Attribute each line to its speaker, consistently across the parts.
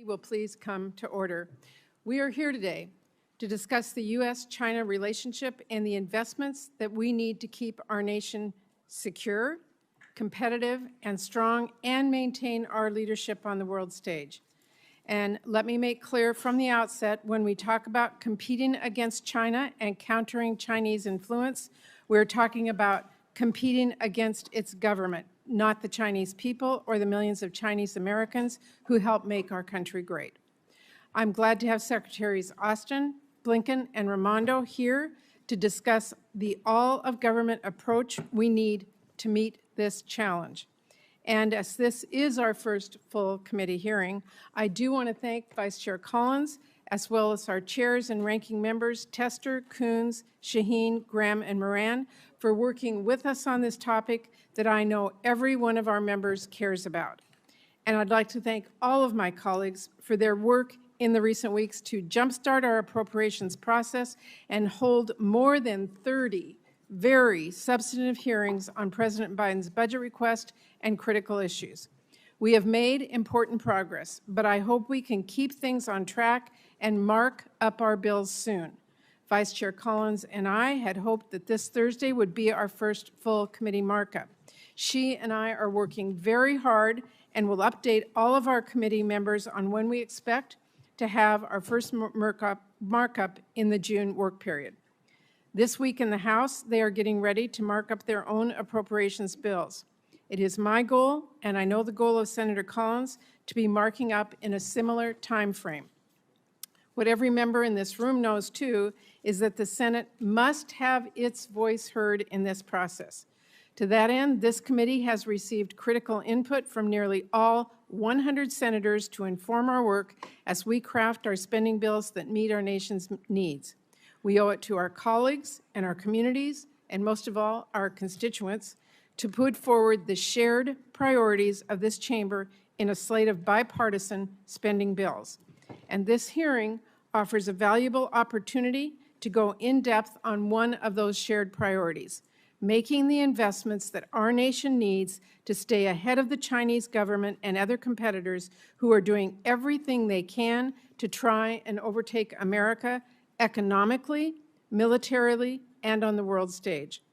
Speaker 1: will please come to order. We are here today to discuss the U.S.-China relationship and the investments that we need to keep our nation secure, competitive, and strong, and maintain our leadership on the world stage. And let me make clear from the outset, when we talk about competing against China and countering Chinese influence, we're talking about competing against its government, not the Chinese people or the millions of Chinese Americans who help make our country great. I'm glad to have Secretaries Austin, Blinken, and Raimondo here to discuss the all-of-government approach we need to meet this challenge. And as this is our first full committee hearing, I do want to thank Vice Chair Collins, as well as our chairs and ranking members, Tester, Coons, Shaheen, Graham, and Moran, for working with us on this topic that I know every one of our members cares about. And I'd like to thank all of my colleagues for their work in the recent weeks to jumpstart our appropriations process and hold more than 30 very substantive hearings on President Biden's budget request and critical issues. We have made important progress, but I hope we can keep things on track and mark up our bills soon. Vice Chair Collins and I had hoped that this Thursday would be our first full committee markup. She and I are working very hard and will update all of our committee members on when we expect to have our first markup in the June work period. This week in the House, they are getting ready to mark up their own appropriations bills. It is my goal, and I know the goal of Senator Collins, to be marking up in a similar time frame. What every member in this room knows, too, is that the Senate must have its voice heard in this process. To that end, this committee has received critical input from nearly all 100 senators to inform our work as we craft our spending bills that meet our nation's needs. We owe it to our colleagues and our communities, and most of all, our constituents, to put forward the shared priorities of this chamber in a slate of bipartisan spending bills. And this hearing offers a valuable opportunity to go in depth on one of those shared priorities, making the investments that our nation needs to stay ahead of the Chinese government and other competitors who are doing everything they can to try and overtake America economically, militarily, and on the world stage.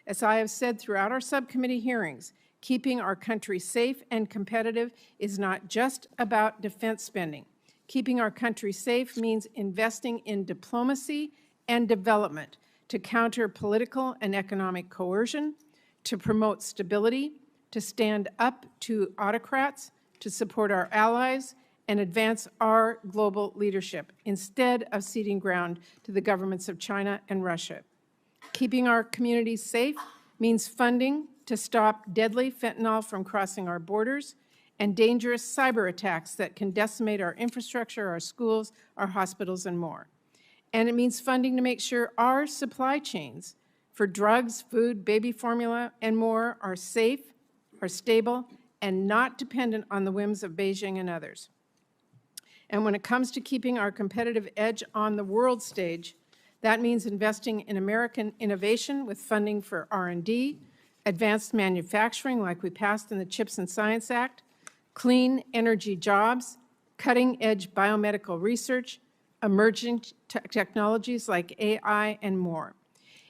Speaker 1: As I have said throughout our subcommittee hearings, keeping our country safe and competitive is not just about defense spending. Keeping our country safe means investing in diplomacy and development to counter political and economic coercion, to promote stability, to stand up to autocrats, to support our allies, and advance our global leadership instead of ceding ground to the governments of China and Russia. Keeping our communities safe means funding to stop deadly fentanyl from crossing our borders and dangerous cyber attacks that can decimate our infrastructure, our schools, our hospitals, and more. And it means funding to make sure our supply chains for drugs, food, baby formula, and more are safe, are stable, and not dependent on the whims of Beijing and others. And when it comes to keeping our competitive edge on the world stage, that means investing in American innovation with funding for R&D, advanced manufacturing like we passed in the CHIPS and Science Act, clean energy jobs, cutting-edge biomedical research, emerging technologies like AI, and more.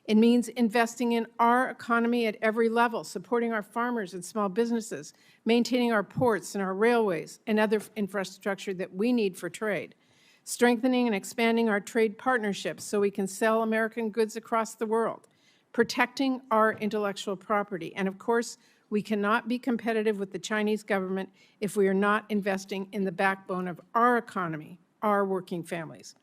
Speaker 1: It means investing in our economy at every level, supporting our farmers and small businesses, maintaining our ports and our railways and other infrastructure that we need for trade, strengthening and expanding our trade partnerships so we can sell American goods across the world, protecting our intellectual property, and of course, we cannot be competitive with the Chinese government if we are not investing in the backbone of our economy, our working families.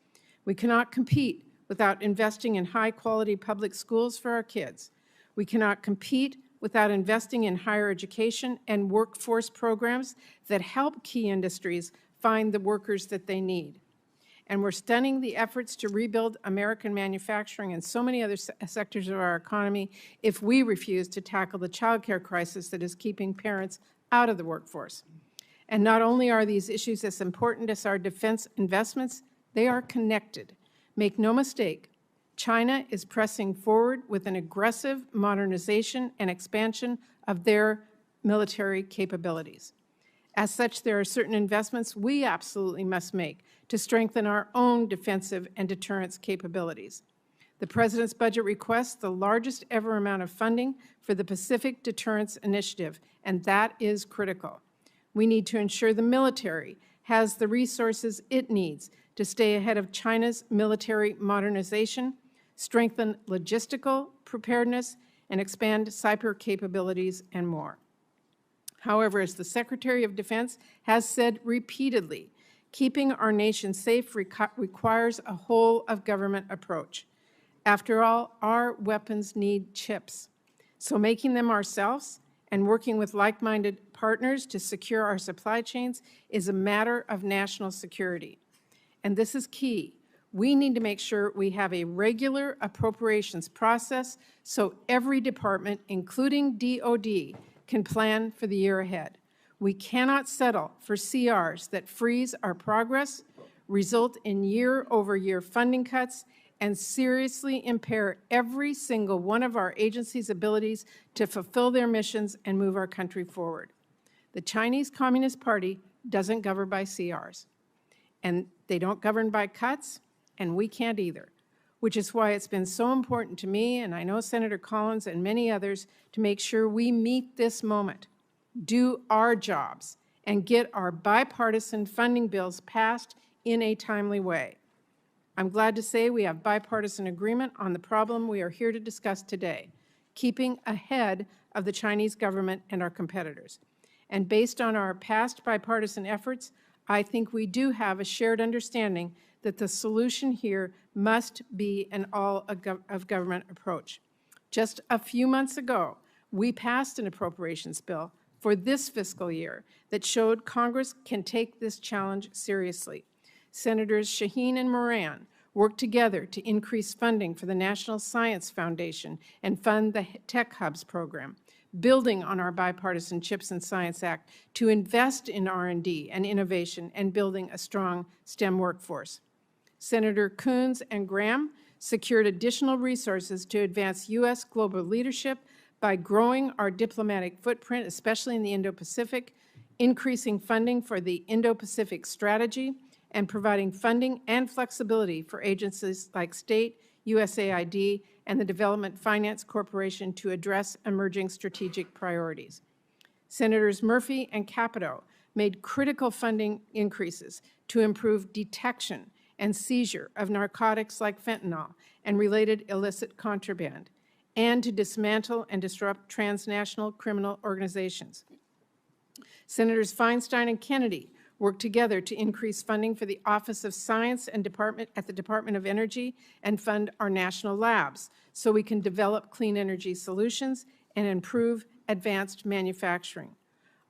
Speaker 1: We cannot compete without investing in high-quality public schools for our kids. We cannot compete without investing in higher education and workforce programs that help key industries find the workers that they need. And we're stunning the efforts to rebuild American manufacturing and so many other sectors of our economy if we refuse to tackle the child care crisis that is keeping parents out of the workforce. And not only are these issues as important as our defense investments, they are connected. Make no mistake, China is pressing forward with an aggressive modernization and expansion of their military capabilities. As such, there are certain investments we absolutely must make to strengthen our own defensive and deterrence capabilities. The President's budget requests the largest ever amount of funding for the Pacific Deterrence Initiative, and that is critical. We need to ensure the military has the resources it needs to stay ahead of China's military modernization, strengthen logistical preparedness, and expand cyber capabilities and more. However, as the Secretary of Defense has said repeatedly, keeping our nation safe requires a whole-of-government approach. After all, our weapons need chips. So making them ourselves and working with like-minded partners to secure our supply chains is a matter of national security. And this is key. We need to make sure we have a regular appropriations process so every department, including DOD, can plan for the year ahead. We cannot settle for CRs that freeze our progress, result in year-over-year funding cuts, and seriously impair every single one of our agencies' abilities to fulfill their missions and move our country forward. The Chinese Communist Party doesn't govern by CRs, and they don't govern by cuts, and we can't either, which is why it's been so important to me, and I know Senator Collins and many others, to make sure we meet this moment, do our jobs, and get our bipartisan funding bills passed in a timely way. I'm glad to say we have bipartisan agreement on the problem we are here to discuss today, keeping ahead of the Chinese government and our competitors. And based on our past bipartisan efforts, I think we do have a shared understanding that the solution here must be an all-of-government approach. Just a few months ago, we passed an appropriations bill for this fiscal year that showed Congress can take this challenge seriously. Senators Shaheen and Moran worked together to increase funding for the National Science Foundation and fund the Tech Hubs program, building on our bipartisan CHIPS and Science Act to invest in R&D and innovation and building a strong STEM workforce. Senator Coons and Graham secured additional resources to advance U.S. global leadership by growing our diplomatic footprint, especially in the Indo-Pacific, increasing funding for the Indo-Pacific strategy, and providing funding and flexibility for agencies like State, USAID, and the Development Finance Corporation to address emerging strategic priorities. Senators Murphy and Capito made critical funding increases to improve detection and seizure of narcotics like fentanyl and related illicit contraband, and to dismantle and disrupt transnational criminal organizations. Senators Feinstein and Kennedy worked together to increase funding for the Office of Science and at the Department of Energy and fund our national labs so we can develop clean energy solutions and improve advanced manufacturing.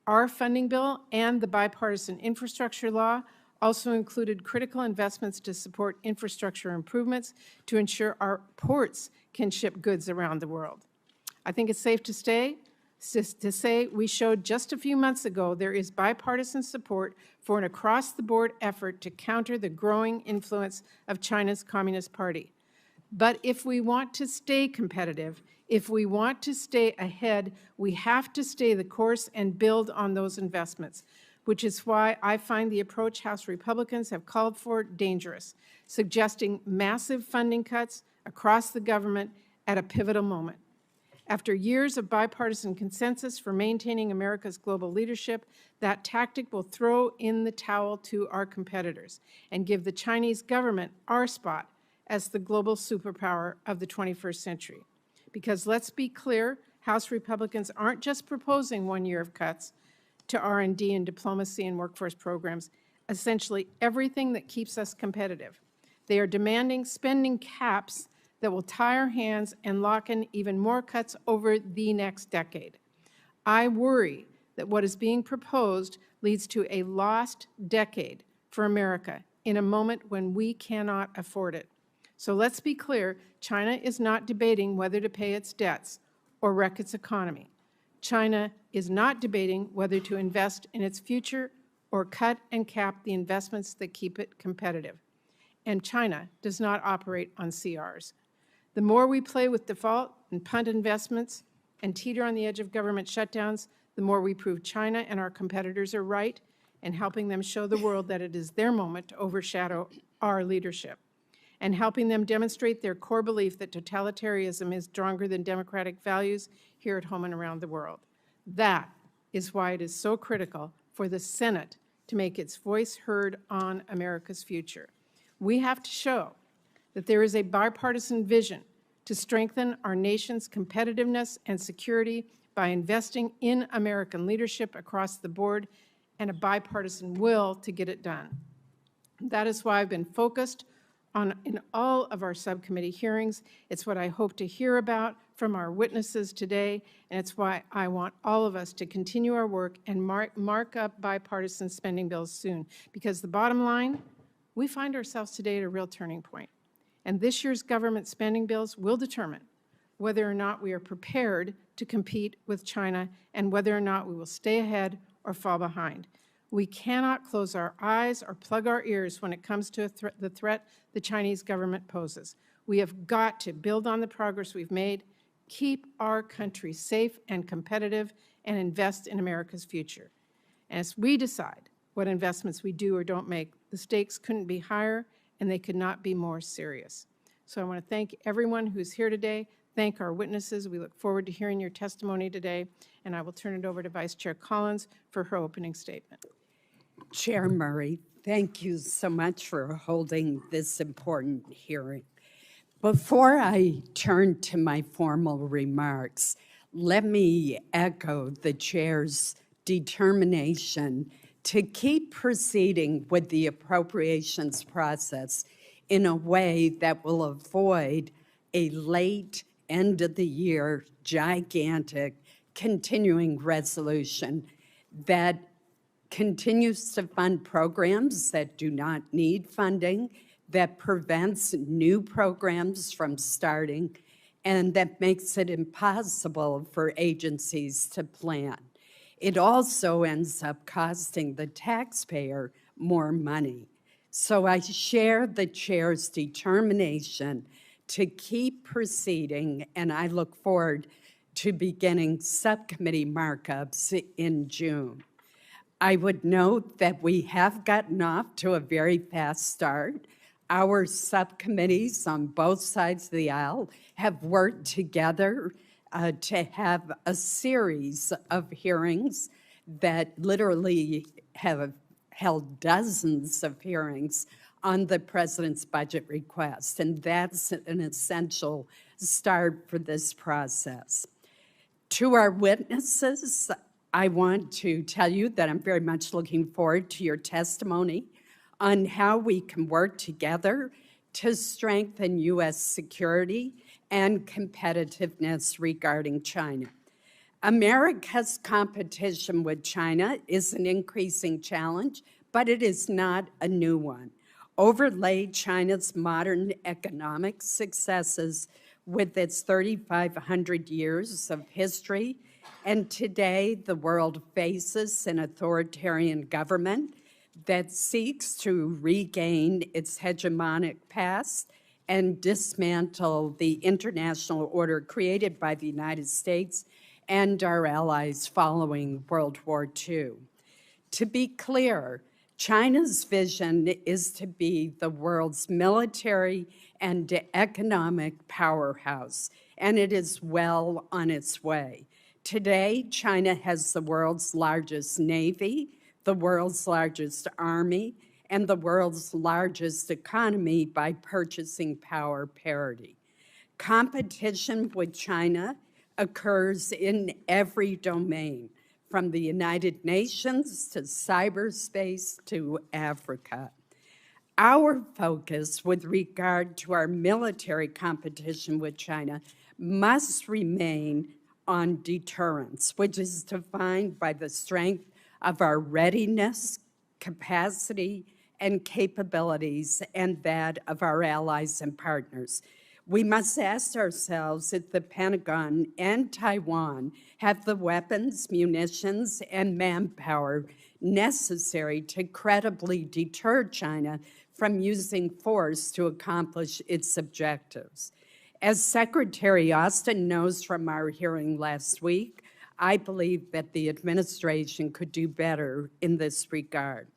Speaker 1: Our funding bill and the bipartisan infrastructure law also included critical investments to support infrastructure improvements to ensure our ports can ship goods around the world. I think it's safe to say we showed just a few months ago there is bipartisan support for an across-the-board effort to counter the growing influence of China's Communist Party. But if we want to stay competitive, if we want to stay ahead, we have to stay the course and build on those investments, which is why I find the approach House Republicans have called for dangerous, suggesting massive funding cuts across the government at a pivotal moment. After years of bipartisan consensus for maintaining America's global leadership, that tactic will throw in the towel to our competitors and give the Chinese government our spot as the global superpower of the 21st century. Because let's be clear, House Republicans aren't just proposing 1 year of cuts to R&D and diplomacy and workforce programs, essentially everything that keeps us competitive. They are demanding spending caps that will tie our hands and lock in even more cuts over the next decade. I worry that what is being proposed leads to a lost decade for America in a moment when we cannot afford it. So let's be clear, China is not debating whether to pay its debts or wreck its economy. China is not debating whether to invest in its future or cut and cap the investments that keep it competitive. And China does not operate on CRs. The more we play with default and punt investments and teeter on the edge of government shutdowns, the more we prove China and our competitors are right in helping them show the world that it is their moment to overshadow our leadership, and helping them demonstrate their core belief that totalitarianism is stronger than democratic values here at home and around the world. That is why it is so critical for the Senate to make its voice heard on America's future. We have to show that there is a bipartisan vision to strengthen our nation's competitiveness and security by investing in American leadership across the board and a bipartisan will to get it done. That is why I've been focused on in all of our subcommittee hearings. It's what I hope to hear about from our witnesses today, and it's why I want all of us to continue our work and mark up bipartisan spending bills soon, because the bottom line, we find ourselves today at a real turning point, and this year's government spending bills will determine whether or not we are prepared to compete with China and whether or not we will stay ahead or fall behind. We cannot close our eyes or plug our ears when it comes to the threat the Chinese government poses. We have got to build on the progress we've made, keep our country safe and competitive, and invest in America's future. And as we decide what investments we do or don't make, the stakes couldn't be higher and they could not be more serious. So I want to thank everyone who's here today, thank our witnesses. We look forward to hearing your testimony today, and I will turn it over to Vice Chair Collins for her opening statement.
Speaker 2: Chair Murray, thank you so much for holding this important hearing. Before I turn to my formal remarks, let me echo the chair's determination to keep proceeding with the appropriations process in a way that will avoid a late end of the year gigantic continuing resolution that continues to fund programs that do not need funding, that prevents new programs from starting, and that makes it impossible for agencies to plan. It also ends up costing the taxpayer more money. So I share the chair's determination to keep proceeding, and I look forward to beginning subcommittee markups in June. I would note that we have gotten off to a very fast start. Our subcommittees on both sides of the aisle have worked together to have a series of hearings that literally have held dozens of hearings on the president's budget request, and that's an essential start for this process. To our witnesses, I want to tell you that I'm very much looking forward to your testimony on how we can work together to strengthen U.S. security and competitiveness regarding China. America's competition with China is an increasing challenge, but it is not a new one. Overlay China's modern economic successes with its 3,500 years of history, and today the world faces an authoritarian government that seeks to regain its hegemonic past and dismantle the international order created by the United States and our allies following World War II. To be clear, China's vision is to be the world's military and economic powerhouse, and it is well on its way. Today, China has the world's largest navy, the world's largest army, and the world's largest economy by purchasing power parity. Competition with China occurs in every domain, from the United Nations to cyberspace to Africa. Our focus with regard to our military competition with China must remain on deterrence, which is defined by the strength of our readiness, capacity, and capabilities, and that of our allies and partners. We must ask ourselves if the Pentagon and Taiwan have the weapons, munitions, and manpower necessary to credibly deter China from using force to accomplish its objectives. As Secretary Austin knows from our hearing last week, I believe that the administration could do better in this regard.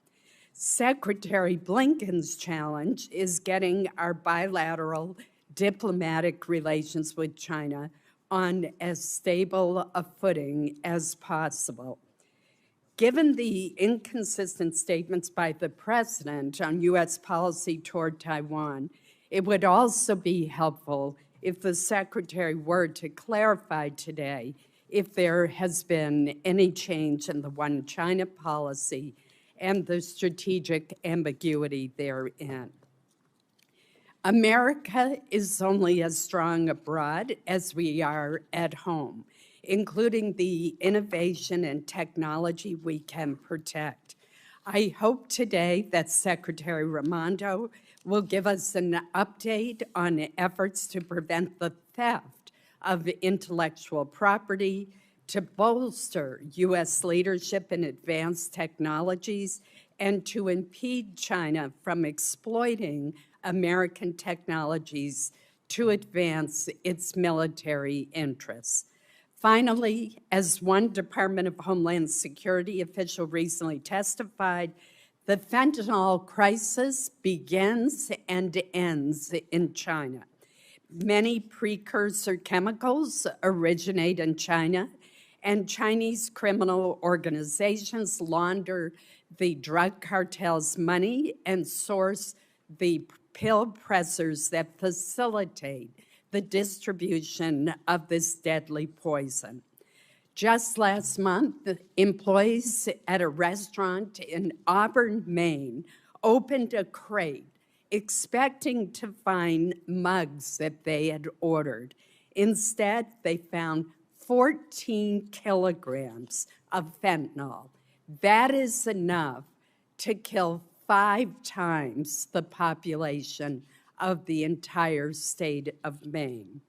Speaker 2: Secretary Blinken's challenge is getting our bilateral diplomatic relations with China on as stable a footing as possible. Given the inconsistent statements by the president on U.S. policy toward Taiwan, it would also be helpful if the secretary were to clarify today if there has been any change in the one China policy and the strategic ambiguity therein. America is only as strong abroad as we are at home, including the innovation and technology we can protect. I hope today that Secretary Raimondo will give us an update on efforts to prevent the theft of intellectual property, to bolster U.S. leadership in advanced technologies, and to impede China from exploiting American technologies to advance its military interests. Finally, as one Department of Homeland Security official recently testified, the fentanyl crisis begins and ends in China. Many precursor chemicals originate in China, and Chinese criminal organizations launder the drug cartel's money and source the pill pressers that facilitate the distribution of this deadly poison. Just last month, employees at a restaurant in Auburn, Maine, opened a crate expecting to find mugs that they had ordered. Instead, they found 14 kilograms of fentanyl. That is enough to kill 5 times the population of the entire state of Maine.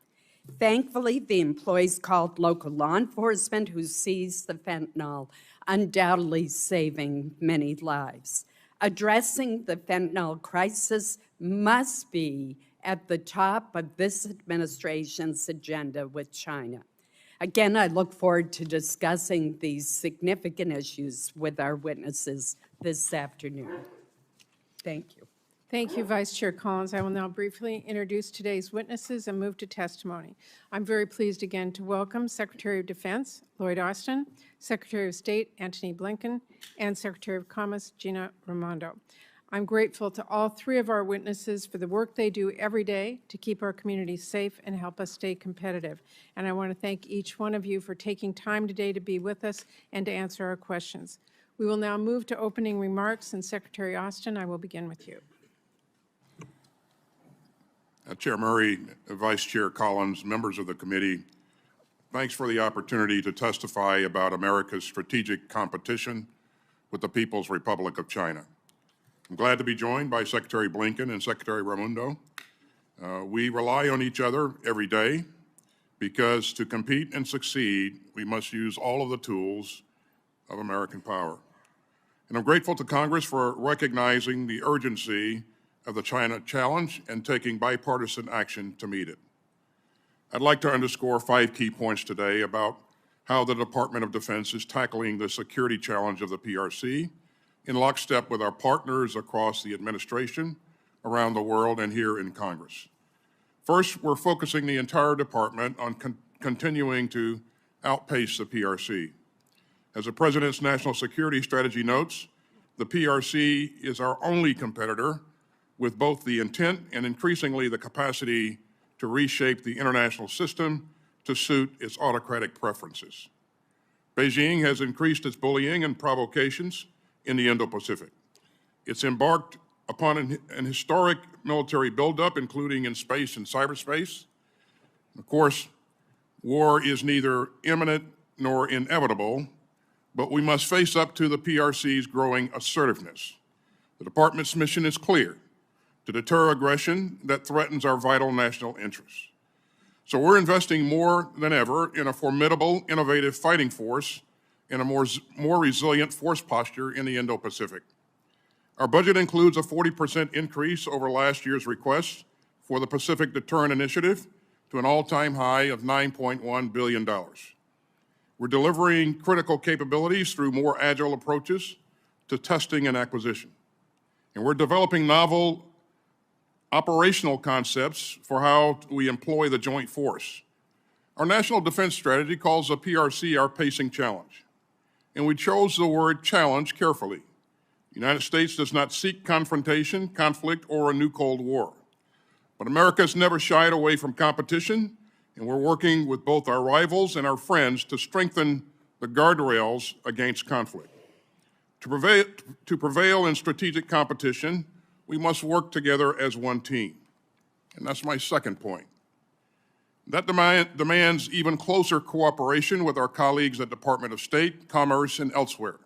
Speaker 2: Thankfully, the employees called local law enforcement who seized the fentanyl, undoubtedly saving many lives. Addressing the fentanyl crisis must be at the top of this administration's agenda with China. Again, I look forward to discussing these significant issues with our witnesses this afternoon. Thank you.
Speaker 1: Thank you, Vice Chair Collins. I will now briefly introduce today's witnesses and move to testimony. I'm very pleased again to welcome Secretary of Defense Lloyd Austin, Secretary of State Antony Blinken, and Secretary of Commerce Gina Raimondo. I'm grateful to all 3 of our witnesses for the work they do every day to keep our communities safe and help us stay competitive. And I want to thank each one of you for taking time today to be with us and to answer our questions. We will now move to opening remarks, and Secretary Austin, I will begin with you.
Speaker 3: Chair Murray, Vice Chair Collins, members of the committee, thanks for the opportunity to testify about America's strategic competition with the People's Republic of China. I'm glad to be joined by Secretary Blinken and Secretary Raimondo. We rely on each other every day because to compete and succeed, we must use all of the tools of American power. And I'm grateful to Congress for recognizing the urgency of the China challenge and taking bipartisan action to meet it. I'd like to underscore 5 key points today about how the Department of Defense is tackling the security challenge of the PRC in lockstep with our partners across the administration, around the world, and here in Congress. First, we're focusing the entire department on continuing to outpace the PRC. As the President's National Security Strategy notes, the PRC is our only competitor with both the intent and increasingly the capacity to reshape the international system to suit its autocratic preferences. Beijing has increased its bullying and provocations in the Indo-Pacific. It's embarked upon an historic military buildup, including in space and cyberspace. Of course, war is neither imminent nor inevitable, but we must face up to the PRC's growing assertiveness. The department's mission is clear: to deter aggression that threatens our vital national interests. So we're investing more than ever in a formidable, innovative fighting force and a more resilient force posture in the Indo-Pacific. Our budget includes a 40% increase over last year's request for the Pacific Deterrent Initiative to an all-time high of $9.1 billion. We're delivering critical capabilities through more agile approaches to testing and acquisition. And we're developing novel operational concepts for how we employ the joint force. Our National Defense Strategy calls the PRC our pacing challenge. And we chose the word challenge carefully. The United States does not seek confrontation, conflict, or a new Cold War. But America has never shied away from competition, and we're working with both our rivals and our friends to strengthen the guardrails against conflict. To prevail in strategic competition, we must work together as one team. And that's my second point. That demands even closer cooperation with our colleagues at Department of State, Commerce, and elsewhere.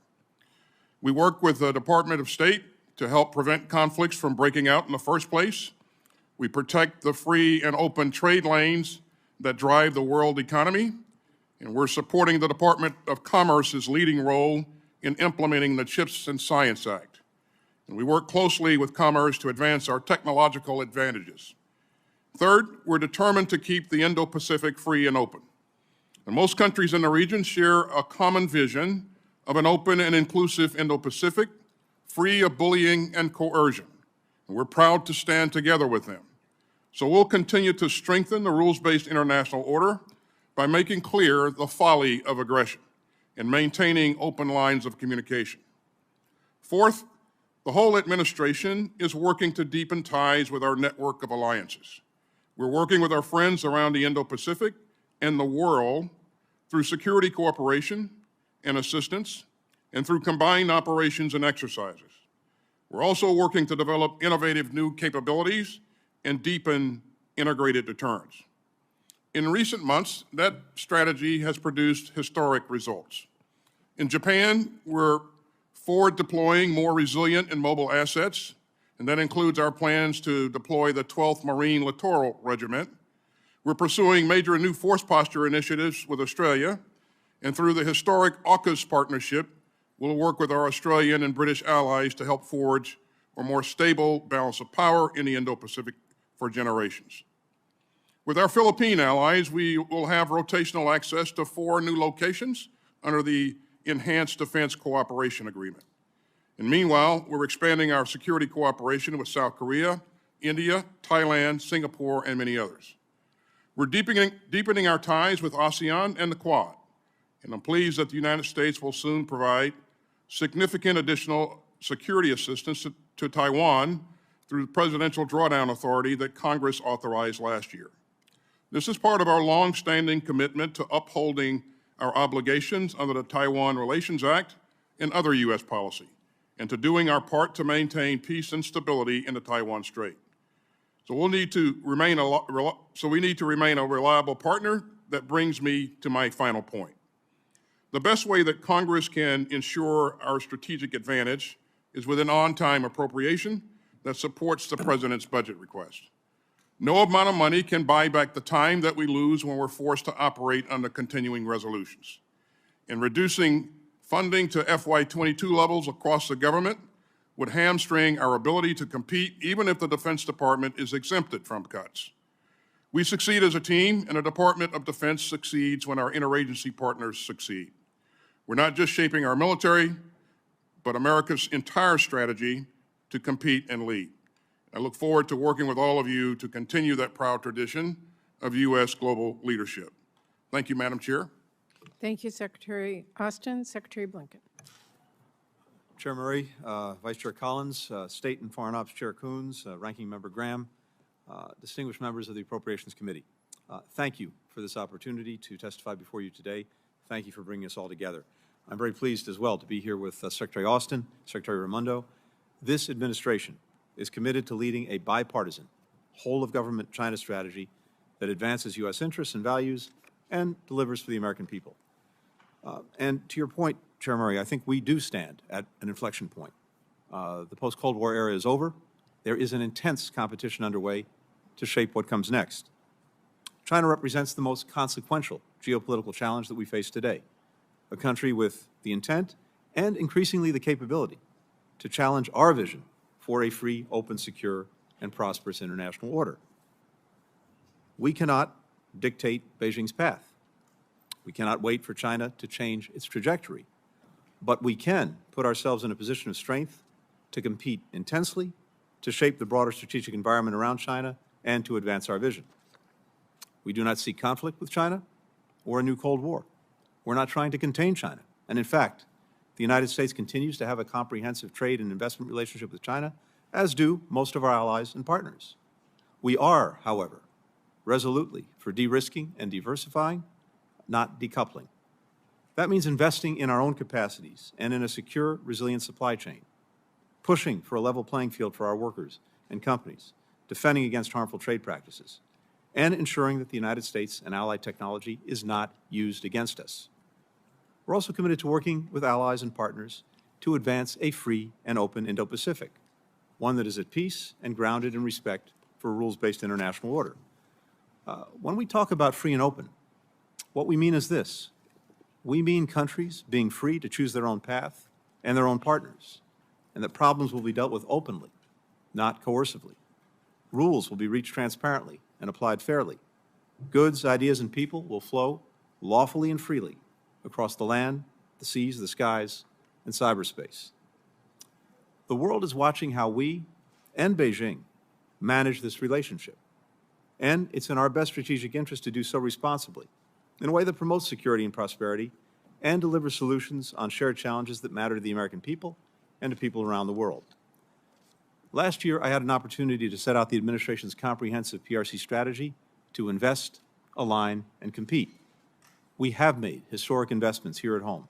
Speaker 3: We work with the Department of State to help prevent conflicts from breaking out in the first place. We protect the free and open trade lanes that drive the world economy, and we're supporting the Department of Commerce's leading role in implementing the CHIPS and Science Act. And we work closely with Commerce to advance our technological advantages. Third, we're determined to keep the Indo-Pacific free and open. And most countries in the region share a common vision of an open and inclusive Indo-Pacific, free of bullying and coercion. And we're proud to stand together with them. So we'll continue to strengthen the rules-based international order by making clear the folly of aggression and maintaining open lines of communication. Fourth, the whole administration is working to deepen ties with our network of alliances. We're working with our friends around the Indo-Pacific and the world through security cooperation and assistance, and through combined operations and exercises. We're also working to develop innovative new capabilities and deepen integrated deterrence. In recent months, that strategy has produced historic results. In Japan, we're forward deploying more resilient and mobile assets, and that includes our plans to deploy the 12th Marine Littoral Regiment. We're pursuing major new force posture initiatives with Australia, and through the historic AUKUS partnership, we'll work with our Australian and British allies to help forge a more stable balance of power in the Indo-Pacific for generations. With our Philippine allies, we will have rotational access to 4 new locations under the Enhanced Defense Cooperation Agreement. And meanwhile, we're expanding our security cooperation with South Korea, India, Thailand, Singapore, and many others. We're deepening our ties with ASEAN and the Quad, and I'm pleased that the United States will soon provide significant additional security assistance to Taiwan through the Presidential Drawdown Authority that Congress authorized last year. This is part of our long-standing commitment to upholding our obligations under the Taiwan Relations Act and other U.S. policy, and to doing our part to maintain peace and stability in the Taiwan Strait. So we need to remain a reliable partner. That brings me to my final point. The best way that Congress can ensure our strategic advantage is with an on-time appropriation that supports the President's budget request. No amount of money can buy back the time that we lose when we're forced to operate under continuing resolutions. And reducing funding to FY22 levels across the government would hamstring our ability to compete even if the Defense Department is exempted from cuts. We succeed as a team, and the Department of Defense succeeds when our interagency partners succeed. We're not just shaping our military, but America's entire strategy to compete and lead. I look forward to working with all of you to continue that proud tradition of U.S. global leadership. Thank you, Madam Chair.
Speaker 1: Thank you, Secretary Austin. Secretary Blinken.
Speaker 4: Chair Murray, Vice Chair Collins, State and Foreign Ops Chair Coons, Ranking Member Graham, distinguished members of the Appropriations Committee. Thank you for this opportunity to testify before you today. Thank you for bringing us all together. I'm very pleased as well to be here with Secretary Austin, Secretary Raimondo. This administration is committed to leading a bipartisan, whole-of-government China strategy that advances U.S. interests and values and delivers for the American people. And to your point, Chair Murray, I think we do stand at an inflection point. The post-Cold War era is over. There is an intense competition underway to shape what comes next. China represents the most consequential geopolitical challenge that we face today, a country with the intent and increasingly the capability to challenge our vision for a free, open, secure, and prosperous international order. We cannot dictate Beijing's path. We cannot wait for China to change its trajectory, but we can put ourselves in a position of strength to compete intensely, to shape the broader strategic environment around China, and to advance our vision. We do not seek conflict with China or a new Cold War. We're not trying to contain China. And in fact, the United States continues to have a comprehensive trade and investment relationship with China, as do most of our allies and partners. We are, however, resolutely for de-risking and diversifying, not decoupling. That means investing in our own capacities and in a secure, resilient supply chain, pushing for a level playing field for our workers and companies, defending against harmful trade practices, and ensuring that the United States and allied technology is not used against us. We're also committed to working with allies and partners to advance a free and open Indo-Pacific, one that is at peace and grounded in respect for a rules-based international order. When we talk about free and open, what we mean is this. We mean countries being free to choose their own path and their own partners, and that problems will be dealt with openly, not coercively. Rules will be reached transparently and applied fairly. Goods, ideas, and people will flow lawfully and freely across the land, the seas, the skies, and cyberspace. The world is watching how we and Beijing manage this relationship, and it's in our best strategic interest to do so responsibly, in a way that promotes security and prosperity and delivers solutions on shared challenges that matter to the American people and to people around the world. Last year, I had an opportunity to set out the administration's comprehensive PRC strategy to invest, align, and compete. We have made historic investments here at home,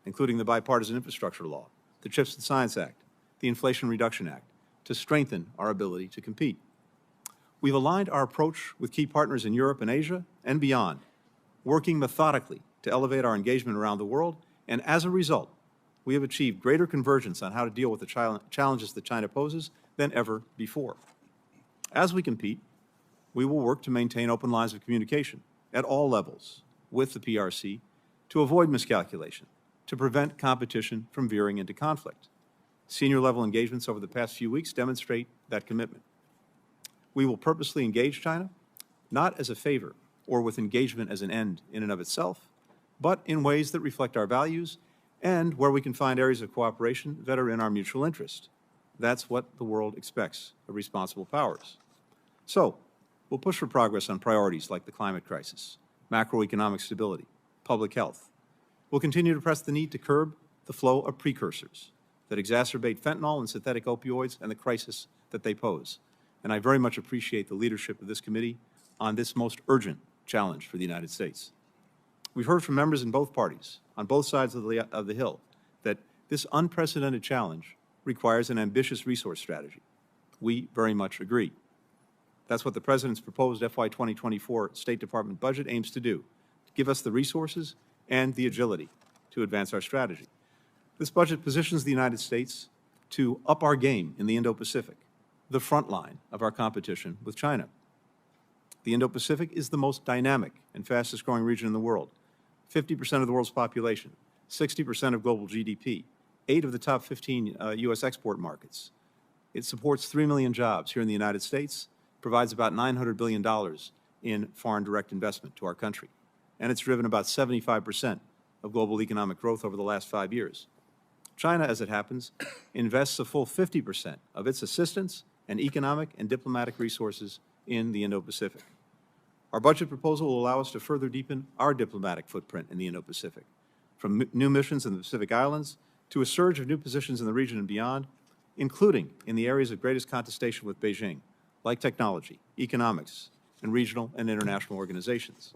Speaker 4: including the Bipartisan Infrastructure Law, the CHIPS and Science Act, the Inflation Reduction Act, to strengthen our ability to compete. We've aligned our approach with key partners in Europe and Asia and beyond, working methodically to elevate our engagement around the world, and as a result, we have achieved greater convergence on how to deal with the challenges that China poses than ever before. As we compete, we will work to maintain open lines of communication at all levels with the PRC to avoid miscalculation, to prevent competition from veering into conflict. Senior-level engagements over the past few weeks demonstrate that commitment. We will purposely engage China, not as a favor or with engagement as an end in and of itself, but in ways that reflect our values and where we can find areas of cooperation that are in our mutual interest. That's what the world expects of responsible powers. So, we'll push for progress on priorities like the climate crisis, macroeconomic stability, public health. We'll continue to press the need to curb the flow of precursors that exacerbate fentanyl and synthetic opioids and the crisis that they pose. And I very much appreciate the leadership of this committee on this most urgent challenge for the United States. We've heard from members in both parties, on both sides of the Hill, that this unprecedented challenge requires an ambitious resource strategy. We very much agree. That's what the President's proposed FY 2024 State Department budget aims to do, to give us the resources and the agility to advance our strategy. This budget positions the United States to up our game in the Indo-Pacific, the front line of our competition with China. The Indo-Pacific is the most dynamic and fastest growing region in the world. 50% of the world's population, 60% of global GDP, 8 of the top 15 U.S. export markets. It supports 3 million jobs here in the United States, provides about $900 billion in foreign direct investment to our country, and it's driven about 75% of global economic growth over the last 5 years. China, as it happens, invests a full 50% of its assistance and economic and diplomatic resources in the Indo-Pacific. Our budget proposal will allow us to further deepen our diplomatic footprint in the Indo-Pacific, from new missions in the Pacific Islands to a surge of new positions in the region and beyond, including in the areas of greatest contestation with Beijing, like technology, economics, and regional and international organizations.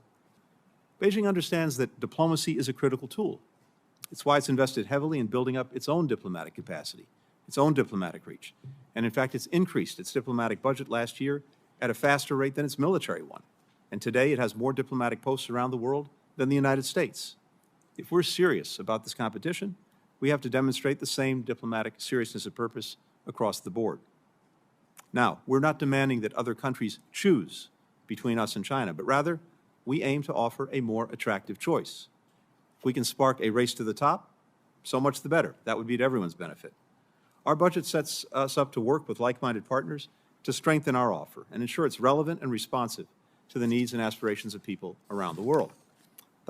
Speaker 4: Beijing understands that diplomacy is a critical tool. It's why it's invested heavily in building up its own diplomatic capacity, its own diplomatic reach. And in fact, it's increased its diplomatic budget last year at a faster rate than its military one. And today it has more diplomatic posts around the world than the United States. If we're serious about this competition, we have to demonstrate the same diplomatic seriousness of purpose across the board. Now, we're not demanding that other countries choose between us and China, but rather we aim to offer a more attractive choice. If we can spark a race to the top, so much the better. That would be to everyone's benefit. Our budget sets us up to work with like-minded partners to strengthen our offer and ensure it's relevant and responsive to the needs and aspirations of people around the world.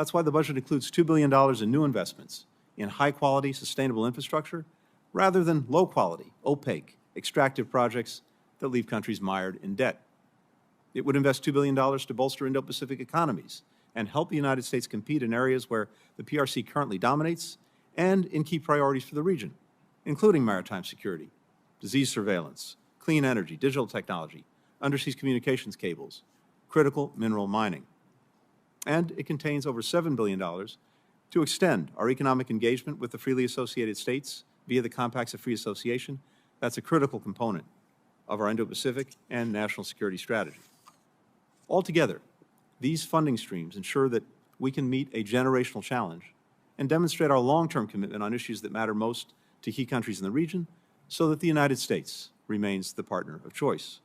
Speaker 4: That's why the budget includes $2 billion in new investments in high-quality, sustainable infrastructure rather than low-quality, opaque, extractive projects that leave countries mired in debt. It would invest $2 billion to bolster Indo-Pacific economies and help the United States compete in areas where the PRC currently dominates and in key priorities for the region, including maritime security, disease surveillance, clean energy, digital technology, undersea communications cables, critical mineral mining. And it contains over $7 billion to extend our economic engagement with the freely associated states via the Compacts of Free Association. That's a critical component of our Indo-Pacific and national security strategy. Altogether, these funding streams ensure that we can meet a generational challenge and demonstrate our long-term commitment on issues that matter most to key countries in the region so that the United States remains the partner of choice.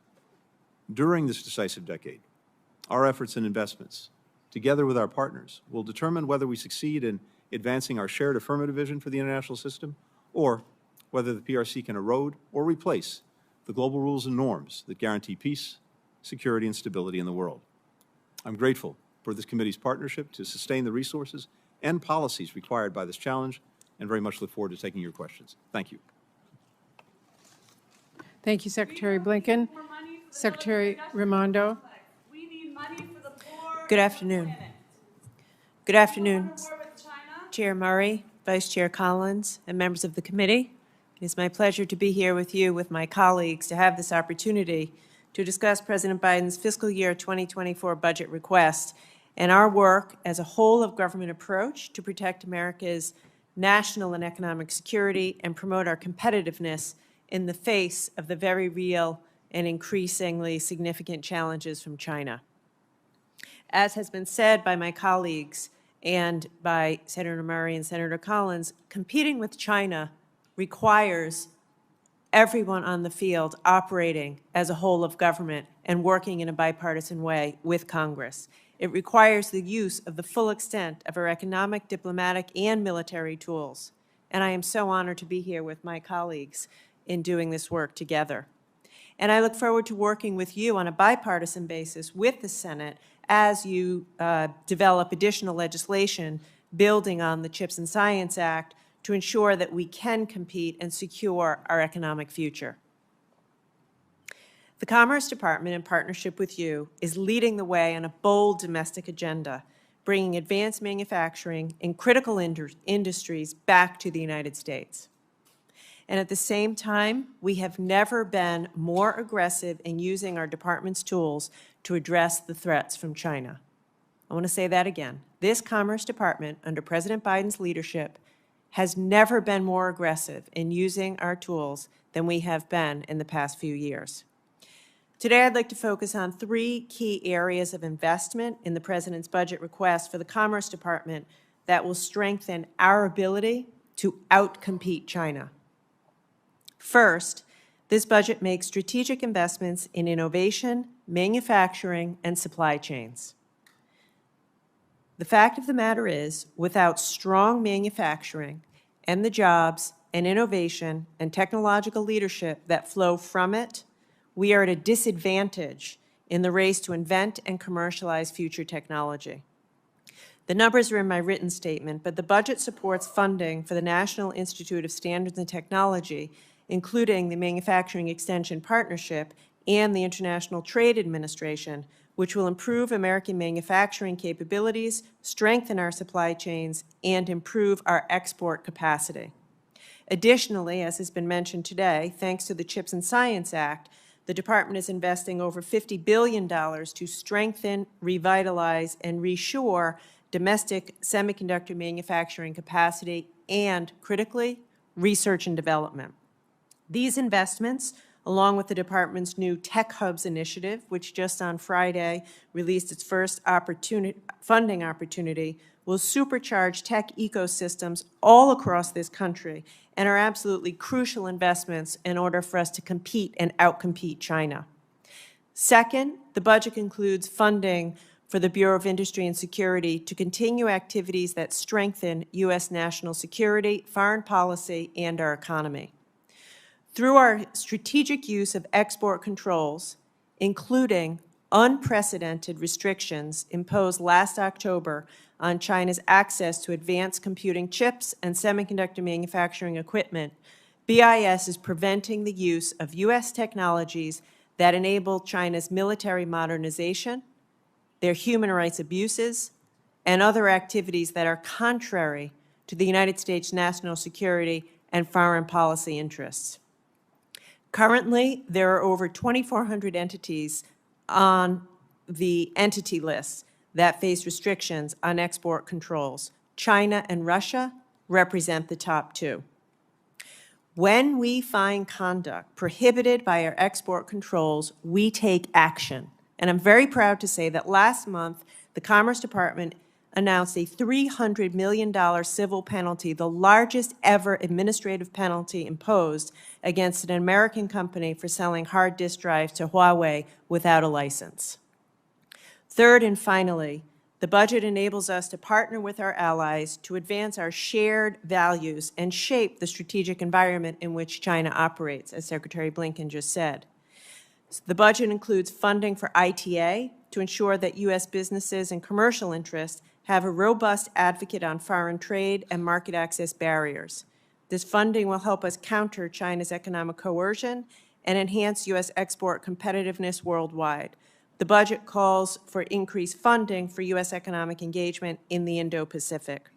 Speaker 4: During this decisive decade, our efforts and investments, together with our partners, will determine whether we succeed in advancing our shared affirmative vision for the international system or whether the PRC can erode or replace the global rules and norms that guarantee peace, security, and stability in the world. I'm grateful for this committee's partnership to sustain the resources and policies required by this challenge and very much look forward to taking your questions. Thank you.
Speaker 1: Thank you, Secretary Blinken. Secretary Raimondo.
Speaker 5: Good afternoon. Good afternoon, Chair Murray, Vice Chair Collins, and members of the committee. It is my pleasure to be here with you, with my colleagues, to have this opportunity to discuss President Biden's fiscal year 2024 budget request and our work as a whole-of-government approach to protect America's national and economic security and promote our competitiveness in the face of the very real and increasingly significant challenges from China. As has been said by my colleagues and by Senator Murray and Senator Collins, competing with China requires everyone on the field operating as a whole of government and working in a bipartisan way with Congress. It requires the use of the full extent of our economic, diplomatic, and military tools. And I am so honored to be here with my colleagues in doing this work together. And I look forward to working with you on a bipartisan basis with the Senate as you develop additional legislation building on the CHIPS and Science Act to ensure that we can compete and secure our economic future. The Commerce Department, in partnership with you, is leading the way on a bold domestic agenda, bringing advanced manufacturing and critical industries back to the United States. And at the same time, we have never been more aggressive in using our department's tools to address the threats from China. I want to say that again. This Commerce Department, under President Biden's leadership, has never been more aggressive in using our tools than we have been in the past few years. Today, I'd like to focus on three key areas of investment in the President's budget request for the Commerce Department that will strengthen our ability to outcompete China. First, this budget makes strategic investments in innovation, manufacturing, and supply chains. The fact of the matter is, without strong manufacturing and the jobs and innovation and technological leadership that flow from it, we are at a disadvantage in the race to invent and commercialize future technology. The numbers are in my written statement, but the budget supports funding for the National Institute of Standards and Technology, including the Manufacturing Extension Partnership and the International Trade Administration, which will improve American manufacturing capabilities, strengthen our supply chains, and improve our export capacity. Additionally, as has been mentioned today, thanks to the CHIPS and Science Act, the Department is investing over $50 billion to strengthen, revitalize, and reshore domestic semiconductor manufacturing capacity and, critically, research and development. These investments, along with the Department's new Tech Hubs initiative, which just on Friday released its first funding opportunity, will supercharge tech ecosystems all across this country and are absolutely crucial investments in order for us to compete and outcompete China. Second, the budget includes funding for the Bureau of Industry and Security to continue activities that strengthen U.S. national security, foreign policy, and our economy. Through our strategic use of export controls, including unprecedented restrictions imposed last October on China's access to advanced computing chips and semiconductor manufacturing equipment, BIS is preventing the use of U.S. technologies that enable China's military modernization, their human rights abuses, and other activities that are contrary to the United States national security and foreign policy interests. Currently, there are over 2,400 entities on the entity list that face restrictions on export controls. China and Russia represent the top two. When we find conduct prohibited by our export controls, we take action. And I'm very proud to say that last month, the Commerce Department announced a $300 million civil penalty, the largest ever administrative penalty imposed against an American company for selling hard disk drives to Huawei without a license. Third and finally, the budget enables us to partner with our allies to advance our shared values and shape the strategic environment in which China operates, as Secretary Blinken just said. The budget includes funding for ITA to ensure that U.S. businesses and commercial interests have a robust advocate on foreign trade and market access barriers. This funding will help us counter China's economic coercion and enhance U.S. export competitiveness worldwide. The budget calls for increased funding for U.S. economic engagement in the Indo-Pacific.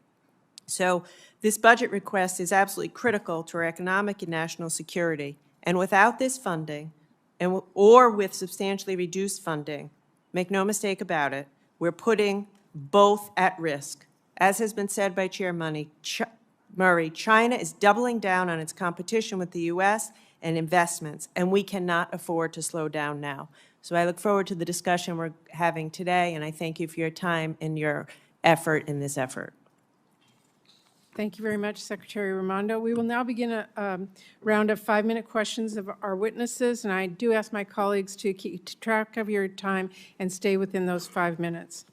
Speaker 5: So this budget request is absolutely critical to our economic and national security. And without this funding, or with substantially reduced funding, make no mistake about it, we're putting both at risk. As has been said by Chair Murray, China is doubling down on its competition with the U.S. and investments, and we cannot afford to slow down now. So I look forward to the discussion we're having today, and I thank you for your time and your effort in this effort.
Speaker 1: Thank you very much, Secretary Raimondo. We will now begin a round of 5-minute questions of our witnesses, and I do ask my colleagues to keep track of your time and stay within those 5 minutes.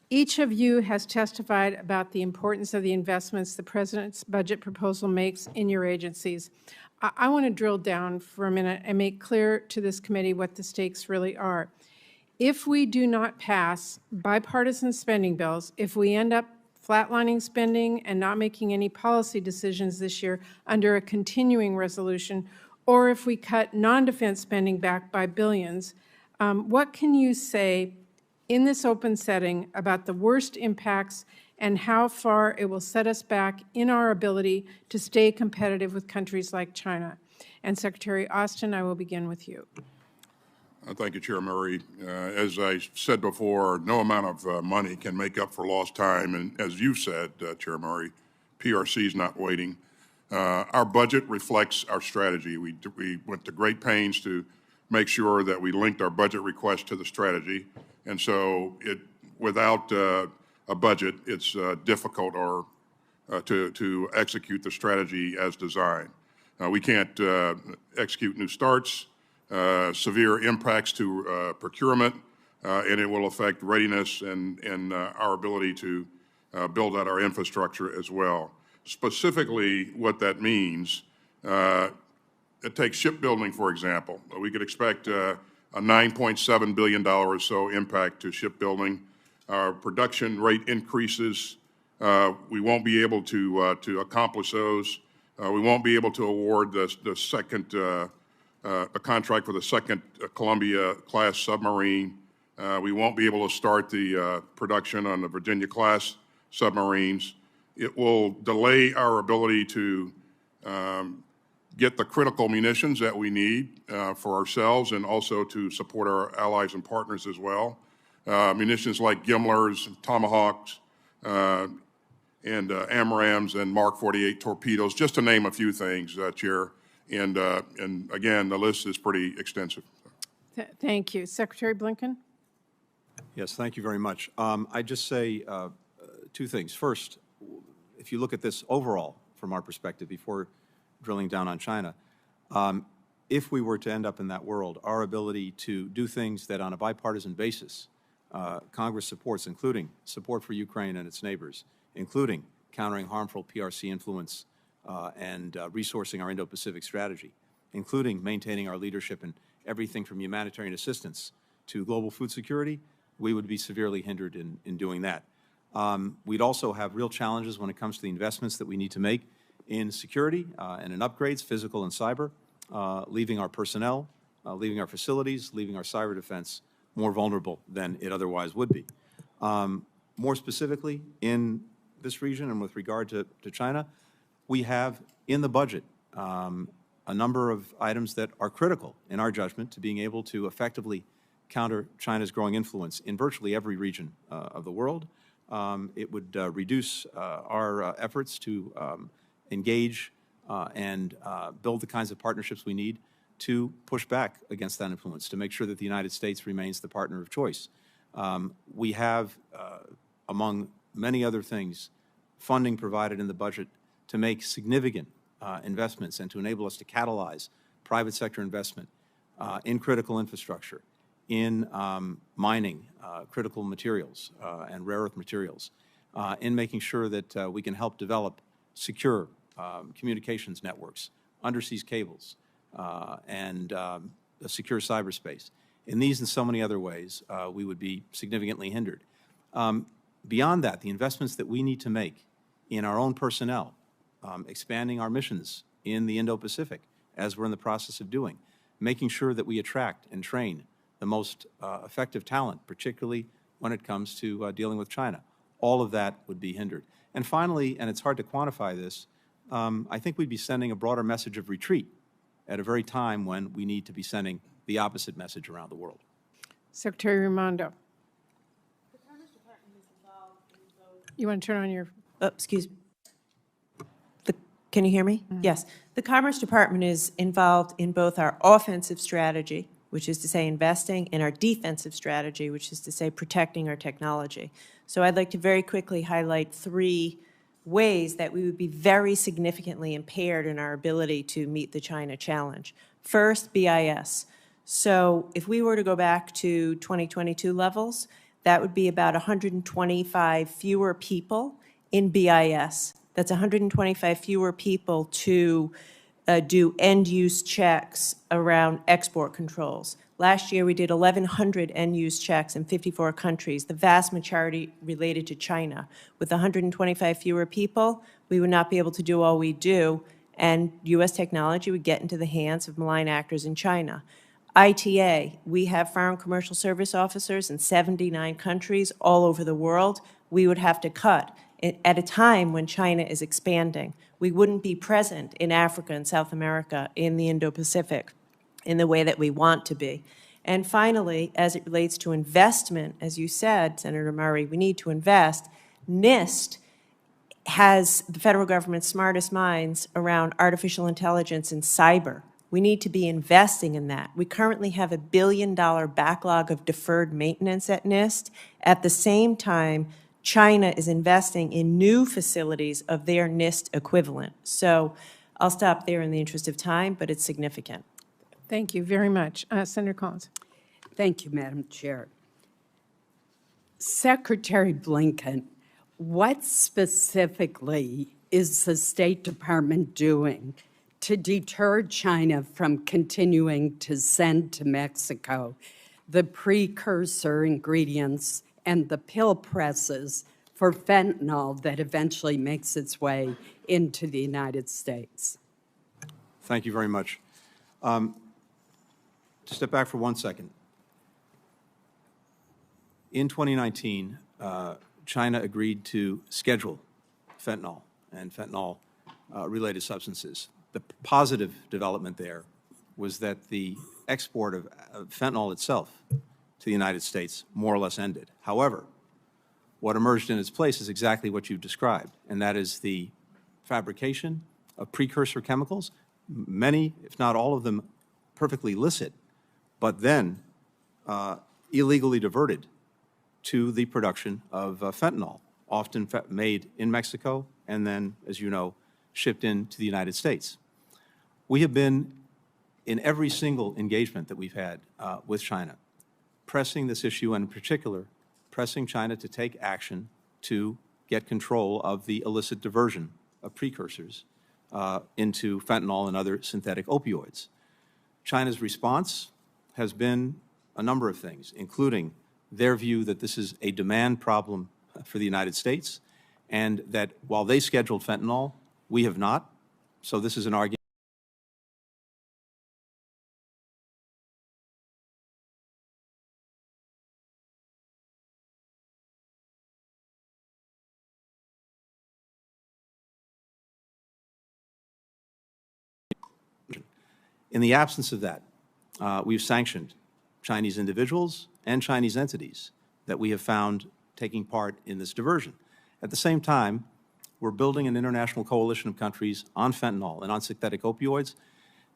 Speaker 1: Each of you has testified about the importance of the investments the President's budget proposal makes in your agencies. I want to drill down for a minute and make clear to this committee what the stakes really are. If we do not pass bipartisan spending bills, if we end up flatlining spending and not making any policy decisions this year under a continuing resolution, or if we cut non-defense spending back by billions, what can you say in this open setting about the worst impacts and how far it will set us back in our ability to stay competitive with countries like China? And Secretary Austin, I will begin with you.
Speaker 3: Thank you, Chair Murray. As I said before, no amount of money can make up for lost time. And as you said, Chair Murray, PRC is not waiting. Our budget reflects our strategy. We went to great pains to make sure that we linked our budget request to the strategy. And so without a budget, it's difficult to execute the strategy as designed. We can't execute new starts, severe impacts to procurement, and it will affect readiness and our ability to build out our infrastructure as well. Specifically, what that means, it takes shipbuilding, for example. We could expect a $9.7 billion or so impact to shipbuilding. Our production rate increases. We won't be able to accomplish those. We won't be able to award the second a contract for the second Columbia-class submarine. We won't be able to start the production on the Virginia-class submarines. It will delay our ability to get the critical munitions that we need for ourselves and also to support our allies and partners as well. Munitions like Gimlers, Tomahawks, and AMRAAMs and Mark 48 torpedoes, just to name a few things, Chair. And again, the list is pretty extensive.
Speaker 1: Thank you. Secretary Blinken?
Speaker 4: Yes, thank you very much. I just say two things. First, if you look at this overall from our perspective before drilling down on China, if we were to end up in that world, our ability to do things that on a bipartisan basis Congress supports, including support for Ukraine and its neighbors, including countering harmful PRC influence and resourcing our Indo-Pacific strategy, including maintaining our leadership in everything from humanitarian assistance to global food security, we would be severely hindered in doing that. We'd also have real challenges when it comes to the investments that we need to make in security and in upgrades, physical and cyber, leaving our personnel, leaving our facilities, leaving our cyber defense more vulnerable than it otherwise would be. More specifically, in this region and with regard to China, we have in the budget a number of items that are critical in our judgment to being able to effectively counter China's growing influence in virtually every region of the world. It would reduce our efforts to engage and build the kinds of partnerships we need to push back against that influence, to make sure that the United States remains the partner of choice. We have, among many other things, funding provided in the budget to make significant investments and to enable us to catalyze private sector investment in critical infrastructure, in mining critical materials and rare earth materials, in making sure that we can help develop secure communications networks, undersea cables, and a secure cyberspace. In these and so many other ways, we would be significantly hindered. Beyond that, the investments that we need to make in our own personnel, expanding our missions in the Indo-Pacific, as we're in the process of doing, making sure that we attract and train the most effective talent, particularly when it comes to dealing with China. All of that would be hindered. And finally, and it's hard to quantify this, I think we'd be sending a broader message of retreat at a very time when we need to be sending the opposite message around the world.
Speaker 1: Secretary Raimondo. You want to turn on your...
Speaker 5: Excuse me. Can you hear me? Yes. The Commerce Department is involved in both our offensive strategy, which is to say investing, and our defensive strategy, which is to say protecting our technology. So I'd like to very quickly highlight 3 ways that we would be very significantly impaired in our ability to meet the China challenge. First, BIS. So if we were to go back to 2022 levels, that would be about 125 fewer people in BIS. That's 125 fewer people to do end-use checks around export controls. Last year, we did 1,100 end-use checks in 54 countries, the vast majority related to China. With 125 fewer people, we would not be able to do all we do, and U.S. technology would get into the hands of malign actors in China. ITA, we have foreign commercial service officers in 79 countries all over the world. We would have to cut at a time when China is expanding. We wouldn't be present in Africa and South America, in the Indo-Pacific, in the way that we want to be. And finally, as it relates to investment, as you said, Senator Murray, we need to invest. NIST has the federal government's smartest minds around artificial intelligence and cyber. We need to be investing in that. We currently have a $1 billion backlog of deferred maintenance at NIST. At the same time, China is investing in new facilities of their NIST equivalent. So I'll stop there in the interest of time, but it's significant.
Speaker 1: Thank you very much. Senator Collins.
Speaker 2: Thank you, Madam Chair. Secretary Blinken, what specifically is the State Department doing to deter China from continuing to send to Mexico the precursor ingredients and the pill presses for fentanyl that eventually makes its way into the United States?
Speaker 4: Thank you very much. To step back for 1 second. In 2019, China agreed to schedule fentanyl and fentanyl-related substances. The positive development there was that the export of fentanyl itself to the United States more or less ended. However, what emerged in its place is exactly what you've described, and that is the fabrication of precursor chemicals, many, if not all of them, perfectly illicit, but then illegally diverted to the production of fentanyl, often made in Mexico and then, as you know, shipped into the United States. We have been, in every single engagement that we've had with China, pressing this issue, and in particular, pressing China to take action to get control of the illicit diversion of precursors into fentanyl and other synthetic opioids. China's response has been a number of things, including their view that this is a demand problem for the United States, and that while they scheduled fentanyl, we have not. So this is an argument. In the absence of that, we've sanctioned Chinese individuals and Chinese entities that we have found taking part in this diversion. At the same time, we're building an international coalition of countries on fentanyl and on synthetic opioids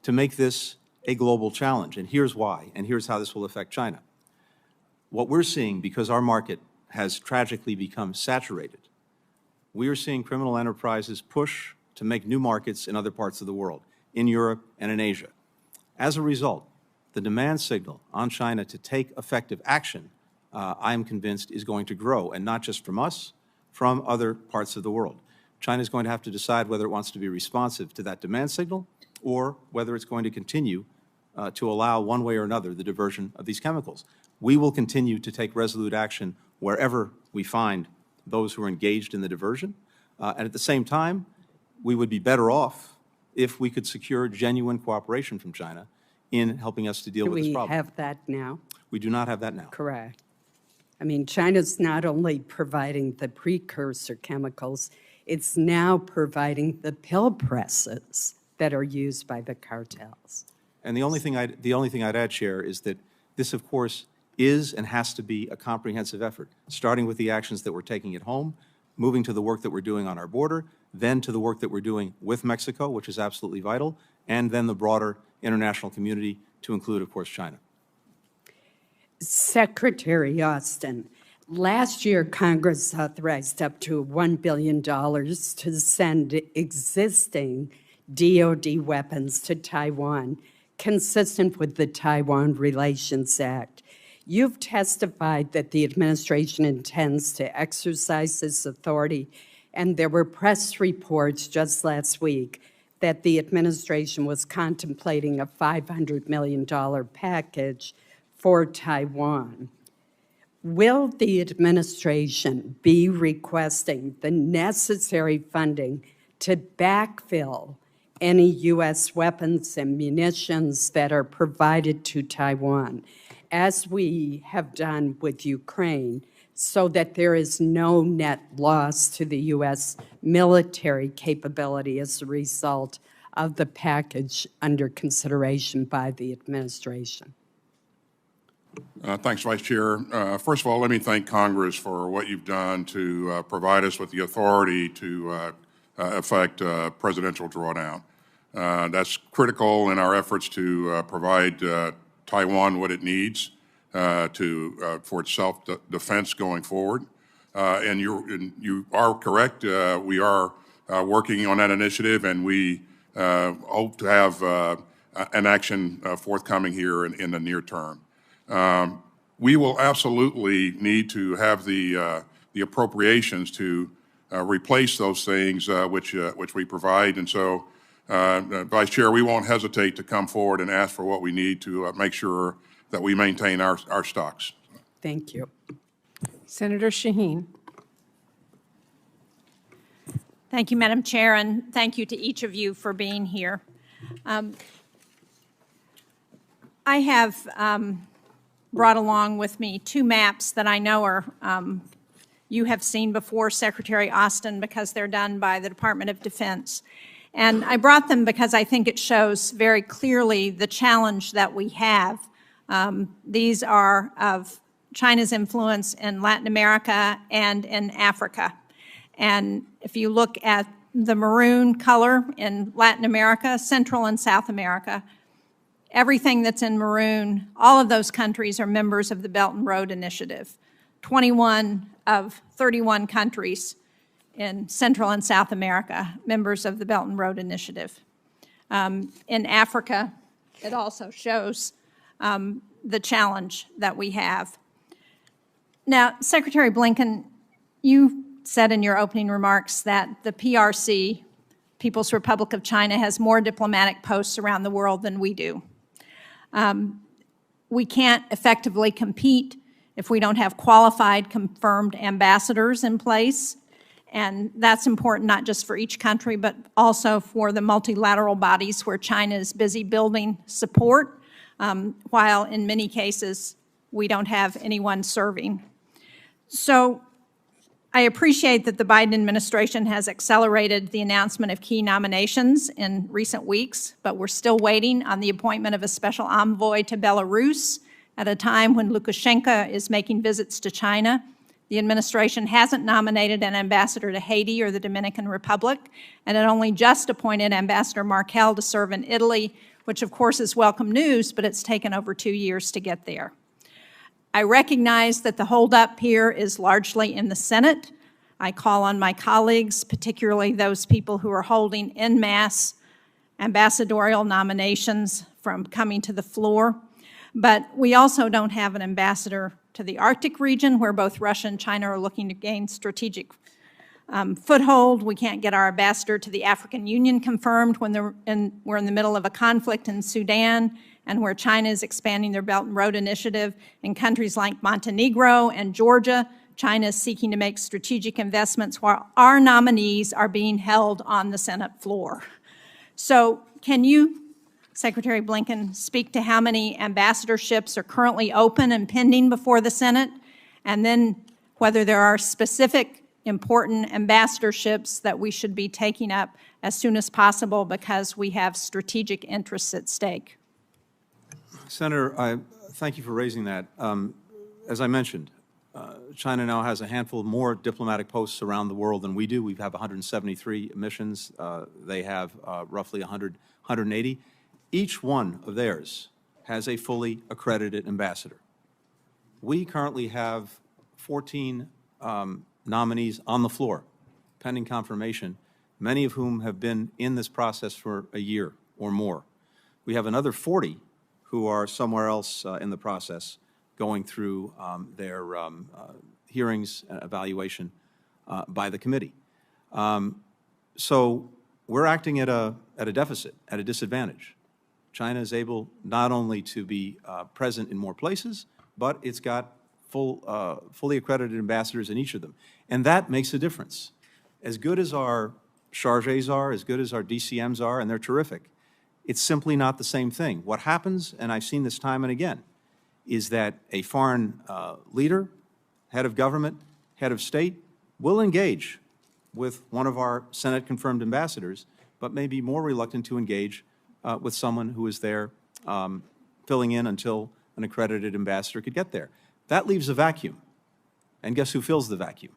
Speaker 4: to make this a global challenge. And here's why, and here's how this will affect China. What we're seeing, because our market has tragically become saturated, we are seeing criminal enterprises push to make new markets in other parts of the world, in Europe and in Asia. As a result, the demand signal on China to take effective action, I am convinced, is going to grow, and not just from us, from other parts of the world. China is going to have to decide whether it wants to be responsive to that demand signal or whether it's going to continue to allow, one way or another, the diversion of these chemicals. We will continue to take resolute action wherever we find those who are engaged in the diversion. And at the same time, we would be better off if we could secure genuine cooperation from China in helping us to deal with this problem.
Speaker 2: Do we have that now?
Speaker 4: We do not have that now.
Speaker 2: Correct. I mean, China's not only providing the precursor chemicals, it's now providing the pill presses that are used by the cartels.
Speaker 4: And the only thing I'd add, Chair, is that this, of course, is and has to be a comprehensive effort, starting with the actions that we're taking at home, moving to the work that we're doing on our border, then to the work that we're doing with Mexico, which is absolutely vital, and then the broader international community, to include, of course, China.
Speaker 2: Secretary Austin, last year Congress authorized up to $1 billion to send existing DoD weapons to Taiwan, consistent with the Taiwan Relations Act. You've testified that the administration intends to exercise this authority, and there were press reports just last week that the administration was contemplating a $500 million package for Taiwan. Will the administration be requesting the necessary funding to backfill any U.S. weapons and munitions that are provided to Taiwan, as we have done with Ukraine, so that there is no net loss to the U.S. military capability as a result of the package under consideration by the administration?
Speaker 3: Thanks, Vice Chair. First of all, let me thank Congress for what you've done to provide us with the authority to effect presidential drawdown. That's critical in our efforts to provide Taiwan what it needs for its self-defense going forward. And you are correct. We are working on that initiative, and we hope to have an action forthcoming here in the near term. We will absolutely need to have the appropriations to replace those things which we provide. And so, Vice Chair, we won't hesitate to come forward and ask for what we need to make sure that we maintain our stocks.
Speaker 2: Thank you.
Speaker 1: Senator Shaheen.
Speaker 6: Thank you, Madam Chair, and thank you to each of you for being here. I have brought along with me two maps that I know are you have seen before, Secretary Austin, because they're done by the Department of Defense. And I brought them because I think it shows very clearly the challenge that we have. These are of China's influence in Latin America and in Africa. And if you look at the maroon color in Latin America, Central and South America, everything that's in maroon, all of those countries are members of the Belt and Road Initiative. 21 of 31 countries in Central and South America, members of the Belt and Road Initiative. In Africa, it also shows the challenge that we have. Now, Secretary Blinken, you said in your opening remarks that the PRC, People's Republic of China, has more diplomatic posts around the world than we do. we can't effectively compete if we don't have qualified, confirmed ambassadors in place. And that's important not just for each country, but also for the multilateral bodies where China is busy building support, while in many cases we don't have anyone serving. So I appreciate that the Biden administration has accelerated the announcement of key nominations in recent weeks, but we're still waiting on the appointment of a special envoy to Belarus at a time when Lukashenko is making visits to China. The administration hasn't nominated an ambassador to Haiti or the Dominican Republic, and it only just appointed Ambassador Markell to serve in Italy, which of course is welcome news, but it's taken over 2 years to get there. I recognize that the holdup here is largely in the Senate. I call on my colleagues, particularly those people who are holding en masse ambassadorial nominations, from coming to the floor. But we also don't have an ambassador to the Arctic region, where both Russia and China are looking to gain strategic foothold. We can't get our ambassador to the African Union confirmed when we're in the middle of a conflict in Sudan, and where China is expanding their Belt and Road Initiative. In countries like Montenegro and Georgia, China is seeking to make strategic investments while our nominees are being held on the Senate floor. So can you, Secretary Blinken, speak to how many ambassadorships are currently open and pending before the Senate, and then whether there are specific important ambassadorships that we should be taking up as soon as possible because we have strategic interests at stake?
Speaker 4: Senator, I thank you for raising that. As I mentioned, China now has a handful more diplomatic posts around the world than we do. We have 173 missions. They have roughly 180. Each one of theirs has a fully accredited ambassador. We currently have 14 nominees on the floor, pending confirmation, many of whom have been in this process for a year or more. We have another 40 who are somewhere else in the process, going through their hearings and evaluation by the committee. So we're acting at a deficit, at a disadvantage. China is able not only to be present in more places, but it's got fully accredited ambassadors in each of them. And that makes a difference. As good as our chargés are, as good as our DCMs are, and they're terrific, it's simply not the same thing. What happens, and I've seen this time and again, is that a foreign leader, head of government, head of state, will engage with one of our Senate-confirmed ambassadors, but may be more reluctant to engage with someone who is there filling in until an accredited ambassador could get there. That leaves a vacuum. And guess who fills the vacuum?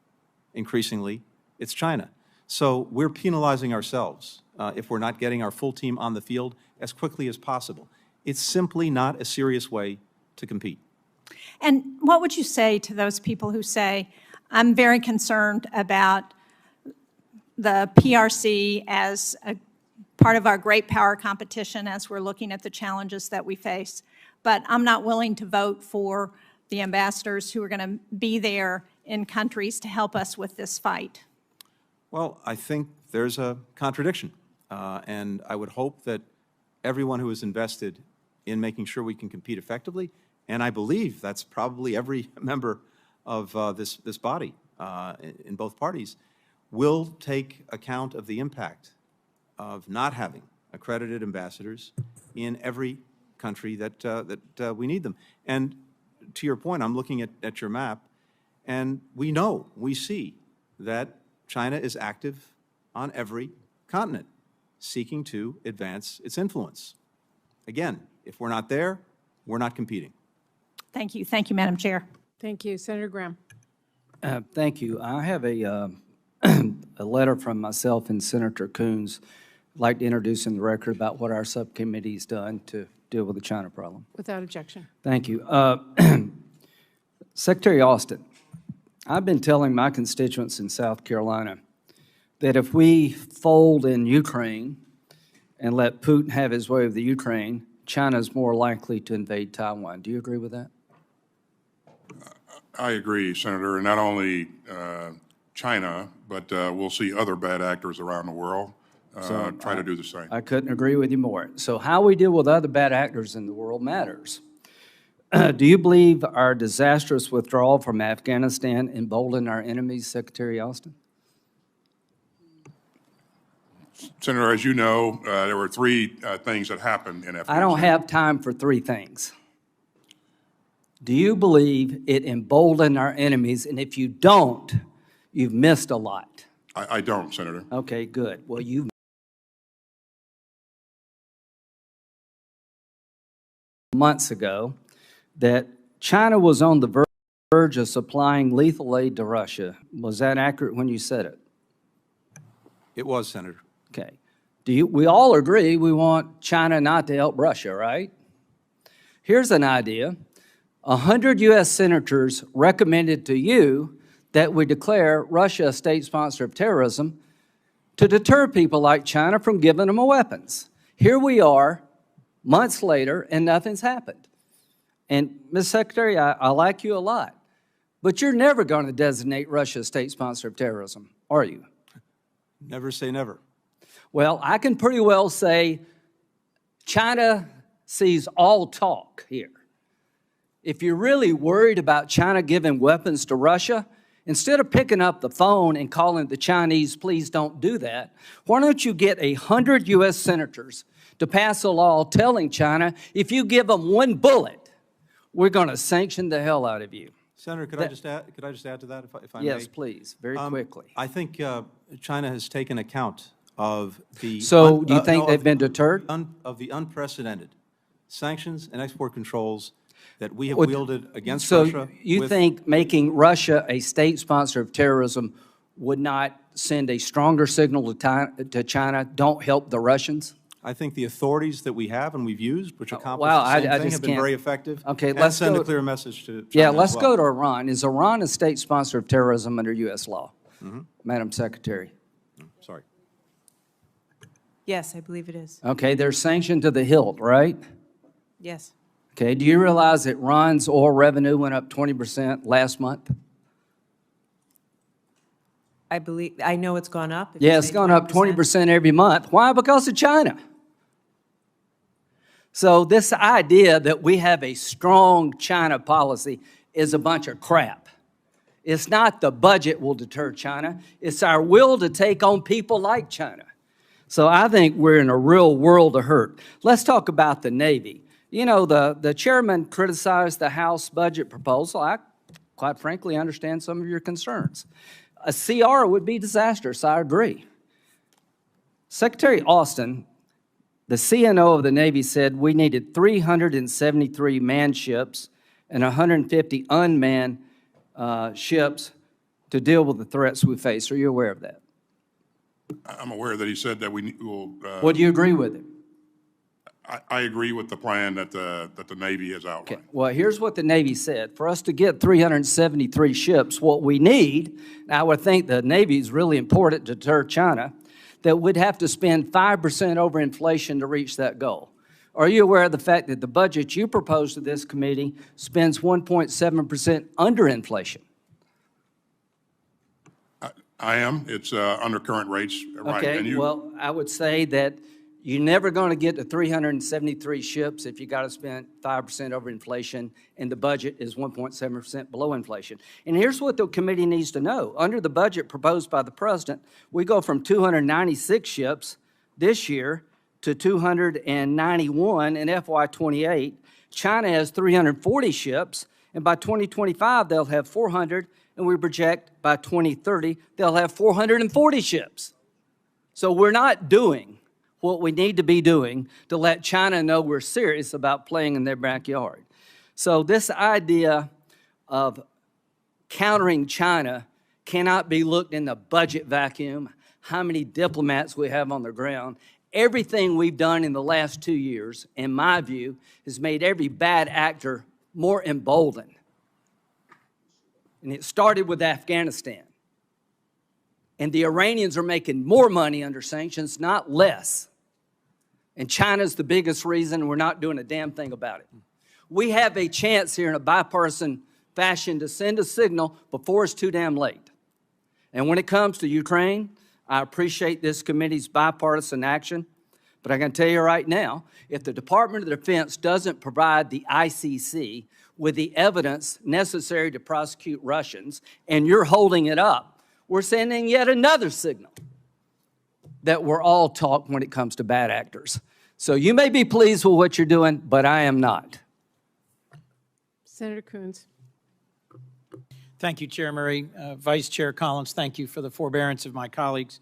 Speaker 4: Increasingly, it's China. So we're penalizing ourselves if we're not getting our full team on the field as quickly as possible. It's simply not a serious way to compete.
Speaker 6: And what would you say to those people who say, I'm very concerned about the PRC as a part of our great power competition as we're looking at the challenges that we face, but I'm not willing to vote for the ambassadors who are going to be there in countries to help us with this fight?
Speaker 4: Well, I think there's a contradiction, and I would hope that everyone who is invested in making sure we can compete effectively, and I believe that's probably every member of this body in both parties, will take account of the impact of not having accredited ambassadors in every country that we need them. And to your point, I'm looking at your map, and we see that China is active on every continent, seeking to advance its influence. Again, if we're not there, we're not competing.
Speaker 6: Thank you. Thank you, Madam Chair.
Speaker 1: Thank you. Senator Graham.
Speaker 7: Thank you. I have a letter from myself and Senator Coons. I'd like to introduce in the record about what our subcommittee's done to deal with the China problem.
Speaker 1: Without objection.
Speaker 7: Thank you. Secretary Austin, I've been telling my constituents in South Carolina that if we fold in Ukraine and let Putin have his way with the Ukraine, China's more likely to invade Taiwan. Do you agree with that?
Speaker 3: I agree, Senator, and not only China, but we'll see other bad actors around the world try to do the same.
Speaker 7: I couldn't agree with you more. So how we deal with other bad actors in the world matters. Do you believe our disastrous withdrawal from Afghanistan emboldened our enemies, Secretary Austin?
Speaker 3: Senator, as you know, there were three things that happened in Afghanistan.
Speaker 7: I don't have time for three things. Do you believe it emboldened our enemies? And if you don't, you've missed a lot.
Speaker 3: I don't, Senator.
Speaker 7: Okay, good. Well, you months ago that China was on the verge of supplying lethal aid to Russia. Was that accurate when you said it?
Speaker 4: It was, Senator.
Speaker 7: Okay. We all agree we want China not to help Russia, right? Here's an idea. 100 U.S. senators recommended to you that we declare Russia a state sponsor of terrorism to deter people like China from giving them weapons. Here we are, months later, and nothing's happened. And, Ms. Secretary, I like you a lot, but you're never going to designate Russia a state sponsor of terrorism, are you?
Speaker 4: Never say never.
Speaker 7: Well, I can pretty well say China sees all talk here. If you're really worried about China giving weapons to Russia, instead of picking up the phone and calling the Chinese, please don't do that, why don't you get 100 U.S. senators to pass a law telling China, if you give them one bullet, we're going to sanction the hell out of you.
Speaker 4: Senator, could I just add to that, if I may?
Speaker 7: Yes, please, very quickly.
Speaker 4: I think China has taken account of the...
Speaker 7: So do you think they've been deterred?
Speaker 4: Of the unprecedented sanctions and export controls that we have wielded against Russia.
Speaker 7: So you think making Russia a state sponsor of terrorism would not send a stronger signal to China, don't help the Russians?
Speaker 4: I think the authorities that we have and we've used, which accomplish
Speaker 7: Well,
Speaker 4: the same
Speaker 7: I
Speaker 4: thing,
Speaker 7: just
Speaker 4: have been
Speaker 7: can't-
Speaker 4: very effective.
Speaker 7: Okay,
Speaker 4: and
Speaker 7: let's
Speaker 4: send
Speaker 7: go-
Speaker 4: a clear message to China
Speaker 7: Yeah,
Speaker 4: as
Speaker 7: let's
Speaker 4: well.
Speaker 7: go to Iran. Is Iran a state sponsor of terrorism under U.S. law? Madam Secretary.
Speaker 4: Sorry.
Speaker 5: Yes, I believe it is.
Speaker 7: Okay, they're sanctioned to the hilt, right?
Speaker 5: Yes.
Speaker 7: Okay, do you realize that Iran's oil revenue went up 20% last month?
Speaker 5: I know it's gone up. If
Speaker 7: Yeah,
Speaker 5: you
Speaker 7: it's
Speaker 5: say
Speaker 7: gone up 20% every month. Why? Because of China. So this idea that we have a strong China policy is a bunch of crap. It's not the budget will deter China. It's our will to take on people like China. So I think we're in a real world of hurt. Let's talk about the Navy. You know, the chairman criticized the House budget proposal. I, quite frankly, understand some of your concerns. A CR would be disastrous, I agree. Secretary Austin, the CNO of the Navy, said we needed 373 manned ships and 150 unmanned ships to deal with the threats we face. Are you aware of that?
Speaker 3: I'm aware that he said that we will.
Speaker 7: Well, do you agree with him?
Speaker 3: I agree with the plan that the Navy has outlined.
Speaker 7: Okay. Well, here's what the Navy said. For us to get 373 ships, what we need, and I would think the Navy is really important to deter China, that we'd have to spend 5% over inflation to reach that goal. Are you aware of the fact that the budget you proposed to this committee spends 1.7% under inflation?
Speaker 3: I am. It's under current rates, right?
Speaker 7: Okay,
Speaker 3: And
Speaker 7: well, I would say that you're never going to get to 373 ships if you got to spend 5% over inflation, and the budget is 1.7% below inflation. And here's what the committee needs to know. Under the budget proposed by the president, we go from 296 ships this year to 291 in FY28. China has 340 ships, and by 2025, they'll have 400, and we project by 2030, they'll have 440 ships. So we're not doing what we need to be doing to let China know we're serious about playing in their backyard. So this idea of countering China cannot be looked in the budget vacuum, how many diplomats we have on the ground. Everything we've done in the last 2 years, in my view, has made every bad actor more emboldened. And it started with Afghanistan. And the Iranians are making more money under sanctions, not less. And China's the biggest reason, and we're not doing a damn thing about it. We have a chance here in a bipartisan fashion to send a signal before it's too damn late. And when it comes to Ukraine, I appreciate this committee's bipartisan action, But I can tell you right now, if the Department of Defense doesn't provide the ICC with the evidence necessary to prosecute Russians, and you're holding it up, we're sending yet another signal that we're all talk when it comes to bad actors. So you may be pleased with what you're doing, but I am not.
Speaker 1: Senator Coons.
Speaker 8: Thank you, Chair Murray. Vice Chair Collins, thank you for the forbearance of my colleagues,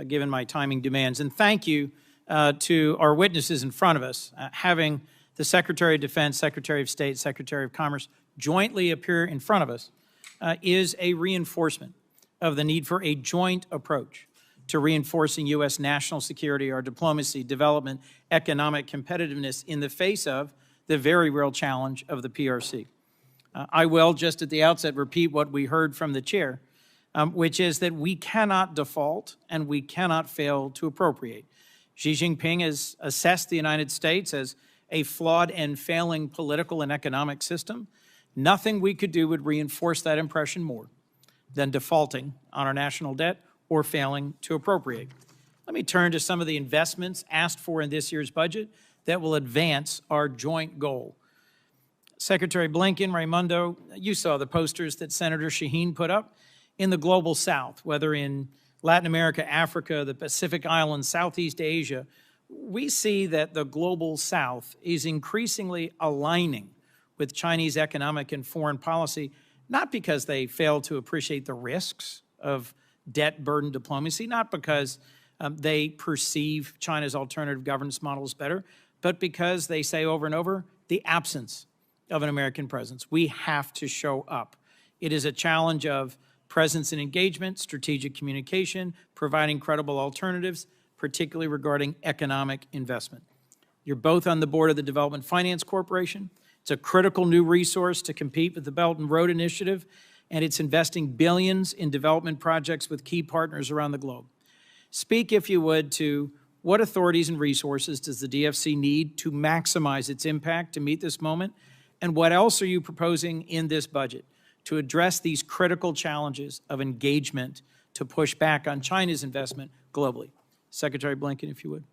Speaker 8: given my timing demands. And thank you to our witnesses in front of us. Having the Secretary of Defense, Secretary of State, Secretary of Commerce jointly appear in front of us is a reinforcement of the need for a joint approach to reinforcing U.S. national security, our diplomacy, development, economic competitiveness in the face of the very real challenge of the PRC. I will, just at the outset, repeat what we heard from the chair, which is that we cannot default and we cannot fail to appropriate. Xi Jinping has assessed the United States as a flawed and failing political and economic system. Nothing we could do would reinforce that impression more than defaulting on our national debt or failing to appropriate. Let me turn to some of the investments asked for in this year's budget that will advance our joint goal. Secretary Blinken, Raimondo, you saw the posters that Senator Shaheen put up in the global South, whether in Latin America, Africa, the Pacific Islands, Southeast Asia. We see that the global South is increasingly aligning with Chinese economic and foreign policy, not because they fail to appreciate the risks of debt-burdened diplomacy, not because they perceive China's alternative governance model as better, but because they say over and over, the absence of an American presence. We have to show up. It is a challenge of presence and engagement, strategic communication, providing credible alternatives, particularly regarding economic investment. You're both on the board of the Development Finance Corporation. It's a critical new resource to compete with the Belt and Road Initiative, and it's investing billions in development projects with key partners around the globe. Speak, if you would, to what authorities and resources does the DFC need to maximize its impact to meet this moment, and what else are you proposing in this budget to address these critical challenges of engagement to push back on China's investment globally? Secretary Blinken, if you would.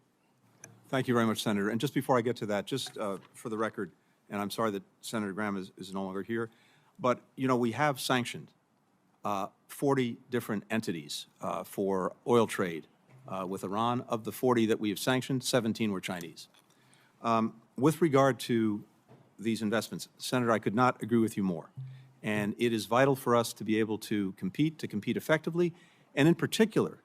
Speaker 4: Thank you very much, Senator. And just before I get to that, just for the record, and I'm sorry that Senator Graham is no longer here, but, you know, we have sanctioned 40 different entities for oil trade with Iran. Of the 40 that we have sanctioned, 17 were Chinese. With regard to these investments, Senator, I could not agree with you more. And it is vital for us to be able to compete effectively, and in particular,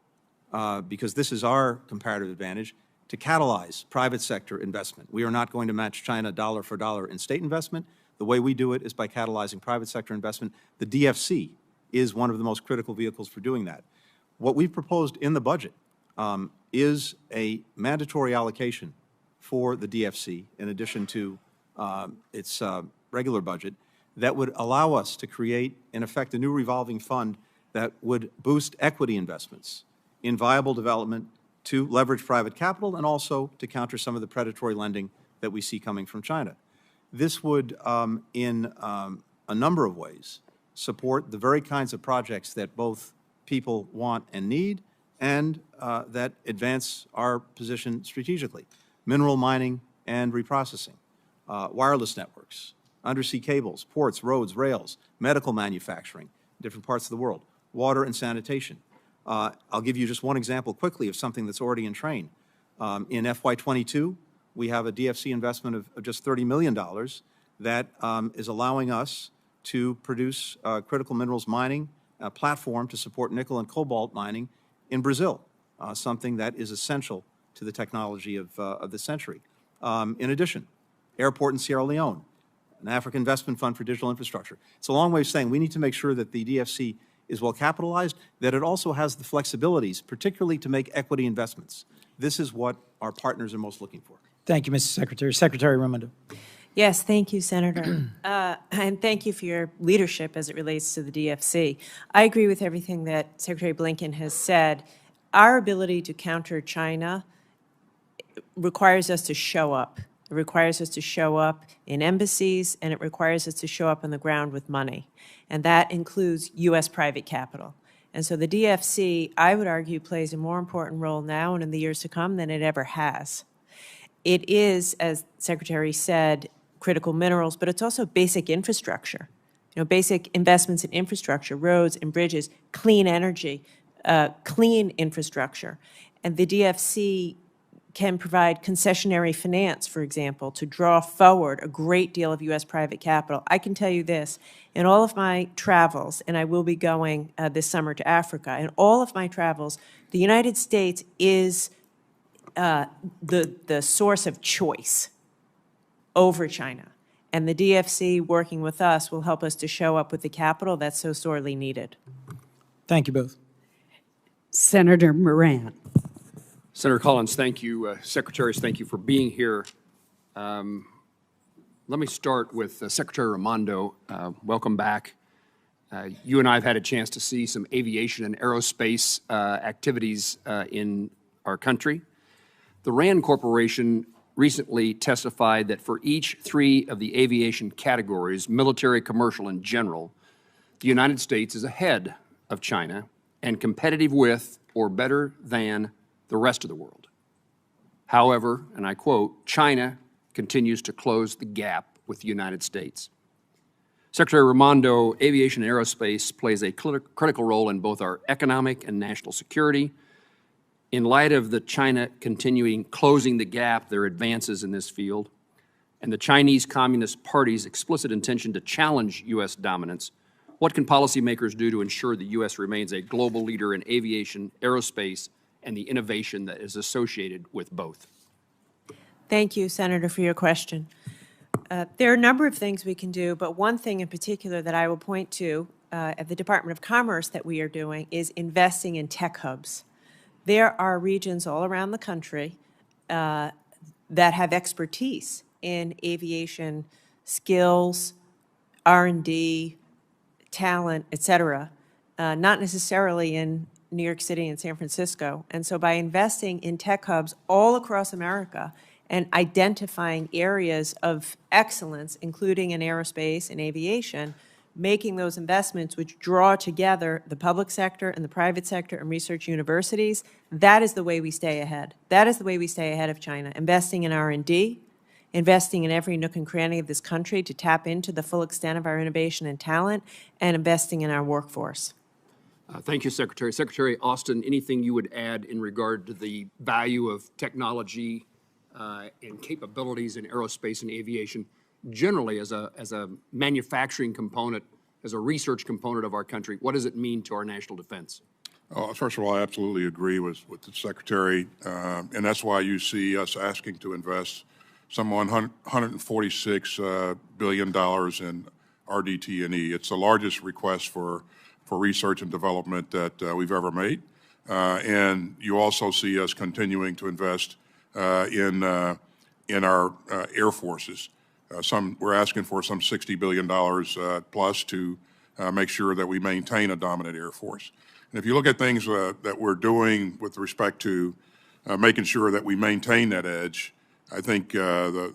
Speaker 4: because this is our comparative advantage, to catalyze private sector investment. We are not going to match China dollar for dollar in state investment. The way we do it is by catalyzing private sector investment. The DFC is one of the most critical vehicles for doing that. What we've proposed in the budget is a mandatory allocation for the DFC, in addition to its regular budget, that would allow us to create, in effect, a new revolving fund that would boost equity investments in viable development to leverage private capital and also to counter some of the predatory lending that we see coming from China. This would, in a number of ways, support the very kinds of projects that both people want and need, and that advance our position strategically. Mineral mining and reprocessing, wireless networks, undersea cables, ports, roads, rails, medical manufacturing, different parts of the world, water and sanitation. I'll give you just one example quickly of something that's already in train. In FY22, we have a DFC investment of just $30 million that is allowing us to produce critical minerals mining, a platform to support nickel and cobalt mining in Brazil, something that is essential to the technology of the century. In addition, airport in Sierra Leone, an African investment fund for digital infrastructure. It's a long way of saying we need to make sure that the DFC is well capitalized, that it also has the flexibilities, particularly to make equity investments. This is what our partners are most looking for.
Speaker 8: Thank you, Mr. Secretary. Secretary Raimondo.
Speaker 5: Yes, thank you, Senator. And thank you for your leadership as it relates to the DFC. I agree with everything that Secretary Blinken has said. Our ability to counter China requires us to show up. It requires us to show up in embassies, and it requires us to show up on the ground with money. And that includes U.S. private capital. And so the DFC, I would argue, plays a more important role now and in the years to come than it ever has. it is, as the Secretary said, critical minerals, but it's also basic infrastructure. Basic investments in infrastructure, roads and bridges, clean energy, clean infrastructure. And the DFC can provide concessionary finance, for example, to draw forward a great deal of U.S. private capital. I can tell you this, in all of my travels, and I will be going this summer to Africa, in all of my travels, the United States is the source of choice over China. And the DFC, working with us, will help us to show up with the capital that's so sorely needed.
Speaker 8: Thank you both.
Speaker 2: Senator Moran.
Speaker 9: Senator Collins, thank you. Secretaries, thank you for being here. Let me start with Secretary Raimondo. Welcome back. You and I have had a chance to see some aviation and aerospace activities in our country. The RAND Corporation recently testified that for each 3 of the aviation categories, military, commercial, and general, the United States is ahead of China and competitive with or better than the rest of the world. However, and I quote, China continues to close the gap with the United States. Secretary Raimondo, aviation and aerospace plays a critical role in both our economic and national security. In light of the China continuing closing the gap, their advances in this field, and the Chinese Communist Party's explicit intention to challenge U.S. dominance, what can policymakers do to ensure the U.S. remains a global leader in aviation, aerospace, and the innovation that is associated with both?
Speaker 5: Thank you, Senator, for your question. There are a number of things we can do, but one thing in particular that I will point to at the Department of Commerce that we are doing is investing in tech hubs. There are regions all around the country that have expertise in aviation skills, R&D, talent, et cetera, not necessarily in New York City and San Francisco. And so by investing in tech hubs all across America and identifying areas of excellence, including in aerospace and aviation, making those investments which draw together the public sector and the private sector and research universities, that is the way we stay ahead. That is the way we stay ahead of China, investing in R&D, investing in every nook and cranny of this country to tap into the full extent of our innovation and talent, and investing in our workforce.
Speaker 9: Thank you, Secretary. Secretary Austin, anything you would add in regard to the value of technology and capabilities in aerospace and aviation generally as a manufacturing component, as a research component of our country? What does it mean to our national defense?
Speaker 3: First of all, I absolutely agree with the Secretary, and that's why you see us asking to invest some $146 billion in RDT&E. It's the largest request for research and development that we've ever made. And you also see us continuing to invest in our air forces. We're asking for some $60 billion plus to make sure that we maintain a dominant Air Force. And if you look at things that we're doing with respect to making sure that we maintain that edge, I think the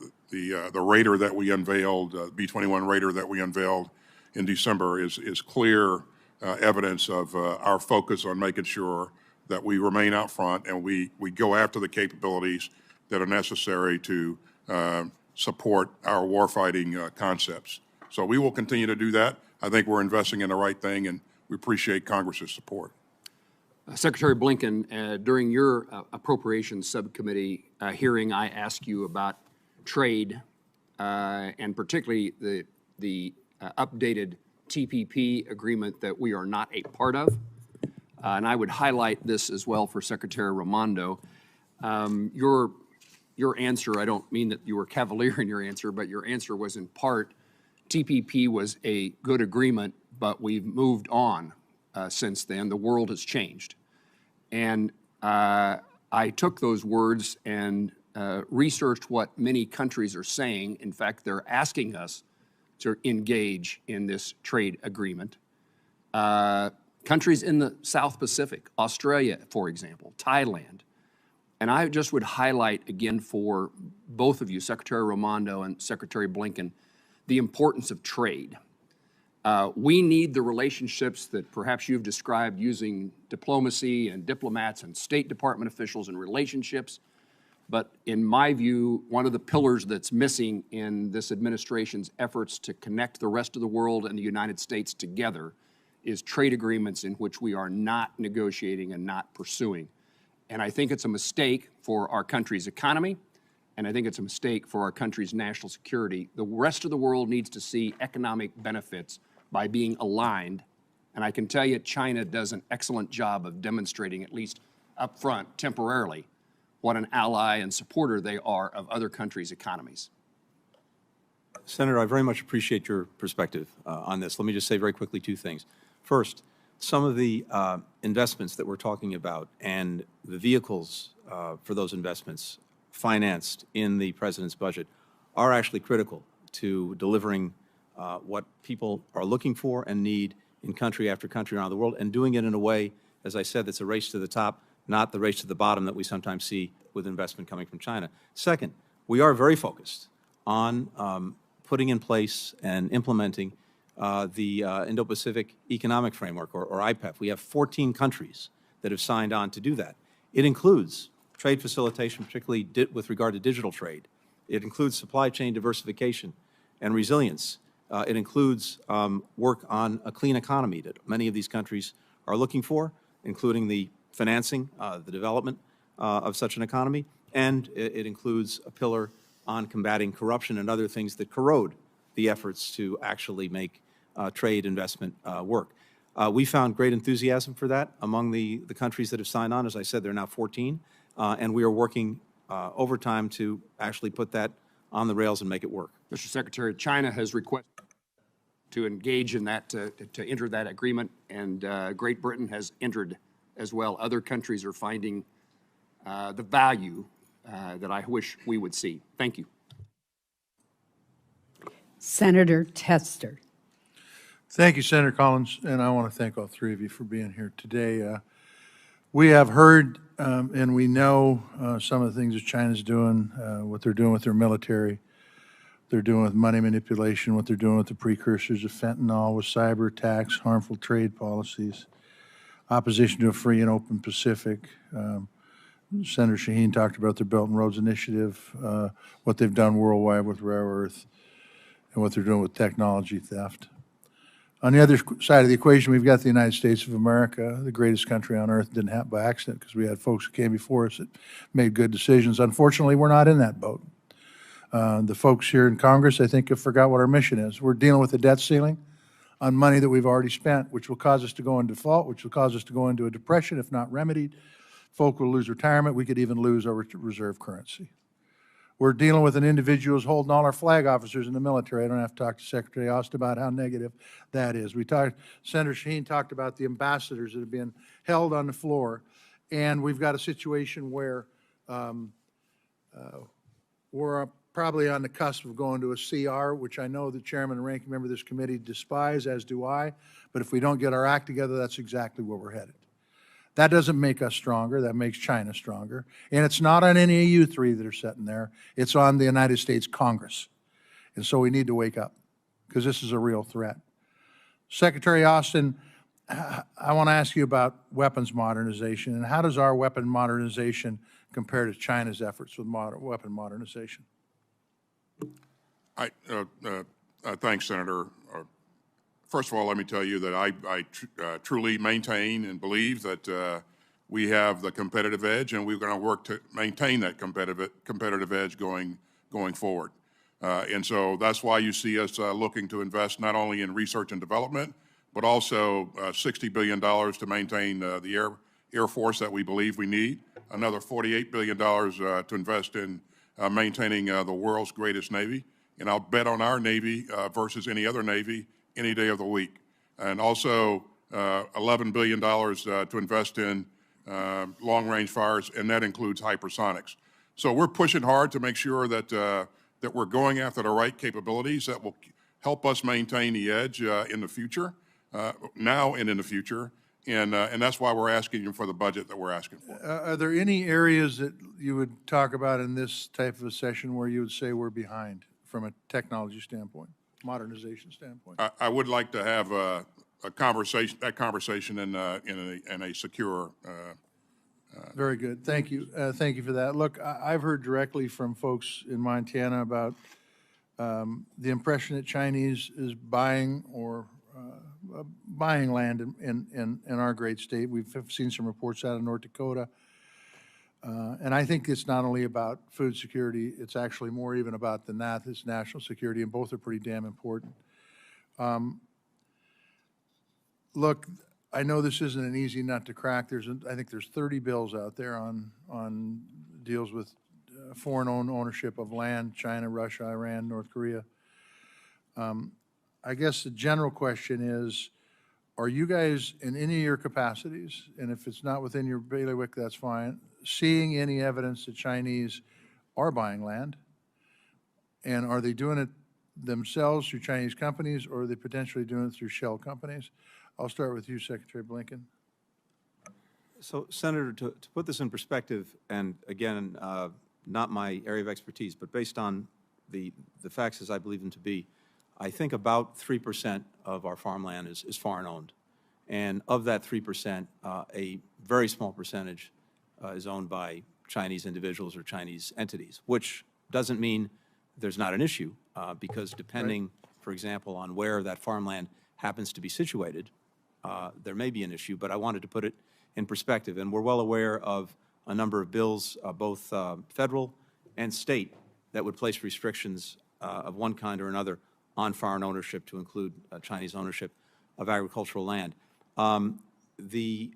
Speaker 3: Raider that we unveiled, B-21 Raider that we unveiled in December is clear evidence of our focus on making sure that we remain out front and we go after the capabilities that are necessary to support our warfighting concepts. So we will continue to do that. I think we're investing in the right thing, and we appreciate Congress's support.
Speaker 9: Secretary Blinken, during your Appropriations Subcommittee hearing, I asked you about trade and particularly the updated TPP agreement that we are not a part of. And I would highlight this as well for Secretary Raimondo. Your answer, I don't mean that you were cavalier in your answer, but your answer was in part, TPP was a good agreement, but we've moved on since then. The world has changed. And I took those words and researched what many countries are saying. In fact, they're asking us to engage in this trade agreement. Countries in the South Pacific, Australia, for example, Thailand. And I just would highlight again for both of you, Secretary Raimondo and Secretary Blinken, the importance of trade. We need the relationships that perhaps you've described using diplomacy and diplomats and State Department officials and relationships. But in my view, one of the pillars that's missing in this administration's efforts to connect the rest of the world and the United States together is trade agreements in which we are not negotiating and not pursuing. And I think it's a mistake for our country's economy, and I think it's a mistake for our country's national security. The rest of the world needs to see economic benefits by being aligned, and I can tell you China does an excellent job of demonstrating, at least up front, temporarily, what an ally and supporter they are of other countries' economies.
Speaker 4: Senator, I very much appreciate your perspective on this. Let me just say very quickly two things. First, some of the investments that we're talking about and the vehicles for those investments financed in the President's budget are actually critical to delivering what people are looking for and need in country after country around the world, and doing it in a way, as I said, that's a race to the top, not the race to the bottom that we sometimes see with investment coming from China. Second, we are very focused on putting in place and implementing the Indo-Pacific Economic Framework, or IPEF. We have 14 countries that have signed on to do that. It includes trade facilitation, particularly with regard to digital trade. It includes supply chain diversification and resilience. It includes work on a clean economy that many of these countries are looking for, including the financing, the development of such an economy, and it includes a pillar on combating corruption and other things that corrode the efforts to actually make trade investment work. We found great enthusiasm for that among the countries that have signed on. As I said, there are now 14, and we are working overtime to actually put that on the rails and make it work.
Speaker 9: Mr. Secretary, China has requested to engage in that, to enter that agreement, and Great Britain has entered as well. Other countries are finding the value that I wish we would see. Thank you.
Speaker 2: Senator Tester.
Speaker 10: Thank you, Senator Collins, and I want to thank all three of you for being here today. We have heard and we know some of the things that China's doing, what they're doing with their military, they're doing with money manipulation, what they're doing with the precursors of fentanyl, with cyber attacks, harmful trade policies, opposition to a free and open Pacific. Senator Shaheen talked about their Belt and Roads Initiative, what they've done worldwide with rare earth, and what they're doing with technology theft. On the other side of the equation, we've got the United States of America, the greatest country on earth. Didn't happen by accident because we had folks who came before us that made good decisions. Unfortunately, we're not in that boat. The folks here in Congress, I think, have forgot what our mission is. We're dealing with a debt ceiling on money that we've already spent, which will cause us to go in default, which will cause us to go into a depression if not remedied. Folk will lose retirement. We could even lose our reserve currency. We're dealing with an individual who's holding all our flag officers in the military. I don't have to talk to Secretary Austin about how negative that is. Senator Shaheen talked about the ambassadors that have been held on the floor, and we've got a situation where we're probably on the cusp of going to a CR, which I know the chairman and ranking member of this committee despise, as do I, but if we don't get our act together, that's exactly where we're headed. That doesn't make us stronger. That makes China stronger. And it's not on any of you three that are sitting there. It's on the United States Congress. And so we need to wake up because this is a real threat. Secretary Austin, I want to ask you about weapons modernization. And how does our weapon modernization compare to China's efforts with weapon modernization?
Speaker 3: Thanks, Senator. First of all, let me tell you that I truly maintain and believe that we have the competitive edge, and we're going to work to maintain that competitive edge going forward. And so that's why you see us looking to invest not only in research and development, but also $60 billion to maintain the Air Force that we believe we need, another $48 billion to invest in maintaining the world's greatest Navy. And I'll bet on our Navy versus any other Navy any day of the week. And also $11 billion to invest in long-range fires, and that includes hypersonics. So we're pushing hard to make sure that, that we're going after the right capabilities that will help us maintain the edge in the future, now and in the future. And that's why we're asking you for the budget that we're asking for.
Speaker 10: Are there any areas that you would talk about in this type of a session where you would say we're behind from a technology standpoint? Modernization standpoint?
Speaker 3: I would like to have a conversation in a secure
Speaker 10: Very good. Thank you. Thank you for that. Look, I've heard directly from folks in Montana about the impression that Chinese is buying or buying land in our great state. We've seen some reports out of North Dakota. And I think it's not only about food security, it's actually more even about than that. It's national security, and both are pretty damn important. Look, I know this isn't an easy nut to crack. I think there's 30 bills out there on deals with foreign ownership of land, China, Russia, Iran, North Korea. I guess the general question is, are you guys in any of your capacities, and if it's not within your bailiwick, that's fine, seeing any evidence that Chinese are buying land? And are they doing it themselves through Chinese companies, or are they potentially doing it through shell companies? I'll start with you, Secretary Blinken.
Speaker 4: So, Senator, to put this in perspective, and again, not my area of expertise, but based on the facts as I believe them to be, I think about 3% of our farmland is foreign-owned. And of that 3%, a very small percentage is owned by Chinese individuals or Chinese entities, which doesn't mean there's not an issue, because depending, for example, on where that farmland happens to be situated, there may be an issue, but I wanted to put it in perspective. And we're well aware of a number of bills, both federal and state, that would place restrictions of one kind or another on foreign ownership, to include Chinese ownership of agricultural land. The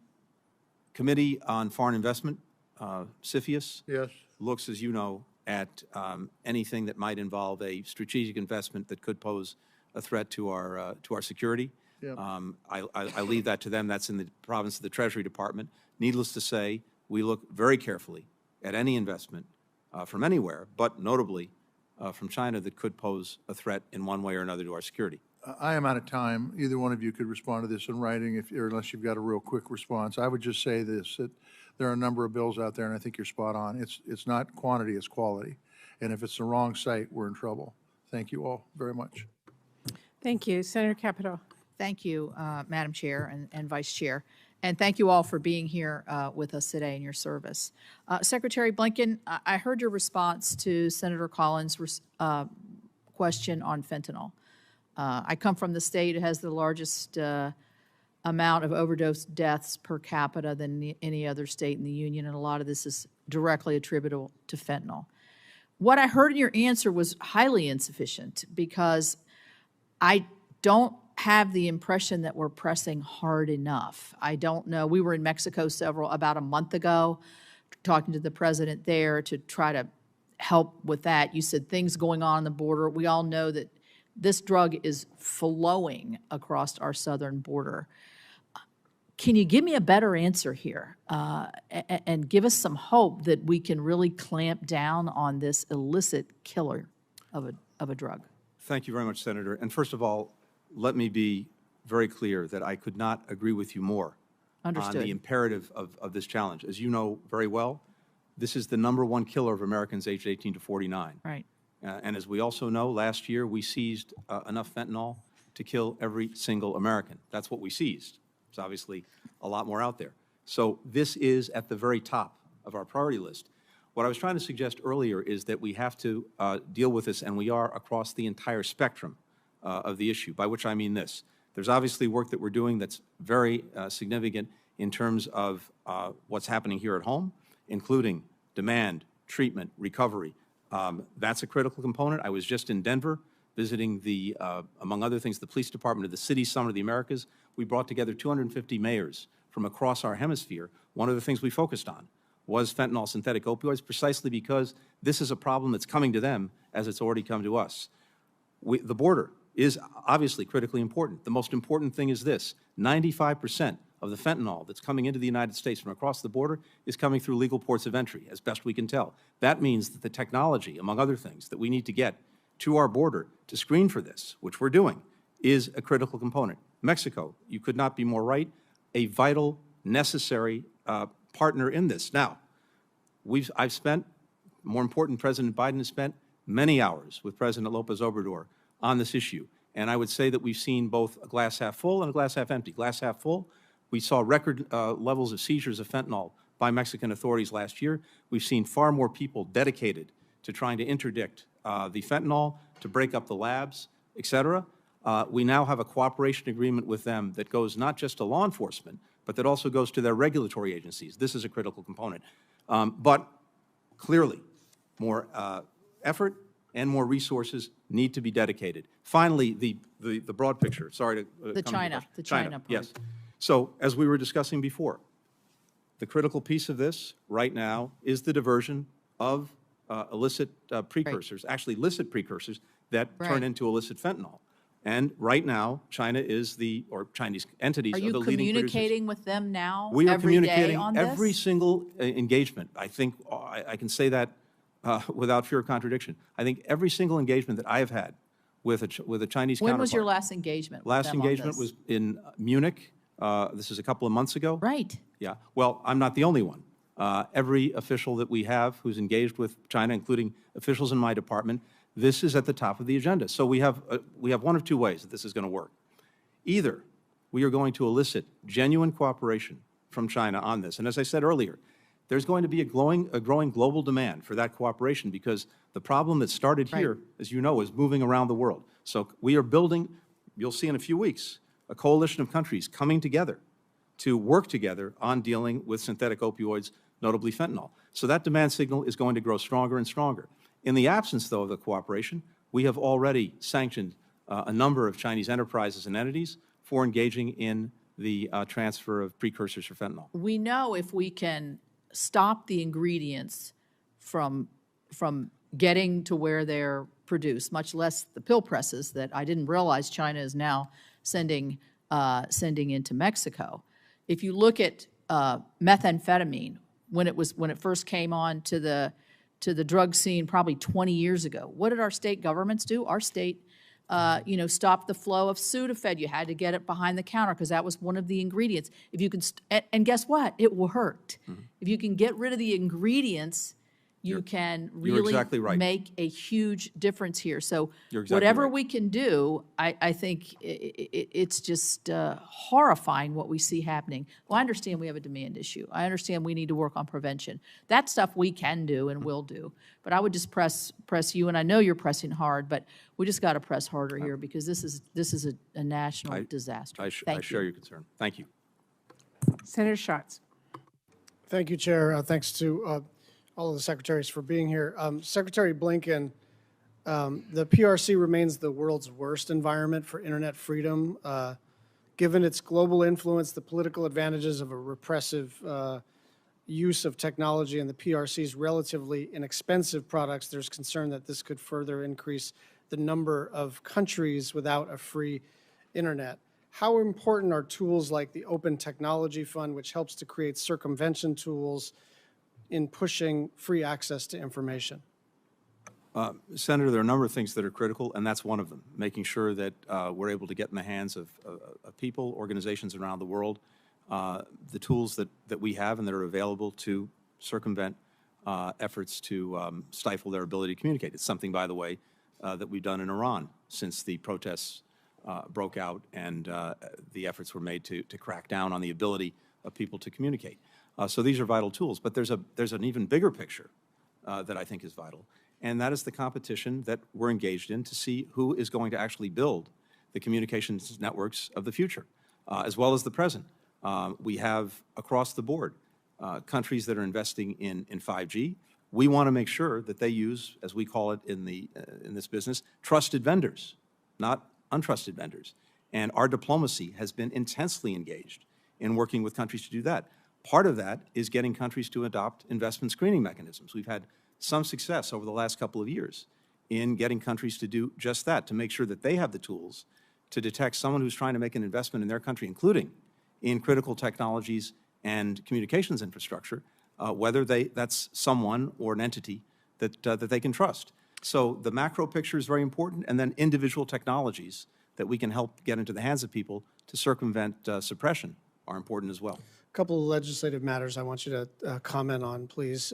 Speaker 4: Committee on Foreign Investment, CFIUS,
Speaker 10: Yes.
Speaker 4: looks, as you know, at anything that might involve a strategic investment that could pose a threat to our security.
Speaker 10: Yep.
Speaker 4: I leave that to them. That's in the province of the Treasury Department. Needless to say, we look very carefully at any investment from anywhere, but notably from China, that could pose a threat in one way or another to our security.
Speaker 10: I am out of time. Either one of you could respond to this in writing, or unless you've got a real quick response. I would just say this, that there are a number of bills out there, and I think you're spot on. It's not quantity, it's quality. And if it's the wrong site, we're in trouble. Thank you all very much.
Speaker 1: Thank you. Senator Capito.
Speaker 11: Thank you, Madam Chair and Vice Chair. And thank you all for being here with us today in your service. Secretary Blinken, I heard your response to Senator Collins' question on fentanyl. I come from the state that has the largest amount of overdose deaths per capita than any other state in the union, and a lot of this is directly attributable to fentanyl. What I heard in your answer was highly insufficient, because I don't have the impression that we're pressing hard enough. I don't know. We were in Mexico about a month ago, talking to the president there to try to help with that. You said things going on the border. We all know that this drug is flowing across our southern border. Can you give me a better answer here and give us some hope that we can really clamp down on this illicit killer of a drug?
Speaker 4: Thank you very much, Senator. And first of all, let me be very clear that I could not agree with you more on the imperative of this challenge. As you know very well, this is the #1 killer of Americans aged 18 to 49.
Speaker 11: Right.
Speaker 4: And as we also know, last year we seized enough fentanyl to kill every single American. That's what we seized. There's obviously a lot more out there. So this is at the very top of our priority list. What I was trying to suggest earlier is that we have to deal with this, and we are, across the entire spectrum of the issue, by which I mean this. There's obviously work that we're doing that's very significant in terms of what's happening here at home, including demand, treatment, recovery. That's a critical component. I was just in Denver visiting the, among other things, the police department of the City Summit of the Americas. We brought together 250 mayors from across our hemisphere. One of the things we focused on was fentanyl synthetic opioids, precisely because this is a problem that's coming to them as it's already come to us. The border is obviously critically important. The most important thing is this: 95% of the fentanyl that's coming into the United States from across the border is coming through legal ports of entry, as best we can tell. That means that the technology, among other things, that we need to get to our border to screen for this, which we're doing, is a critical component. Mexico, you could not be more right, a vital, necessary partner in this. Now, I've spent, more important, President Biden has spent many hours with President Lopez Obrador on this issue. And I would say that we've seen both a glass half full and a glass half empty. Glass half full, we saw record levels of seizures of fentanyl, by Mexican authorities last year. We've seen far more people dedicated to trying to interdict the fentanyl, to break up the labs, et cetera. We now have a cooperation agreement with them that goes not just to law enforcement, but that also goes to their regulatory agencies. This is a critical component. But clearly, more effort and more resources need to be dedicated. Finally, the broad picture. Sorry to
Speaker 11: The
Speaker 4: come to
Speaker 11: China, the China part.
Speaker 4: Yes. So as we were discussing before, the critical piece of this right now is the diversion of illicit precursors, actually illicit precursors that turn
Speaker 11: Right.
Speaker 4: into illicit fentanyl. And right now, China is or Chinese entities
Speaker 11: Are
Speaker 4: are the
Speaker 11: you
Speaker 4: leading producers.
Speaker 11: communicating with them now
Speaker 4: We are
Speaker 11: every day
Speaker 4: communicating
Speaker 11: on this?
Speaker 4: every single engagement. I think I can say that without fear of contradiction. I think every single engagement that I have had with a Chinese counterpart.
Speaker 11: When was your last engagement with
Speaker 4: Last
Speaker 11: them on
Speaker 4: engagement
Speaker 11: this?
Speaker 4: was in Munich. This is a couple of months ago.
Speaker 11: Right.
Speaker 4: Yeah. Well, I'm not the only one. Every official that we have who's engaged with China, including officials in my department, this is at the top of the agenda. So we have one of two ways that this is going to work. Either we are going to elicit genuine cooperation from China on this, and as I said earlier, there's going to be a growing global demand for that cooperation because the problem that started here, as you know, is moving around the world. So we are building, you'll see in a few weeks, a coalition of countries coming together to work together on dealing with synthetic opioids, notably fentanyl. So that demand signal is going to grow stronger and stronger. In the absence, though, of the cooperation, we have already sanctioned a number of Chinese enterprises and entities for engaging in the transfer of precursors for fentanyl.
Speaker 11: We know if we can stop the ingredients from getting to where they're produced, much less the pill presses that I didn't realize China is now sending into Mexico. If you look at methamphetamine, when it first came on to the drug scene probably 20 years ago, what did our state governments do? Our state, stopped the flow of Sudafed. You had to get it behind the counter because that was one of the ingredients. If you can, and guess what? It worked. Mm-hmm. If you can get rid of the ingredients, you can really
Speaker 4: exactly right.
Speaker 11: make a huge difference here. So
Speaker 4: Exactly
Speaker 11: whatever
Speaker 4: right.
Speaker 11: we can do, I think it's just horrifying what we see happening. Well, I understand we have a demand issue. I understand we need to work on prevention. That stuff we can do and will do. But I would just press you, and I know you're pressing hard, but we just got to press harder here because this is a national disaster.
Speaker 4: I share your concern. Thank you.
Speaker 1: Senator Schatz.
Speaker 12: Thank you, Chair. Thanks to all of the secretaries for being here. Secretary Blinken, the PRC remains the world's worst environment for internet freedom. Given its global influence, the political advantages of a repressive use of technology and the PRC's relatively inexpensive products, there's concern that this could further increase the number of countries without a free internet. How important are tools like the Open Technology Fund, which helps to create circumvention tools in pushing free access to information?
Speaker 4: Senator, there are a number of things that are critical, and that's one of them, making sure that we're able to get in the hands of people, organizations around the world, the tools that we have and that are available to circumvent efforts to stifle their ability to communicate. It's something, by the way, that we've done in Iran since the protests broke out and the efforts were made to crack down on the ability of people to communicate. So these are vital tools, but there's an even bigger picture that I think is vital, and that is the competition that we're engaged in to see who is going to actually build the communications networks of the future, as well as the present. We have, across the board, countries that are investing in 5G. We want to make sure that they use, as we call it in this business, trusted vendors, not untrusted vendors. And our diplomacy has been intensely engaged in working with countries to do that. Part of that is getting countries to adopt investment screening mechanisms. We've had some success over the last couple of years in getting countries to do just that, to make sure that they have the tools to detect someone who's trying to make an investment in their country, including in critical technologies and communications infrastructure, whether that's someone or an entity that they can trust. So the macro picture is very important, and then individual technologies that we can help get into the hands of people to circumvent suppression are important as well.
Speaker 12: A couple of legislative matters I want you to comment on, please.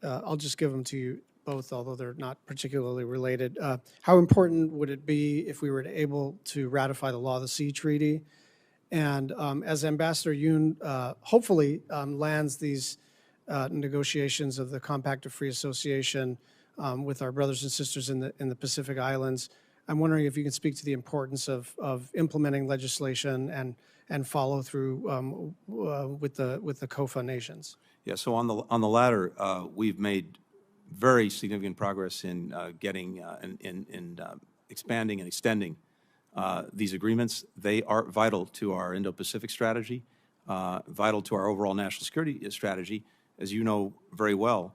Speaker 12: I'll just give them to you both, although they're not particularly related. How important would it be if we were able to ratify the Law of the Sea Treaty? And as Ambassador Yoon hopefully lands these negotiations of the Compact of Free Association with our brothers and sisters in the Pacific Islands, I'm wondering if you can speak to the importance of implementing legislation and follow through with the COFA nations.
Speaker 4: Yeah, so on the latter, we've made very significant progress in getting in expanding and extending these agreements. They are vital to our Indo-Pacific strategy, vital to our overall national security strategy. As you know very well,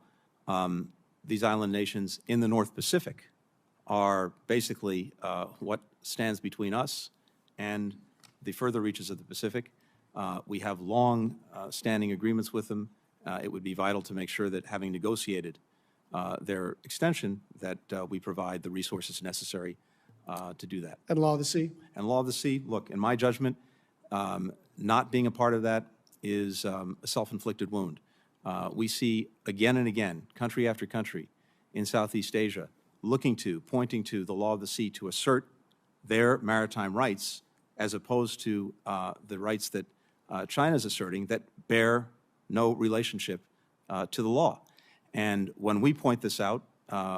Speaker 4: these island nations in the North Pacific are basically what stands between us and the further reaches of the Pacific. We have long standing agreements with them. It would be vital to make sure that, having negotiated their extension, that we provide the resources necessary to do that.
Speaker 12: And law of the sea?
Speaker 4: And law of the sea, look, in my judgment, not being a part of that is a self-inflicted wound. We see again and again, country after country in Southeast Asia, pointing to the law of the sea to assert their maritime rights, as opposed to the rights that China is asserting that bear no relationship to the law. And when we point this out,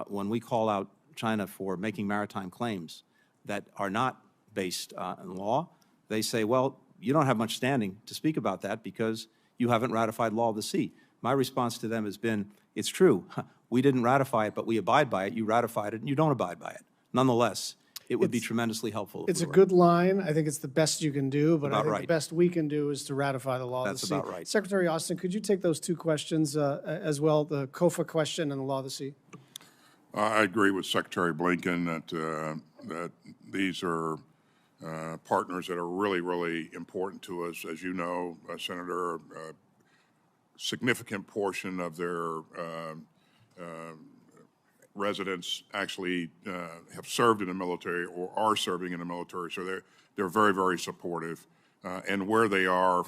Speaker 4: when we call out China for making maritime claims that are not based on law, they say, well, you don't have much standing to speak about that because you haven't ratified law of the sea. My response to them has been, it's true. We didn't ratify it, but we abide by it. You ratified it, and you don't abide by it. Nonetheless, it would be tremendously helpful.
Speaker 12: It's a good line. I think it's the best you can do, but I think
Speaker 4: right.
Speaker 12: the best we can do is to ratify the law of the sea.
Speaker 4: That's about right.
Speaker 12: Secretary Austin, could you take those two questions as well, the COFA question and the law of the sea?
Speaker 3: I agree with Secretary Blinken that these are partners that are really, really important to us. As you know, Senator, a significant portion of their residents actually have served in the military or are serving in the military, so they're very, very supportive. And where they are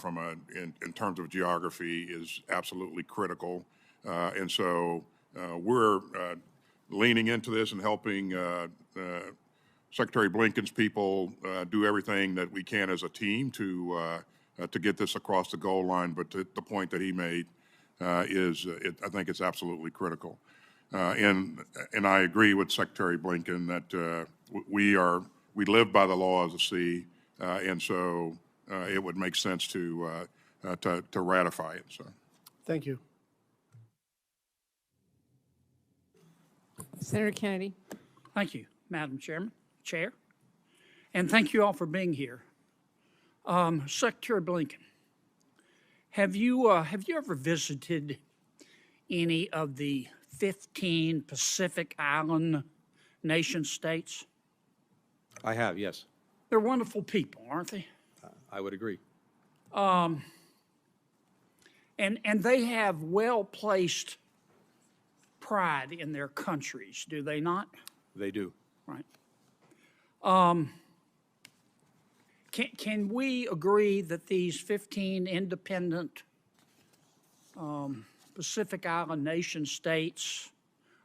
Speaker 3: in terms of geography is absolutely critical. And so we're leaning into this and helping Secretary Blinken's people do everything that we can as a team to get this across the goal line. But the point that he made I think it's absolutely critical. And I agree with Secretary Blinken that we live by the law of the sea, and so it would make sense to ratify it. So,
Speaker 12: thank you.
Speaker 1: Senator Kennedy.
Speaker 13: Thank you, Madam Chair, and thank you all for being here. Secretary Blinken, have you ever visited any of the 15 Pacific Island nation states?
Speaker 4: I have, yes.
Speaker 13: They're wonderful people, aren't they?
Speaker 4: I would agree.
Speaker 13: And they have well-placed pride in their countries, do they not?
Speaker 4: They do.
Speaker 13: Right. Can we agree that these 15 independent Pacific Island nation states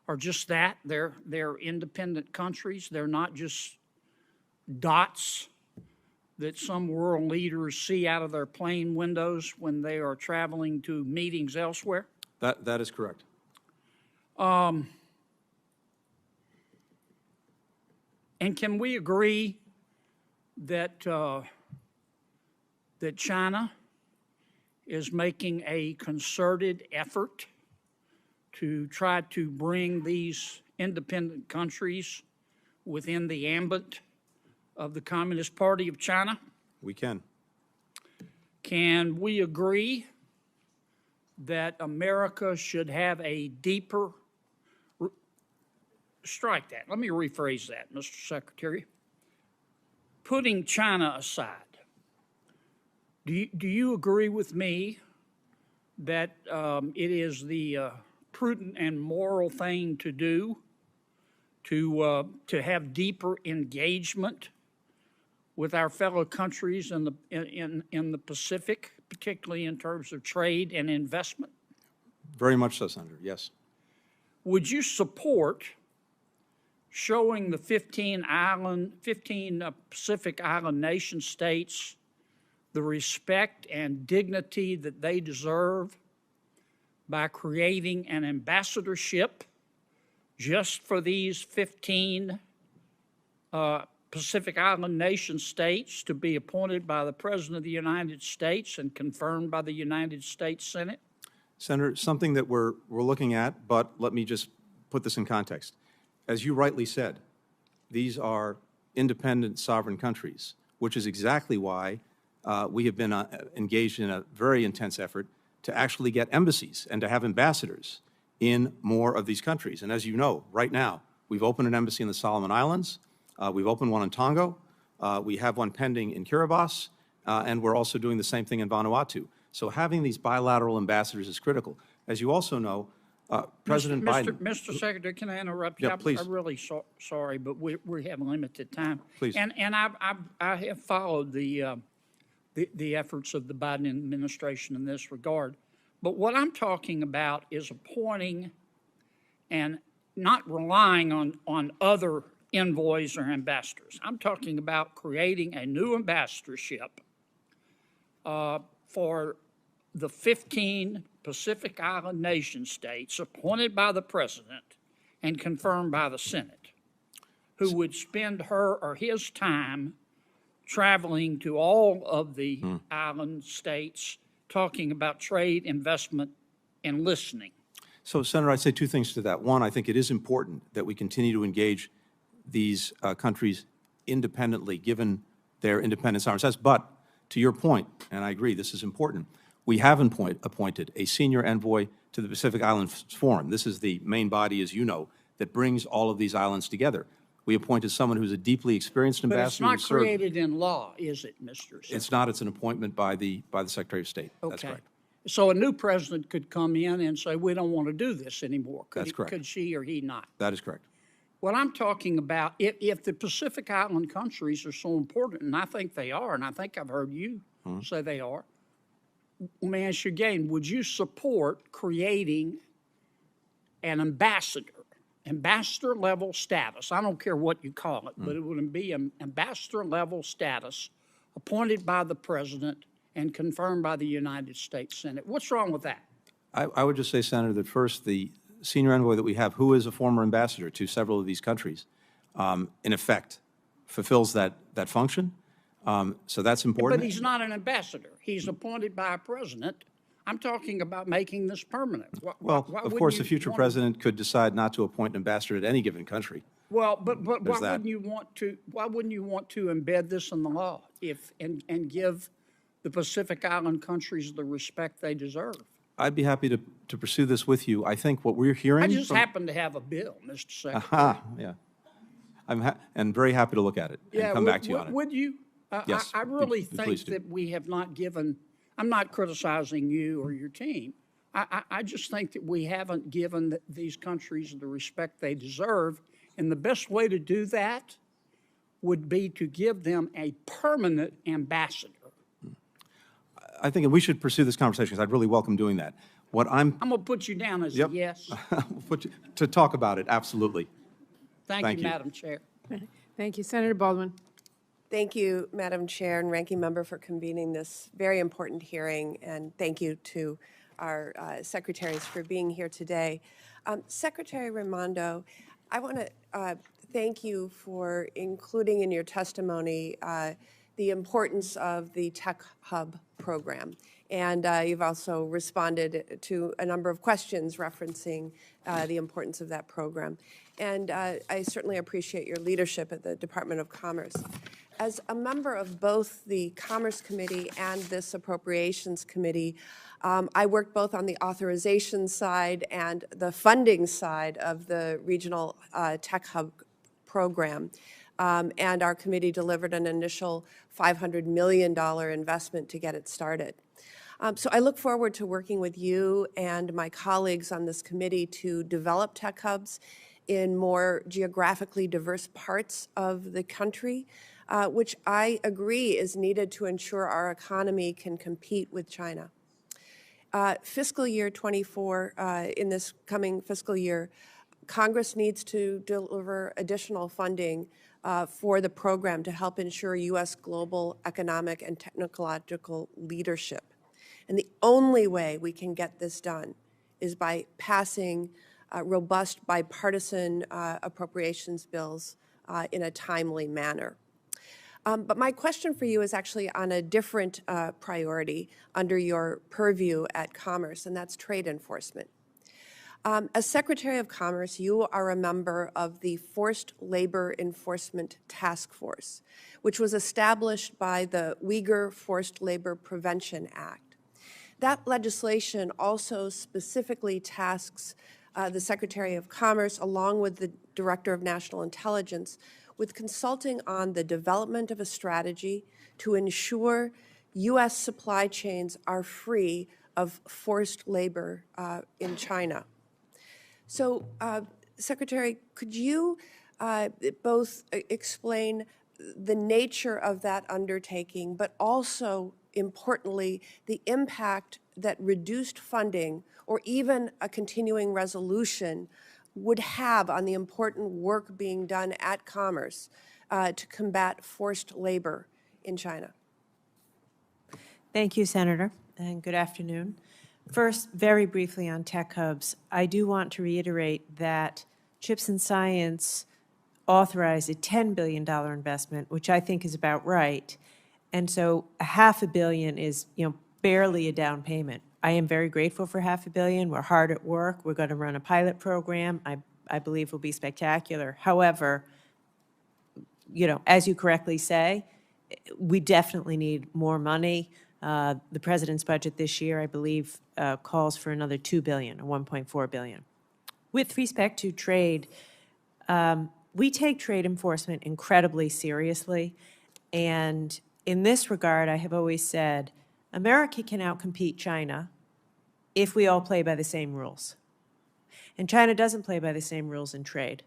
Speaker 13: are just that? They're independent countries. They're not just dots that some world leaders see out of their plane windows when they are traveling to meetings elsewhere?
Speaker 4: That is correct.
Speaker 13: And can we agree that that China is making a concerted effort to try to bring these independent countries within the ambit of the Communist Party of China?
Speaker 4: We can.
Speaker 13: Can we agree that America should have a deeper, strike that, let me rephrase that, Mr. Secretary. Putting China aside, do you agree with me that it is the prudent and moral thing to do to have deeper engagement with our fellow countries in the Pacific, particularly in terms of trade and investment?
Speaker 4: Very much so, Senator, yes.
Speaker 13: Would you support showing the 15 Pacific Island nation states the respect and dignity that they deserve by creating an ambassadorship just for these 15 Pacific Island nation states to be appointed by the President of the United States and confirmed by the United States Senate?
Speaker 4: Senator, something that we're looking at, but let me just put this in context. As you rightly said, these are independent sovereign countries, which is exactly why we have been engaged in a very intense effort to actually get embassies and to have ambassadors in more of these countries. And as you know, right now, we've opened an embassy in the Solomon Islands, we've opened one in Tonga, we have one pending in Kiribati, and we're also doing the same thing in Vanuatu. So having these bilateral ambassadors is critical. As you also know, President Biden—
Speaker 13: Mr. Secretary, can I interrupt you?
Speaker 4: Yeah, please.
Speaker 13: I'm really sorry, but we have limited time.
Speaker 4: Please.
Speaker 13: And I have followed the efforts of the Biden administration in this regard. But what I'm talking about is appointing and not relying on other envoys or ambassadors. I'm talking about creating a new ambassadorship for the 15 Pacific Island nation states appointed by the President and confirmed by the Senate, who would spend her or his time traveling to all of the island states, talking about trade, investment, and listening.
Speaker 4: So, Senator, I'd say two things to that. One, I think it is important that we continue to engage these countries independently, given their independent sovereign status. But to your point, and I agree, this is important, we have appointed a senior envoy to the Pacific Islands Forum. This is the main body, as you know, that brings all of these islands together. We appointed someone who's a deeply experienced ambassador.
Speaker 13: But it's not created in law, is it, Mr. Secretary?
Speaker 4: It's not. It's an appointment by the Secretary of State.
Speaker 13: Okay.
Speaker 4: That's correct.
Speaker 13: So a new president could come in and say, we don't want to do this anymore.
Speaker 4: That's correct.
Speaker 13: Could she or he not?
Speaker 4: That is correct.
Speaker 13: What I'm talking about, if the Pacific Island countries are so important, and I think they are, and I think I've heard you say they are, let me ask you again, would you support creating an ambassador-level status? I don't care what you call it, but it would be an ambassador-level status appointed by the President and confirmed by the United States Senate. What's wrong with that?
Speaker 4: I would just say, Senator, that first, the senior envoy that we have, who is a former ambassador to several of these countries, in effect, fulfills that function. So that's important.
Speaker 13: But he's not an ambassador. He's appointed by a president. I'm talking about making this permanent.
Speaker 4: Well, of course, a future president could decide not to appoint an ambassador at any given country.
Speaker 13: Well, but why wouldn't you want to? Why wouldn't you want to embed this in the law and give the Pacific Island countries the respect they deserve?
Speaker 4: I'd be happy to pursue this with you. I think what we're hearing—
Speaker 13: I just happen to have a bill, Mr. Secretary.
Speaker 4: Aha, yeah. I'm very happy to look at it and come back to you on it.
Speaker 13: Would you?
Speaker 4: Yes.
Speaker 13: I really
Speaker 4: please
Speaker 13: think
Speaker 4: do.
Speaker 13: that we have not given, I'm not criticizing you or your team. I just think that we haven't given these countries the respect they deserve. And the best way to do that would be to give them a permanent ambassador.
Speaker 4: I think we should pursue this conversation because I'd really welcome doing that. What I'm
Speaker 13: going to put you down as a yes.
Speaker 4: to talk about it, absolutely.
Speaker 13: Thank you, Madam Chair.
Speaker 1: Thank you. Senator Baldwin.
Speaker 14: Thank you, Madam Chair and Ranking Member, for convening this very important hearing, and thank you to our secretaries for being here today. Secretary Raimondo, I want to thank you for including in your testimony the importance of the Tech Hub program. And you've also responded to a number of questions referencing the importance of that program. And I certainly appreciate your leadership at the Department of Commerce. As a member of both the Commerce Committee and this Appropriations Committee, I worked both on the authorization side and the funding side of the Regional Tech Hub program. And our committee delivered an initial $500 million investment to get it started. So I look forward to working with you and my colleagues on this committee to develop tech hubs in more geographically diverse parts of the country, which I agree is needed to ensure our economy can compete with China. Fiscal year 24, in this coming fiscal year, Congress needs to deliver additional funding for the program to help ensure U.S. global economic and technological leadership. And the only way we can get this done is by passing robust bipartisan appropriations bills in a timely manner. But my question for you is actually on a different priority under your purview at Commerce, and that's trade enforcement. As Secretary of Commerce, you are a member of the Forced Labor Enforcement Task Force, which was established by the Uyghur Forced Labor Prevention Act. That legislation also specifically tasks the Secretary of Commerce, along with the Director of National Intelligence, with consulting on the development of a strategy to ensure U.S. supply chains are free of forced labor in China. So, Secretary, could you both explain the nature of that undertaking, but also, importantly, the impact that reduced funding or even a continuing resolution would have on the important work being done at Commerce to combat forced labor in China?
Speaker 5: Thank you, Senator, and good afternoon. First, very briefly on tech hubs, I do want to reiterate that Chips and Science authorized a $10 billion investment, which I think is about right. And so $500 million is, barely a down payment. I am very grateful for $500 million. We're hard at work. We're going to run a pilot program. I believe will be spectacular. However, as you correctly say, we definitely need more money. The President's budget this year, I believe, calls for another $2 billion or $1.4 billion. With respect to trade, we take trade enforcement incredibly seriously. And in this regard, I have always said, America can outcompete China if we all play by the same rules. And China doesn't play by the same rules in trade.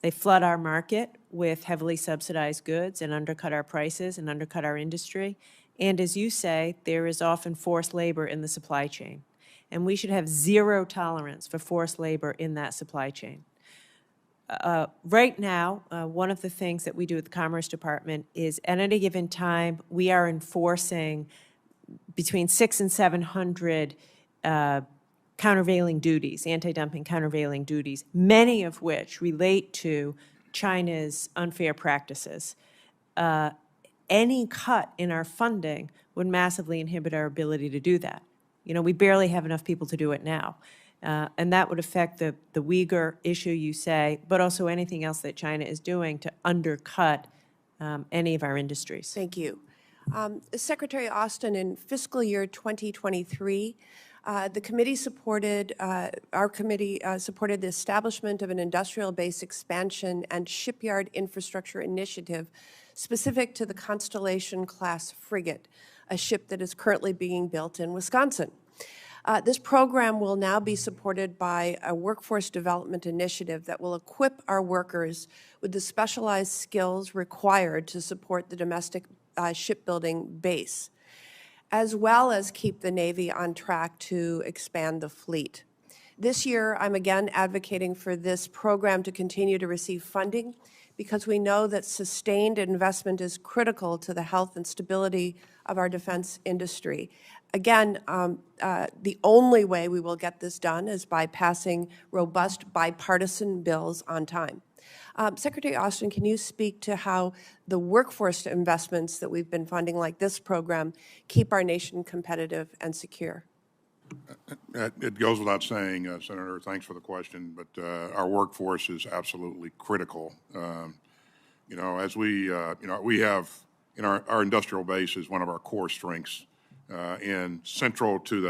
Speaker 5: They flood our market with heavily subsidized goods and undercut our prices and undercut our industry. And as you say, there is often forced labor in the supply chain. And we should have zero tolerance for forced labor in that supply chain. Right now, one of the things that we do at the Commerce Department is at any given time, we are enforcing between 600 and 700 countervailing duties, anti-dumping countervailing duties, many of which relate to China's unfair practices. Any cut in our funding would massively inhibit our ability to do that. We barely have enough people to do it now. And that would affect the Uyghur issue, you say, but also anything else that China is doing to undercut any of our industries.
Speaker 14: Thank you. Secretary Austin, in fiscal year 2023, the committee supported, our committee supported the establishment of an industrial base expansion and shipyard infrastructure initiative specific to the Constellation-class frigate, a ship that is currently being built in Wisconsin. This program will now be supported by a workforce development initiative that will equip our workers with the specialized skills required to support the domestic shipbuilding base, as well as keep the Navy on track to expand the fleet. This year, I'm again advocating for this program to continue to receive funding because we know that sustained investment is critical to the health and stability of our defense industry. Again, the only way we will get this done is by passing robust bipartisan bills on time. Secretary Austin, can you speak to how the workforce investments that we've been funding, like this program, keep our nation competitive and secure?
Speaker 3: It goes without saying, Senator, thanks for the question, but our workforce is absolutely critical. As we have, our industrial base is one of our core strengths, and central to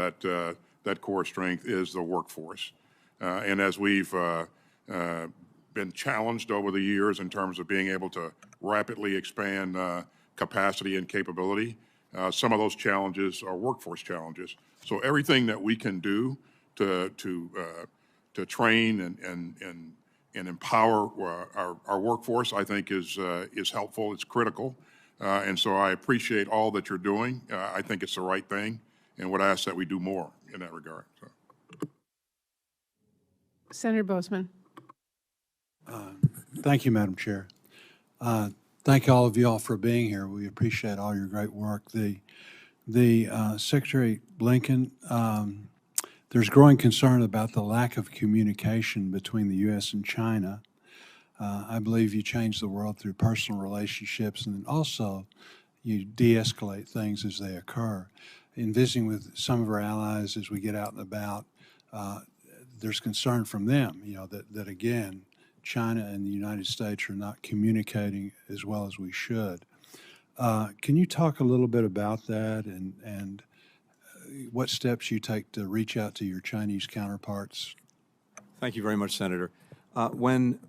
Speaker 3: that core strength is the workforce. And as we've been challenged over the years in terms of being able to rapidly expand capacity and capability, some of those challenges are workforce challenges. So everything that we can do to train and empower our workforce, I think, is helpful. It's critical, and so I appreciate all that you're doing. I think it's the right thing, and would ask that we do more in that regard. So.
Speaker 1: Senator Bozeman.
Speaker 15: Thank you, Madam Chair. Thank all of y'all for being here. We appreciate all your great work. Secretary Blinken, there's growing concern about the lack of communication between the U.S. and China. I believe you change the world through personal relationships, and also you de-escalate things as they occur. In visiting with some of our allies as we get out and about, there's concern from them, that again, China and the United States are not communicating as well as we should. Can you talk a little bit about that and what steps you take to reach out to your Chinese counterparts?
Speaker 4: Thank you very much, Senator. When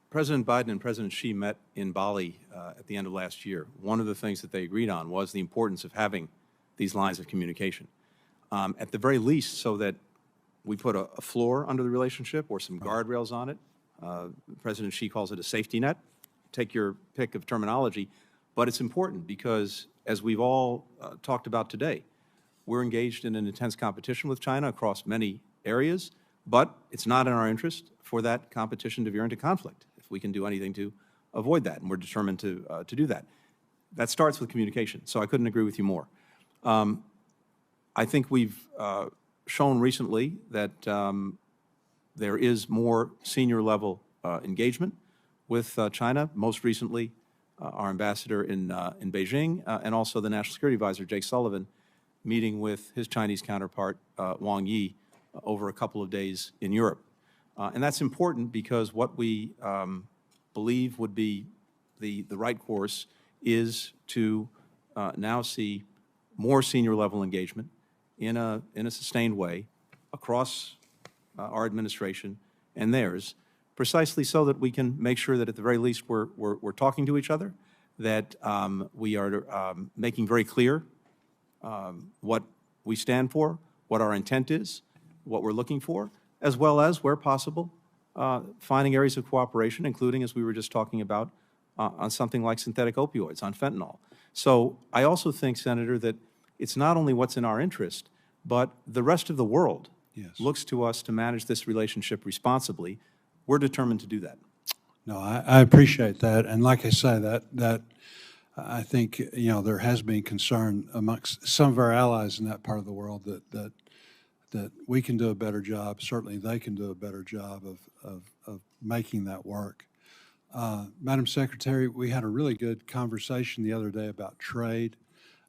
Speaker 4: President Biden and President Xi met in Bali at the end of last year, one of the things that they agreed on was the importance of having these lines of communication, at the very least so that we put a floor under the relationship or some guardrails on it. President Xi calls it a safety net. Take your pick of terminology, but it's important because, as we've all talked about today, we're engaged in an intense competition with China across many areas, but it's not in our interest for that competition to veer into conflict if we can do anything to avoid that, and we're determined to do that. That starts with communication, so I couldn't agree with you more. I think we've shown recently that there is more senior level engagement with China, most recently our ambassador in Beijing and also the National Security Advisor, Jake Sullivan, meeting with his Chinese counterpart, Wang Yi, over a couple of days in Europe. And that's important because what we believe would be the right course is to now see more senior level engagement in a sustained way across our administration and theirs, precisely so that we can make sure that at the very least we're talking to each other, that we are making very clear what we stand for, what our intent is, what we're looking for, as well as, where possible, finding areas of cooperation, including, as we were just talking about, on something like synthetic opioids, on fentanyl. So I also think, Senator, that it's not only what's in our interest, but the rest of the world looks to us to manage this relationship responsibly. We're determined to do that.
Speaker 15: No, I appreciate that. And like I say, that I think, there has been concern amongst some of our allies in that part of the world that we can do a better job. Certainly they can do a better job of making that work. Madam Secretary, we had a really good conversation the other day about trade.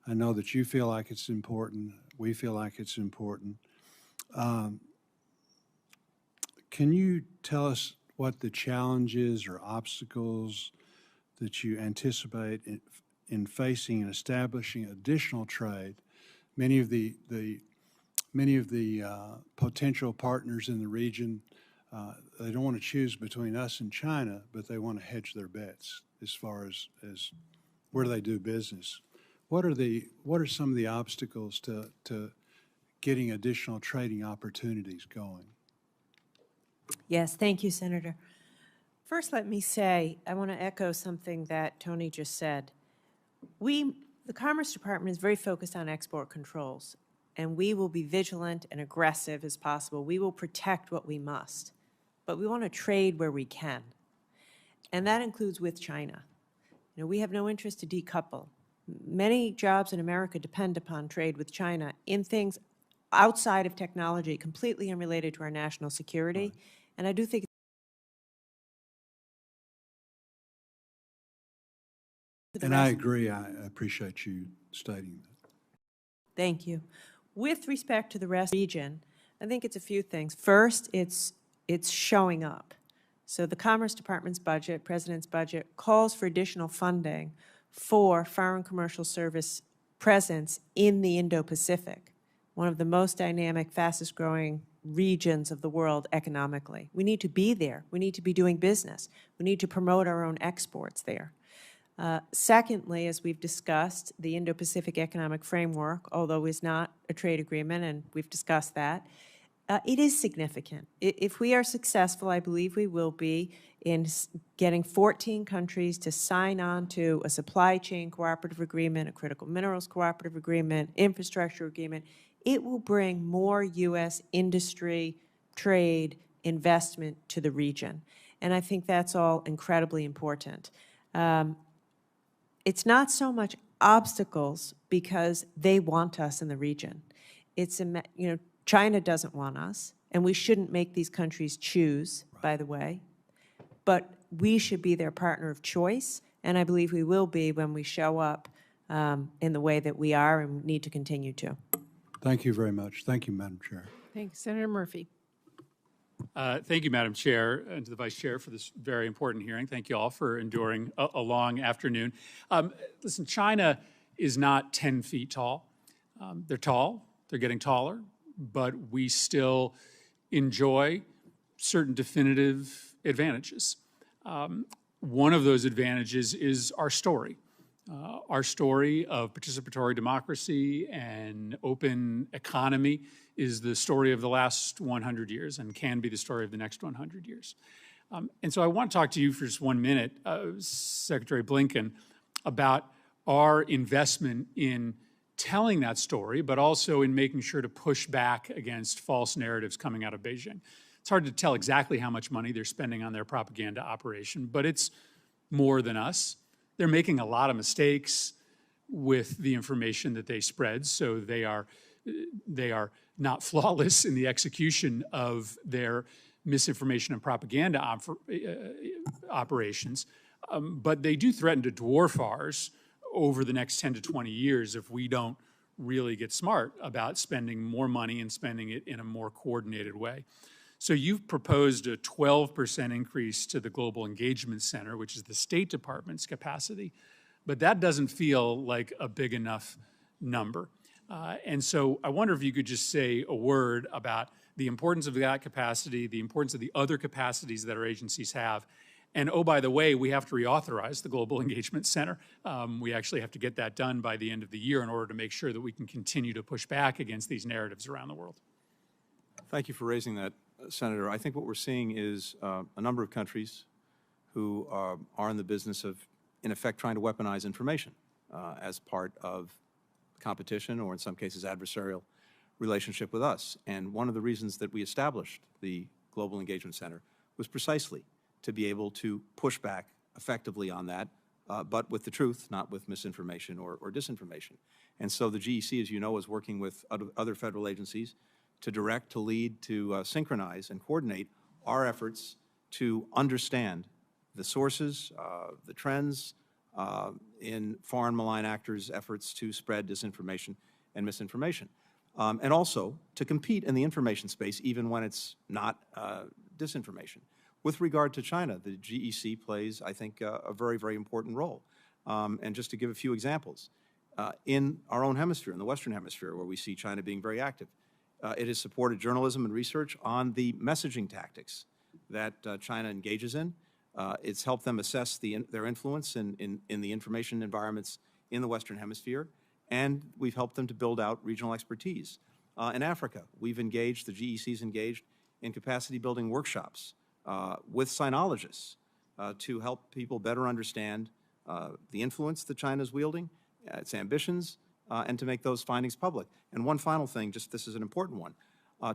Speaker 15: I know that you feel like it's important. We feel like it's important. Can you tell us what the challenges or obstacles that you anticipate in facing and establishing additional trade? Many of the potential partners in the region, they don't want to choose between us and China, but they want to hedge their bets as far as where they do business. What are some of the obstacles to getting additional trading opportunities going?
Speaker 5: Yes, thank you, Senator. First, let me say, I want to echo something that Tony just said. The Commerce Department is very focused on export controls, and we will be vigilant and aggressive as possible. We will protect what we must, but we want to trade where we can, and that includes with China. We have no interest to decouple. Many jobs in America depend upon trade with China in things outside of technology, completely unrelated to our national security. Right. And I do think
Speaker 15: and I agree. I appreciate you stating that.
Speaker 5: Thank you. With respect to the rest of the region, I think it's a few things. First, it's showing up. So the Commerce Department's budget, President's budget, calls for additional funding for foreign commercial service presence in the Indo-Pacific, one of the most dynamic, fastest growing regions of the world economically. We need to be there. We need to be doing business. We need to promote our own exports there. Secondly, as we've discussed, the Indo-Pacific Economic Framework, although is not a trade agreement, and we've discussed that, it is significant. If we are successful, I believe we will be, in getting 14 countries to sign on to a supply chain cooperative agreement, a critical minerals cooperative agreement, infrastructure agreement, it will bring more U.S. industry, trade, investment to the region. And I think that's all incredibly important. It's not so much obstacles because they want us in the region. It's, China doesn't want us, and we shouldn't make these countries choose, by the way. But we should be their partner of choice, and I believe we will be when we show up in the way that we are and need to continue to.
Speaker 15: Thank you very much. Thank you, Madam Chair.
Speaker 1: Thank you, Senator Murphy.
Speaker 16: Thank you, Madam Chair, and to the Vice Chair for this very important hearing. Thank you all for enduring a long afternoon. Listen, China is not 10 feet tall. They're tall, they're getting taller, but we still enjoy certain definitive advantages. One of those advantages is our story of participatory democracy and open economy is the story of the last 100 years and can be the story of the next 100 years. And so I want to talk to you for just 1 minute, Secretary Blinken, about our investment in telling that story, but also in making sure to push back against false narratives coming out of Beijing. It's hard to tell exactly how much money they're spending on their propaganda operation, but it's more than us. They're making a lot of mistakes with the information that they spread, so they are not flawless in the execution of their misinformation and propaganda operations, but they do threaten to dwarf ours over the next 10 to 20 years if we don't really get smart about spending more money and spending it in a more coordinated way. So you've proposed a 12% increase to the Global Engagement Center, which is the State Department's capacity, but that doesn't feel like a big enough number. And so I wonder if you could just say a word about the importance of that capacity, the importance of the other capacities that our agencies have. And oh, by the way, we have to reauthorize the Global Engagement Center. We actually have to get that done by the end of the year in order to make sure that we can continue to push back against these narratives around the world.
Speaker 4: Thank you for raising that, Senator. I think what we're seeing is a number of countries who are in the business of, in effect, trying to weaponize information as part of competition or, in some cases, adversarial relationship with us. And one of the reasons that we established the Global Engagement Center was precisely to be able to push back effectively on that, but with the truth, not with misinformation or disinformation. And so the GEC, as you know, is working with other federal agencies to direct, to lead, to synchronize and coordinate our efforts to understand the sources, the trends in foreign malign actors' efforts to spread disinformation and misinformation. And also to compete in the information space even when it's not disinformation. With regard to China, the GEC plays, I think, a very, very important role. And just to give a few examples, in our own hemisphere, in the Western Hemisphere, where we see China being very active, it has supported journalism and research on the messaging tactics that China engages in. It's helped them assess their influence in the information environments in the Western Hemisphere, and we've helped them to build out regional expertise. In Africa, we've engaged, the GEC's engaged in capacity building workshops with sinologists to help people better understand the influence that China's wielding, its ambitions, and to make those findings public. And one final thing, just this is an important one.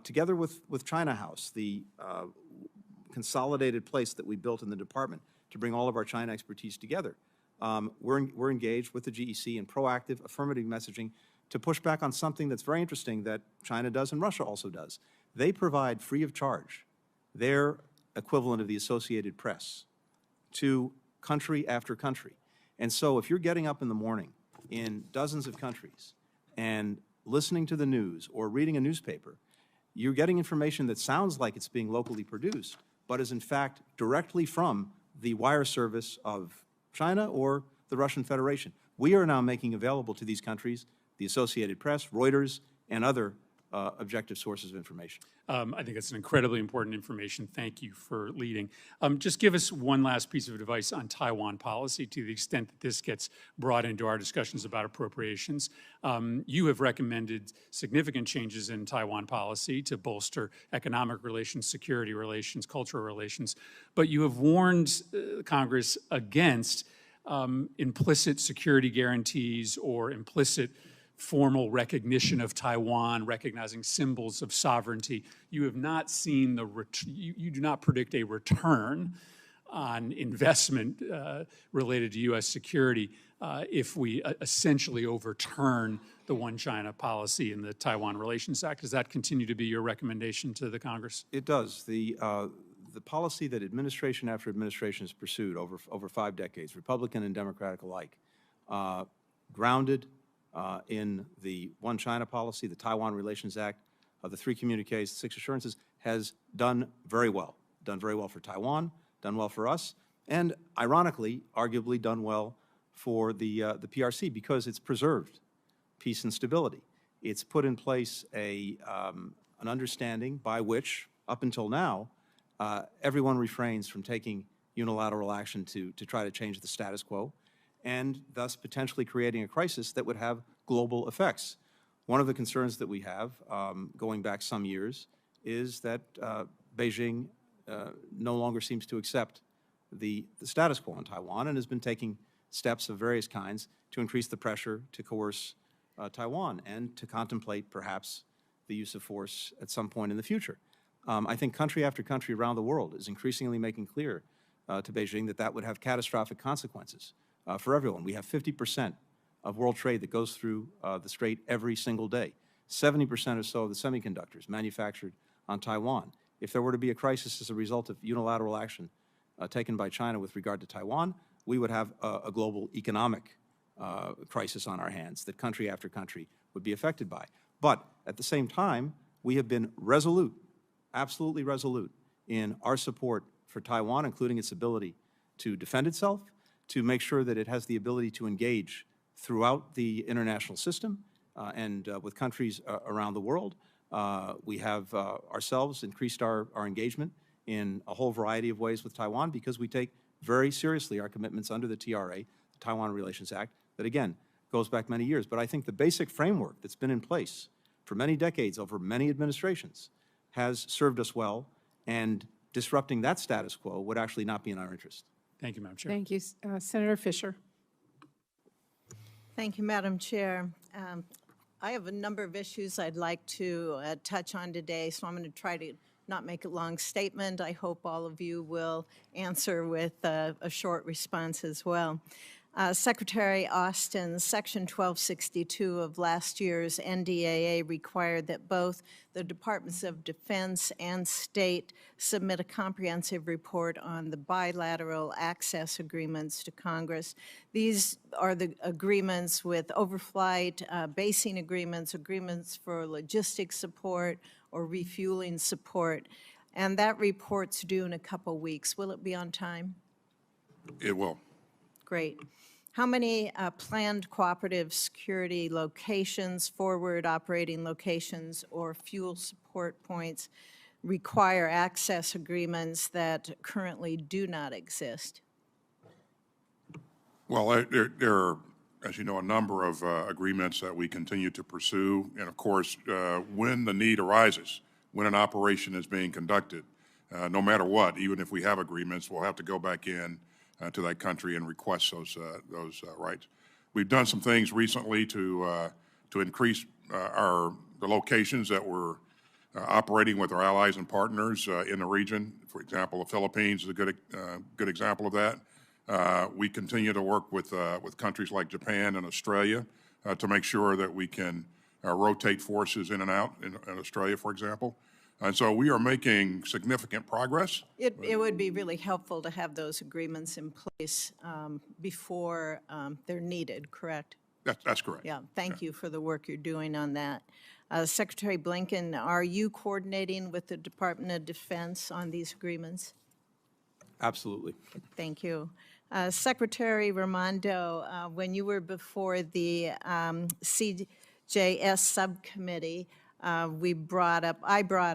Speaker 4: Together with China House, the consolidated place that we built in the department to bring all of our China expertise together, we're engaged with the GEC in proactive, affirmative messaging to push back on something that's very interesting that China does and Russia also does. They provide free of charge their equivalent of the Associated Press to country after country. And so if you're getting up in the morning in dozens of countries and listening to the news or reading a newspaper, you're getting information that sounds like it's being locally produced, but is in fact directly from the wire service of China or the Russian Federation. We are now making available to these countries the Associated Press, Reuters, and other objective sources of information.
Speaker 16: I think it's an incredibly important information. Thank you for leading. Just give us one last piece of advice on Taiwan policy to the extent that this gets brought into our discussions about appropriations. You have recommended significant changes in Taiwan policy to bolster economic relations, security relations, cultural relations, but you have warned Congress against implicit security guarantees or implicit formal recognition of Taiwan, recognizing symbols of sovereignty. You have not seen you do not predict a return on investment related to U.S. security if we essentially overturn the One China policy in the Taiwan Relations Act. Does that continue to be your recommendation to the Congress?
Speaker 4: It does. The policy that administration after administration has pursued over 5 decades, Republican and Democratic alike, grounded in the One China policy, the Taiwan Relations Act, the 3 communiques, 6 assurances, has done very well. Done very well for Taiwan, done well for us, and ironically, arguably done well for the PRC because it's preserved peace and stability. It's put in place an understanding by which, up until now, everyone refrains from taking unilateral action to try to change the status quo, and thus potentially creating a crisis that would have global effects. One of the concerns that we have, going back some years, is that Beijing no longer seems to accept the status quo in Taiwan and has been taking steps of various kinds to increase the pressure to coerce Taiwan and to contemplate perhaps the use of force at some point in the future. I think country after country around the world is increasingly making clear to Beijing that that would have catastrophic consequences for everyone. We have 50% of world trade that goes through the Strait every single day. 70% or so of the semiconductors manufactured on Taiwan. If there were to be a crisis as a result of unilateral action taken by China with regard to Taiwan, we would have a global economic crisis on our hands that country after country would be affected by. But at the same time, we have been resolute, absolutely resolute, in our support for Taiwan, including its ability to defend itself, to make sure that it has the ability to engage throughout the international system and with countries around the world. We have ourselves increased our engagement in a whole variety of ways with Taiwan because we take very seriously our commitments under the TRA, the Taiwan Relations Act, that again goes back many years. But I think the basic framework that's been in place for many decades over many administrations has served us well, and disrupting that status quo would actually not be in our interest.
Speaker 16: Thank you, Madam Chair.
Speaker 1: Thank you. Senator Fisher.
Speaker 6: Thank you, Madam Chair. I have a number of issues I'd like to touch on today, so I'm going to try to not make a long statement. I hope all of you will answer with a short response as well. Secretary Austin, Section 1262 of last year's NDAA required that both the Departments of Defense and State submit a comprehensive report on the bilateral access agreements to Congress. These are the agreements with overflight, basing agreements, agreements for logistics support or refueling support. And that report's due in a couple weeks. Will it be on time?
Speaker 3: It will.
Speaker 6: Great. How many planned cooperative security locations, forward operating locations, or fuel support points require access agreements that currently do not exist?
Speaker 3: Well, there are, as you know, a number of agreements that we continue to pursue. And of course, when the need arises, when an operation is being conducted, no matter what, even if we have agreements, we'll have to go back in to that country and request those rights. We've done some things recently to increase the locations that we're operating with our allies and partners in the region. For example, the Philippines is a good example of that. We continue to work with countries like Japan and Australia to make sure that we can rotate forces in and out in Australia, for example. And so we are making significant progress.
Speaker 6: It would be really helpful to have those agreements in place before they're needed, correct?
Speaker 3: That's correct.
Speaker 6: Yeah, thank you for the work you're doing on that. Secretary Blinken, are you coordinating with the Department of Defense on these agreements?
Speaker 4: Absolutely.
Speaker 6: Thank you. Secretary Raimondo, when you were before the CJS subcommittee, I brought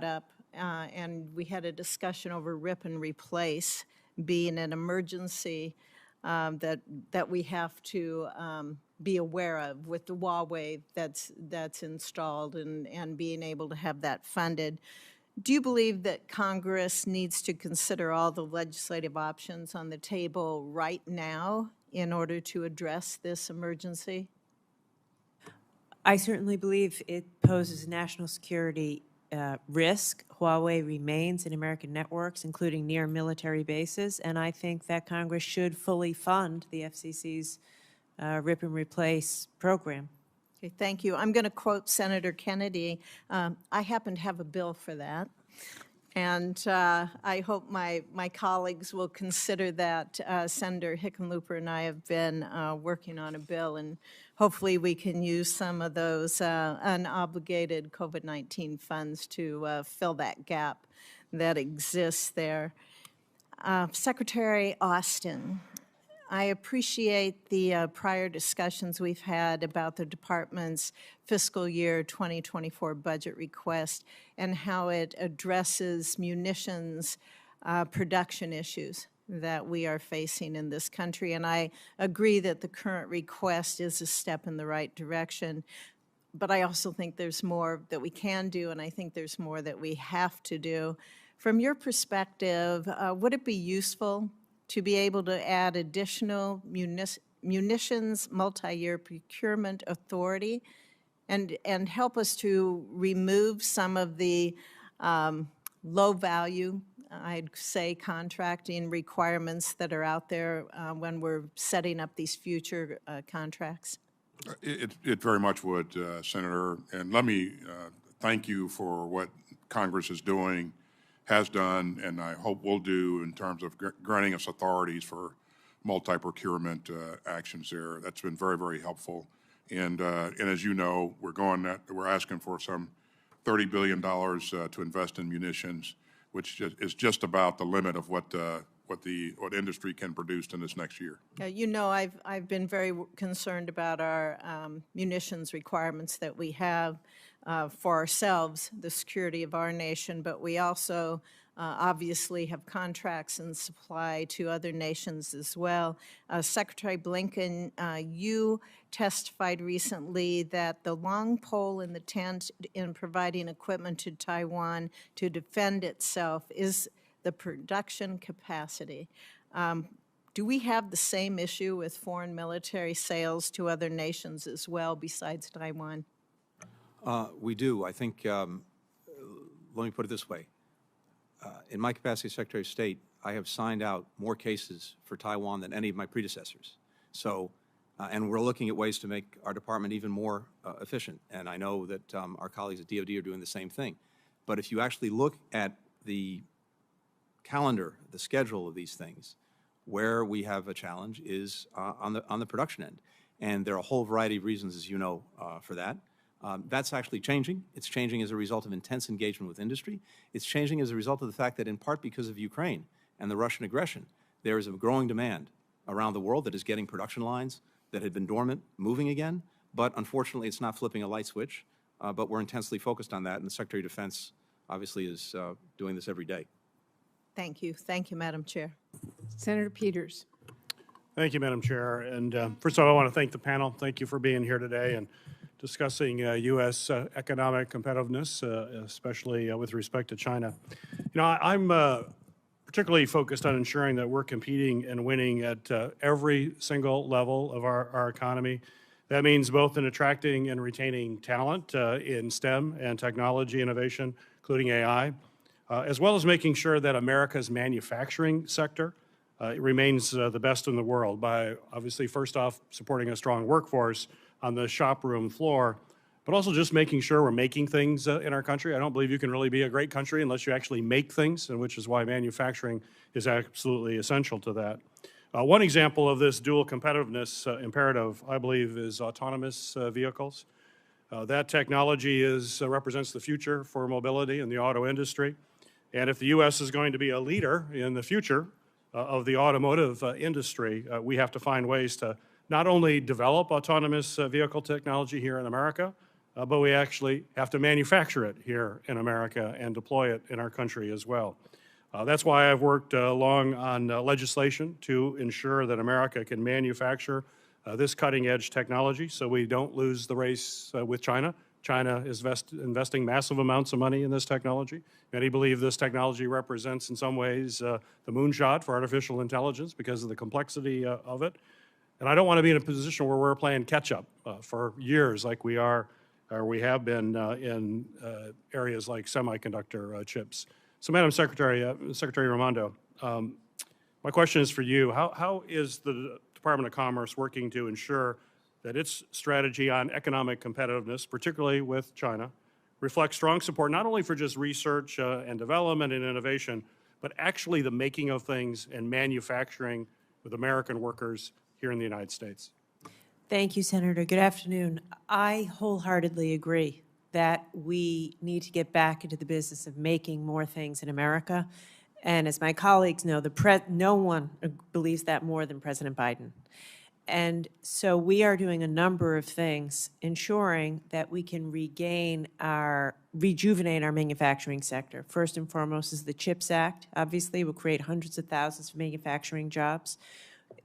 Speaker 6: up, and we had a discussion over rip and replace being an emergency that we have to be aware of with the Huawei that's installed and being able to have that funded. Do you believe that Congress needs to consider all the legislative options on the table right now in order to address this emergency?
Speaker 5: I certainly believe it poses national security risk Huawei remains in American networks, including near military bases, and I think that Congress should fully fund the FCC's rip and replace program.
Speaker 6: Okay, thank you. I'm going to quote Senator Kennedy. I happen to have a bill for that. And I hope my colleagues will consider that. Senator Hickenlooper and I have been working on a bill, and hopefully we can use some of those unobligated COVID-19 funds to fill that gap that exists there. Secretary Austin, I appreciate the prior discussions we've had about the department's fiscal year 2024 budget request and how it addresses munitions production issues that we are facing in this country. And I agree that the current request is a step in the right direction. But I also think there's more that we can do, and I think there's more that we have to do. From your perspective, would it be useful to be able to add additional munitions multi-year procurement authority and help us to remove some of the low value, I'd say, contracting requirements that are out there when we're setting up these future contracts?
Speaker 3: It very much would, Senator. And let me thank you for what Congress is doing, has done, and I hope will do in terms of granting us authorities for multi-procurement actions there. That's been very, very helpful. And as you know, we're asking for some $30 billion to invest in munitions, which is just about the limit of what industry can produce in this next year.
Speaker 6: You know, I've been very concerned about our munitions requirements that we have for ourselves, the security of our nation, but we also obviously have contracts and supply to other nations as well. Secretary Blinken, you testified recently that the long pole in the tent in providing equipment to Taiwan to defend itself is the production capacity. Do we have the same issue with foreign military sales to other nations as well besides Taiwan?
Speaker 4: We do. I think, let me put it this way. In my capacity as Secretary of State, I have signed out more cases for Taiwan than any of my predecessors. So, and we're looking at ways to make our department even more efficient. And I know that our colleagues at DoD are doing the same thing. But if you actually look at the calendar, the schedule of these things, where we have a challenge is on the production end. And there are a whole variety of reasons, as you know, for that. That's actually changing. It's changing as a result of intense engagement with industry. It's changing as a result of the fact that, in part because of Ukraine and the Russian aggression, there is a growing demand around the world that is getting production lines that had been dormant moving again. But unfortunately, it's not flipping a light switch. But we're intensely focused on that, and the Secretary of Defense obviously is doing this every day.
Speaker 6: Thank you. Thank you, Madam Chair.
Speaker 1: Senator Peters.
Speaker 17: Thank you, Madam Chair. And first of all, I want to thank the panel. Thank you for being here today and discussing U.S. economic competitiveness, especially with respect to China. You know, I'm particularly focused on ensuring that we're competing and winning at every single level of our economy. That means both in attracting and retaining talent in STEM and technology innovation, including AI, as well as making sure that America's manufacturing sector remains the best in the world by, obviously, first off, supporting a strong workforce on the shop room floor, but also just making sure we're making things in our country. I don't believe you can really be a great country unless you actually make things, and which is why manufacturing is absolutely essential to that. One example of this dual competitiveness imperative, I believe, is autonomous vehicles. That technology represents the future for mobility in the auto industry. And if the U.S. is going to be a leader in the future of the automotive industry, we have to find ways to not only develop autonomous vehicle technology here in America, but we actually have to manufacture it here in America and deploy it in our country as well. That's why I've worked long on legislation to ensure that America can manufacture this cutting-edge technology so we don't lose the race with China. China is investing massive amounts of money in this technology. Many believe this technology represents, in some ways, the moonshot for artificial intelligence because of the complexity of it. And I don't want to be in a position where we're playing catch-up for years like we are or we have been in areas like semiconductor chips. So, Madam Secretary, Secretary Raimondo, my question is for you. How is the Department of Commerce working to ensure that its strategy on economic competitiveness, particularly with China, reflects strong support not only for just research and development and innovation, but actually the making of things and manufacturing with American workers here in the United States?
Speaker 5: Thank you, Senator. Good afternoon. I wholeheartedly agree that we need to get back into the business of making more things in America. And as my colleagues know, no one believes that more than President Biden. And so we are doing a number of things ensuring that we can rejuvenate our manufacturing sector. First and foremost is the CHIPS Act. Obviously, will create hundreds of thousands of manufacturing jobs.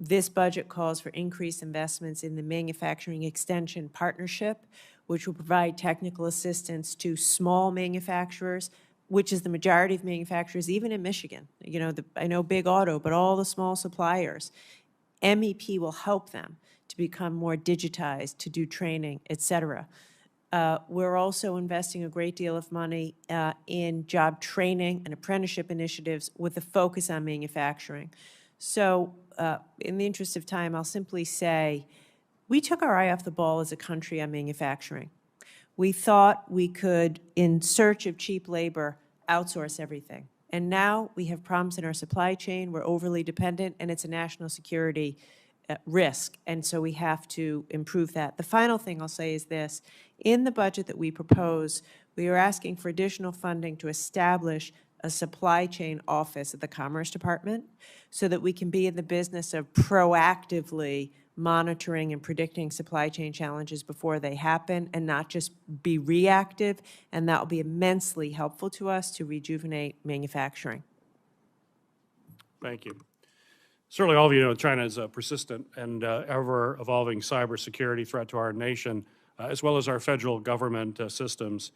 Speaker 5: This budget calls for increased investments in the Manufacturing Extension Partnership, which will provide technical assistance to small manufacturers, which is the majority of manufacturers, even in Michigan. You know, I know Big Auto, but all the small suppliers. MEP will help them to become more digitized, to do training, et cetera. We're also investing a great deal of money in job training and apprenticeship initiatives with a focus on manufacturing. So in the interest of time, I'll simply say we took our eye off the ball as a country on manufacturing. We thought we could, in search of cheap labor, outsource everything. And now we have problems in our supply chain. We're overly dependent, and it's a national security risk. And so we have to improve that. The final thing I'll say is this. In the budget that we propose, we are asking for additional funding to establish a supply chain office at the Commerce Department so that we can be in the business of proactively monitoring and predicting supply chain challenges before they happen and not just be reactive, and that will be immensely helpful to us to rejuvenate manufacturing.
Speaker 17: Thank you. Certainly all of you know China is a persistent and ever-evolving cybersecurity threat to our nation, as well as our federal government systems.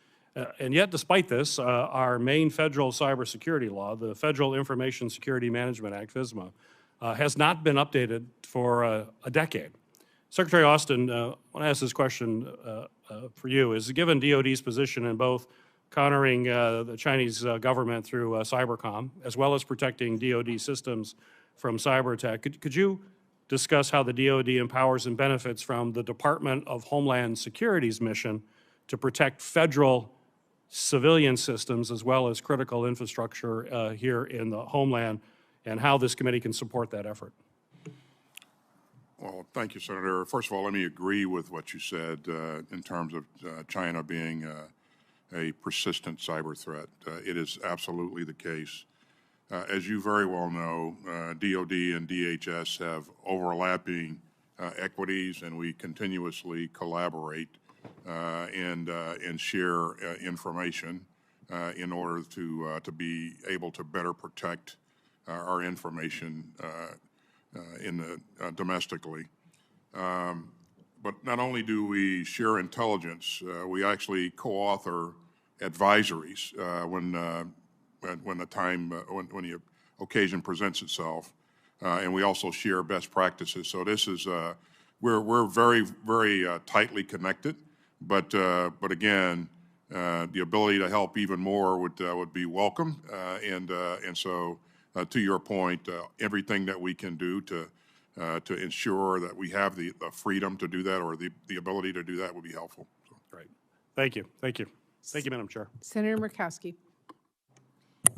Speaker 17: And yet, despite this, our main federal cybersecurity law, the Federal Information Security Management Act, FISMA, has not been updated for a decade. Secretary Austin, I want to ask this question for you. Is given DOD's position in both countering the Chinese government through cybercom, as well as protecting DOD systems from cyber attack, could you discuss how the DOD empowers and benefits from the Department of Homeland Security's mission to protect federal civilian systems as well as critical infrastructure here in the homeland, and how this committee can support that effort?
Speaker 3: Well, thank you, Senator. First of all, let me agree with what you said in terms of China being a persistent cyber threat. It is absolutely the case. As you very well know, DOD and DHS have overlapping equities, and we continuously collaborate and share information in order to be able to better protect our information domestically. But not only do we share intelligence, we actually co-author advisories when the occasion presents itself, and we also share best practices. So this is we're very, very tightly connected. But again, the ability to help even more would be welcome, and so to your point, everything that we can do to ensure that we have the freedom to do that, or the ability to do that, would be helpful. So.
Speaker 17: Great. Thank you. Thank you. Thank you, Madam Chair.
Speaker 1: Senator Murkowski.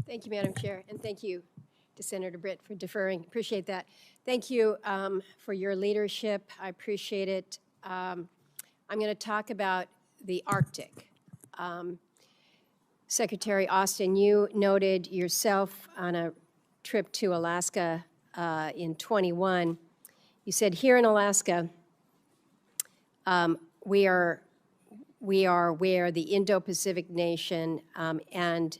Speaker 18: Thank you, Madam Chair, and thank you to Senator Britt for deferring. Appreciate that. Thank you for your leadership. I appreciate it. I'm going to talk about the Arctic. Secretary Austin, you noted yourself on a trip to Alaska in 21. You said here in Alaska, we are where the Indo-Pacific nation and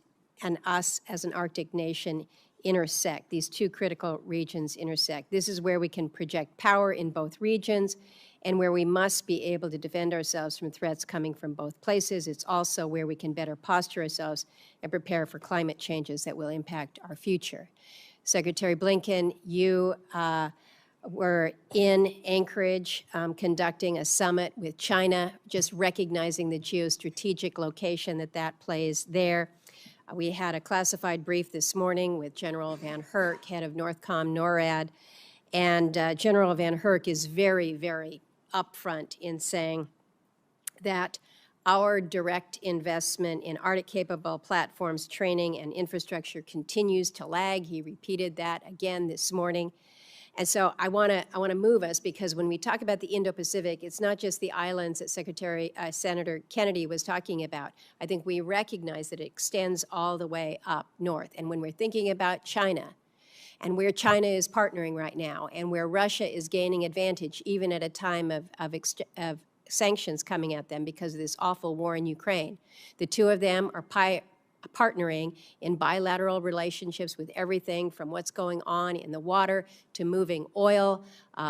Speaker 18: us as an Arctic nation intersect. These two critical regions intersect. This is where we can project power in both regions and where we must be able to defend ourselves from threats coming from both places. It's also where we can better posture ourselves and prepare for climate changes that will impact our future. Secretary Blinken, you We're in Anchorage conducting a summit with China, just recognizing the geostrategic location that plays there. We had a classified brief this morning with General Van Herk, head of Northcom NORAD, and General Van Herk is very, very upfront in saying that our direct investment in Arctic-capable platforms, training, and infrastructure continues to lag. He repeated that again this morning. And so I want to move us, because when we talk about the Indo-Pacific, it's not just the islands that Senator Kennedy was talking about. I think we recognize that it extends all the way up north. And when we're thinking about China, and where China is partnering right now, and where Russia is gaining advantage, even at a time of sanctions coming at them because of this awful war in Ukraine, the two of them are partnering in bilateral relationships with everything from what's going on in the water to moving oil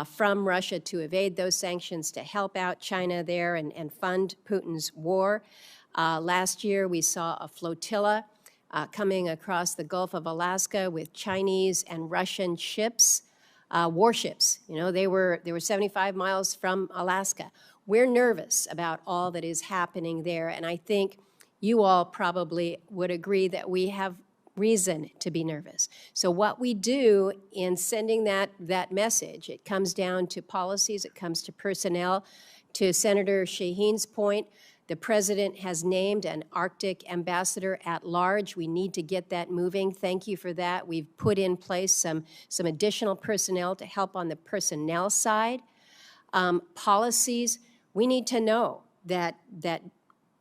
Speaker 18: from Russia to evade those sanctions, to help out China there and fund Putin's war. Last year, we saw a flotilla coming across the Gulf of Alaska with Chinese and Russian ships, warships. You know, they were 75 miles from Alaska. We're nervous about all that is happening there, and I think you all probably would agree that we have reason to be nervous. So what we do in sending that message, it comes down to policies, it comes to personnel. To Senator Shaheen's point, the President has named an Arctic ambassador at large. We need to get that moving. Thank you for that. We've put in place some additional personnel to help on the personnel side. Policies, we need to know that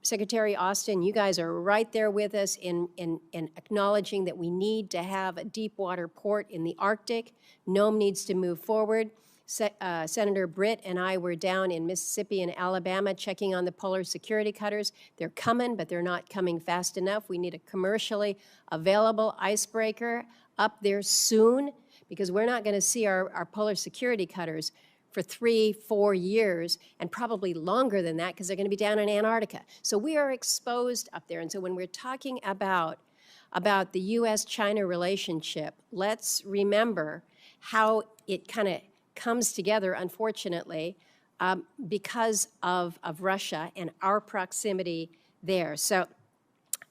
Speaker 18: Secretary Austin, you guys are right there with us in acknowledging that we need to have a deep water port in the Arctic. NOAA needs to move forward. Senator Britt and I were down in Mississippi and Alabama checking on the polar security cutters. They're coming, but they're not coming fast enough. We need a commercially available icebreaker up there soon, because we're not going to see our polar security cutters for 3-4 years, and probably longer than that, because they're going to be down in Antarctica. So we are exposed up there. And so when we're talking about the U.S.-China relationship, let's remember how it kind of comes together, unfortunately, because of Russia and our proximity there. So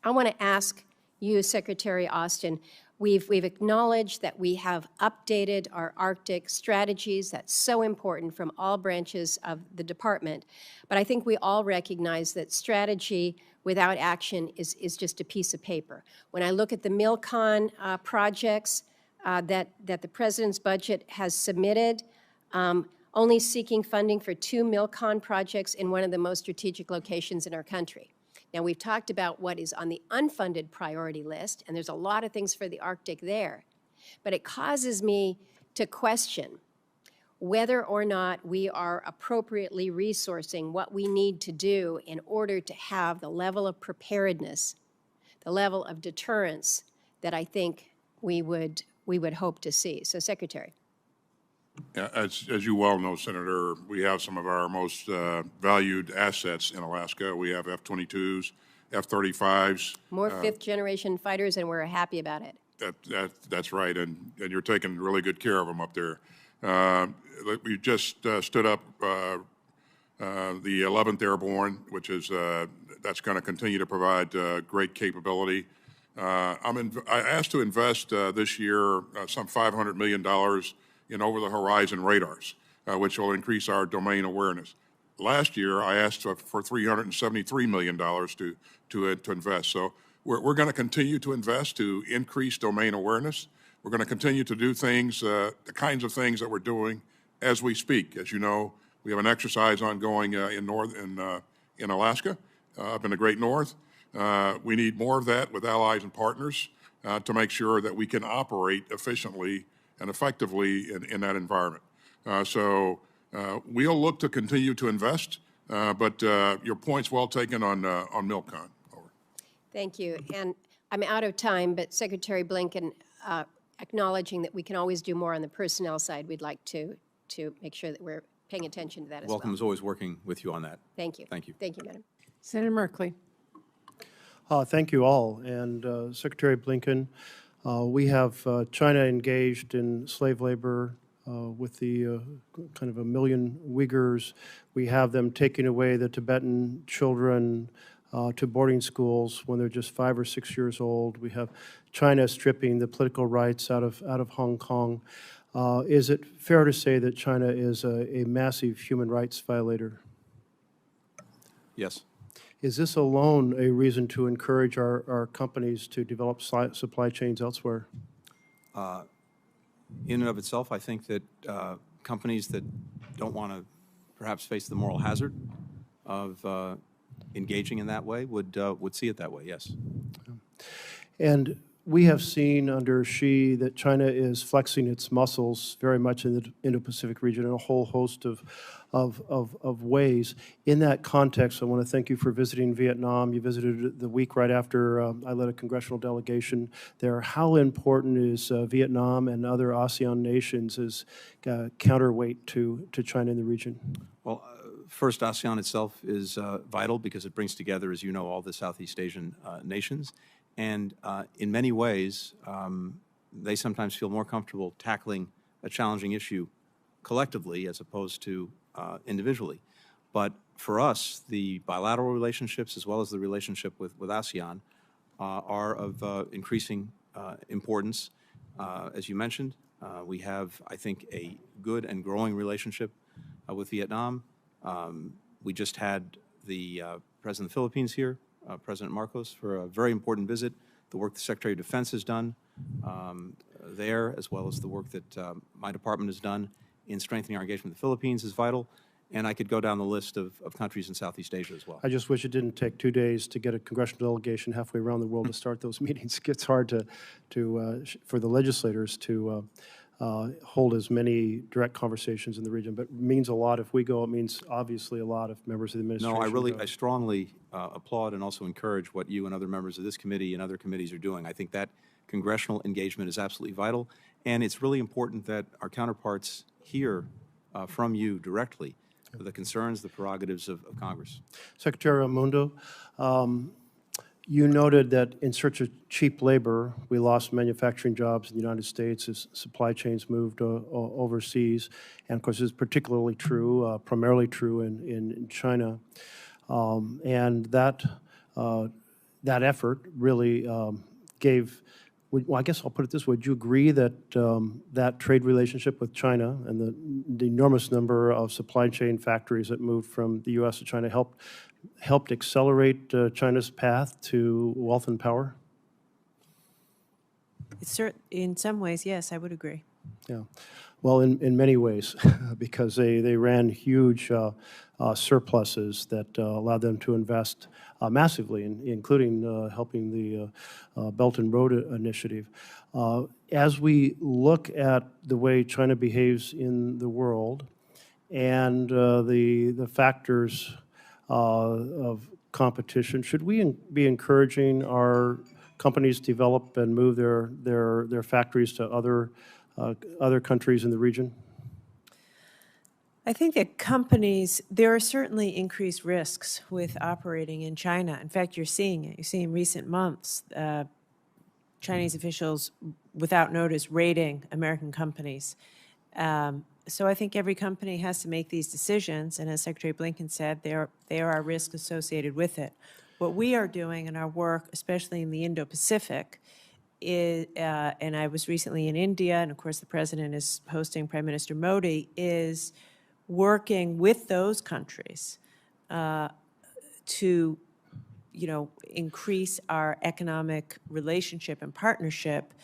Speaker 18: I want to ask you, Secretary Austin, we've acknowledged that we have updated our Arctic strategies. That's so important from all branches of the department. But I think we all recognize that strategy without action is just a piece of paper. When I look at the MILCON projects that the President's budget has submitted, only seeking funding for 2 MILCON projects in one of the most strategic locations in our country. Now, we've talked about what is on the unfunded priority list, and there's a lot of things for the Arctic there. But it causes me to question whether or not we are appropriately resourcing what we need to do in order to have the level of preparedness, the level of deterrence that I think we would hope to see. So, Secretary.
Speaker 3: As you well know, Senator, we have some of our most valued assets in Alaska. We have F-22s, F-35s.
Speaker 18: More fifth-generation fighters, and we're happy about it.
Speaker 3: That's right, and you're taking really good care of them up there. We just stood up the 11th Airborne, which is that's going to continue to provide great capability. I asked to invest this year some $500 million in over-the-horizon radars, which will increase our domain awareness. Last year, I asked for $373 million to invest. So we're going to continue to invest to increase domain awareness. We're going to continue to do things, the kinds of things that we're doing as we speak. As you know, we have an exercise ongoing in Alaska, up in the Great North. We need more of that with allies and partners to make sure that we can operate efficiently and effectively in that environment. So we'll look to continue to invest, but your point's well taken on MILCON. Over.
Speaker 18: Thank you. And I'm out of time, but Secretary Blinken, acknowledging that we can always do more on the personnel side, we'd like to make sure that we're paying attention to that as well.
Speaker 4: Welcome is always working with you on that.
Speaker 18: Thank you.
Speaker 4: Thank you.
Speaker 18: Thank you, Madam.
Speaker 1: Senator Merkley.
Speaker 12: Thank you all. And Secretary Blinken, we have China engaged in slave labor, with the kind of 1 million Uyghurs. We have them taking away the Tibetan children to boarding schools when they're just 5 or 6 years old. We have China stripping the political rights out of Hong Kong. Is it fair to say that China is a massive human rights violator?
Speaker 4: Yes.
Speaker 12: Is this alone a reason to encourage our companies to develop supply chains elsewhere?
Speaker 4: In and of itself, I think that companies that don't want to perhaps face the moral hazard of engaging in that way would see it that way, yes.
Speaker 12: And we have seen under Xi that China is flexing its muscles very much in the Indo-Pacific region in a whole host of ways. In that context, I want to thank you for visiting Vietnam. You visited the week right after I led a congressional delegation there. How important is Vietnam and other ASEAN nations as counterweight to China in the region?
Speaker 4: Well, first, ASEAN itself is vital because it brings together, as you know, all the Southeast Asian nations. And in many ways, they sometimes feel more comfortable tackling a challenging issue collectively as opposed to individually. But for us, the bilateral relationships as well as the relationship with ASEAN are of increasing importance. As you mentioned, we have, I think, a good and growing relationship with Vietnam. We just had the President of the Philippines here, President Marcos, for a very important visit. The work the Secretary of Defense has done there, as well as the work that my department has done in strengthening our engagement with the Philippines is vital. And I could go down the list of countries in Southeast Asia as well.
Speaker 12: I just wish it didn't take 2 days to get a congressional delegation halfway around the world to start those meetings. It's hard for the legislators to hold as many direct conversations in the region, but it means a lot if we go. It means obviously a lot if members of the administration
Speaker 4: No, I strongly applaud and also encourage what you and other members of this committee and other committees are doing. I think that congressional engagement is absolutely vital, and it's really important that our counterparts hear from you directly the concerns, the prerogatives of Congress.
Speaker 12: Secretary Raimondo, you noted that in search of cheap labor, we lost manufacturing jobs in the United States as supply chains moved overseas. And of course, it's particularly true, primarily true in China. And that effort really gave, well, I guess I'll put it this way. Would you agree that that trade relationship with China and the enormous number of supply chain factories that moved from the U.S. to China helped accelerate China's path to wealth and power?
Speaker 5: In some ways, yes, I would agree.
Speaker 12: Yeah. Well, in many ways, because they ran huge surpluses that allowed them to invest massively, including helping the Belt and Road Initiative. As we look at the way China behaves in the world and the factors of competition, should we be encouraging our companies to develop and move their factories to other countries in the region?
Speaker 5: I think that companies, there are certainly increased risks with operating in China. In fact, you're seeing it. You see in recent months, Chinese officials, without notice, raiding American companies. So I think every company has to make these decisions, and as Secretary Blinken said, there are risks associated with it. What we are doing in our work, especially in the Indo-Pacific, is, and I was recently in India, and of course the President is hosting Prime Minister Modi, is working with those countries to, increase our economic relationship and partnership,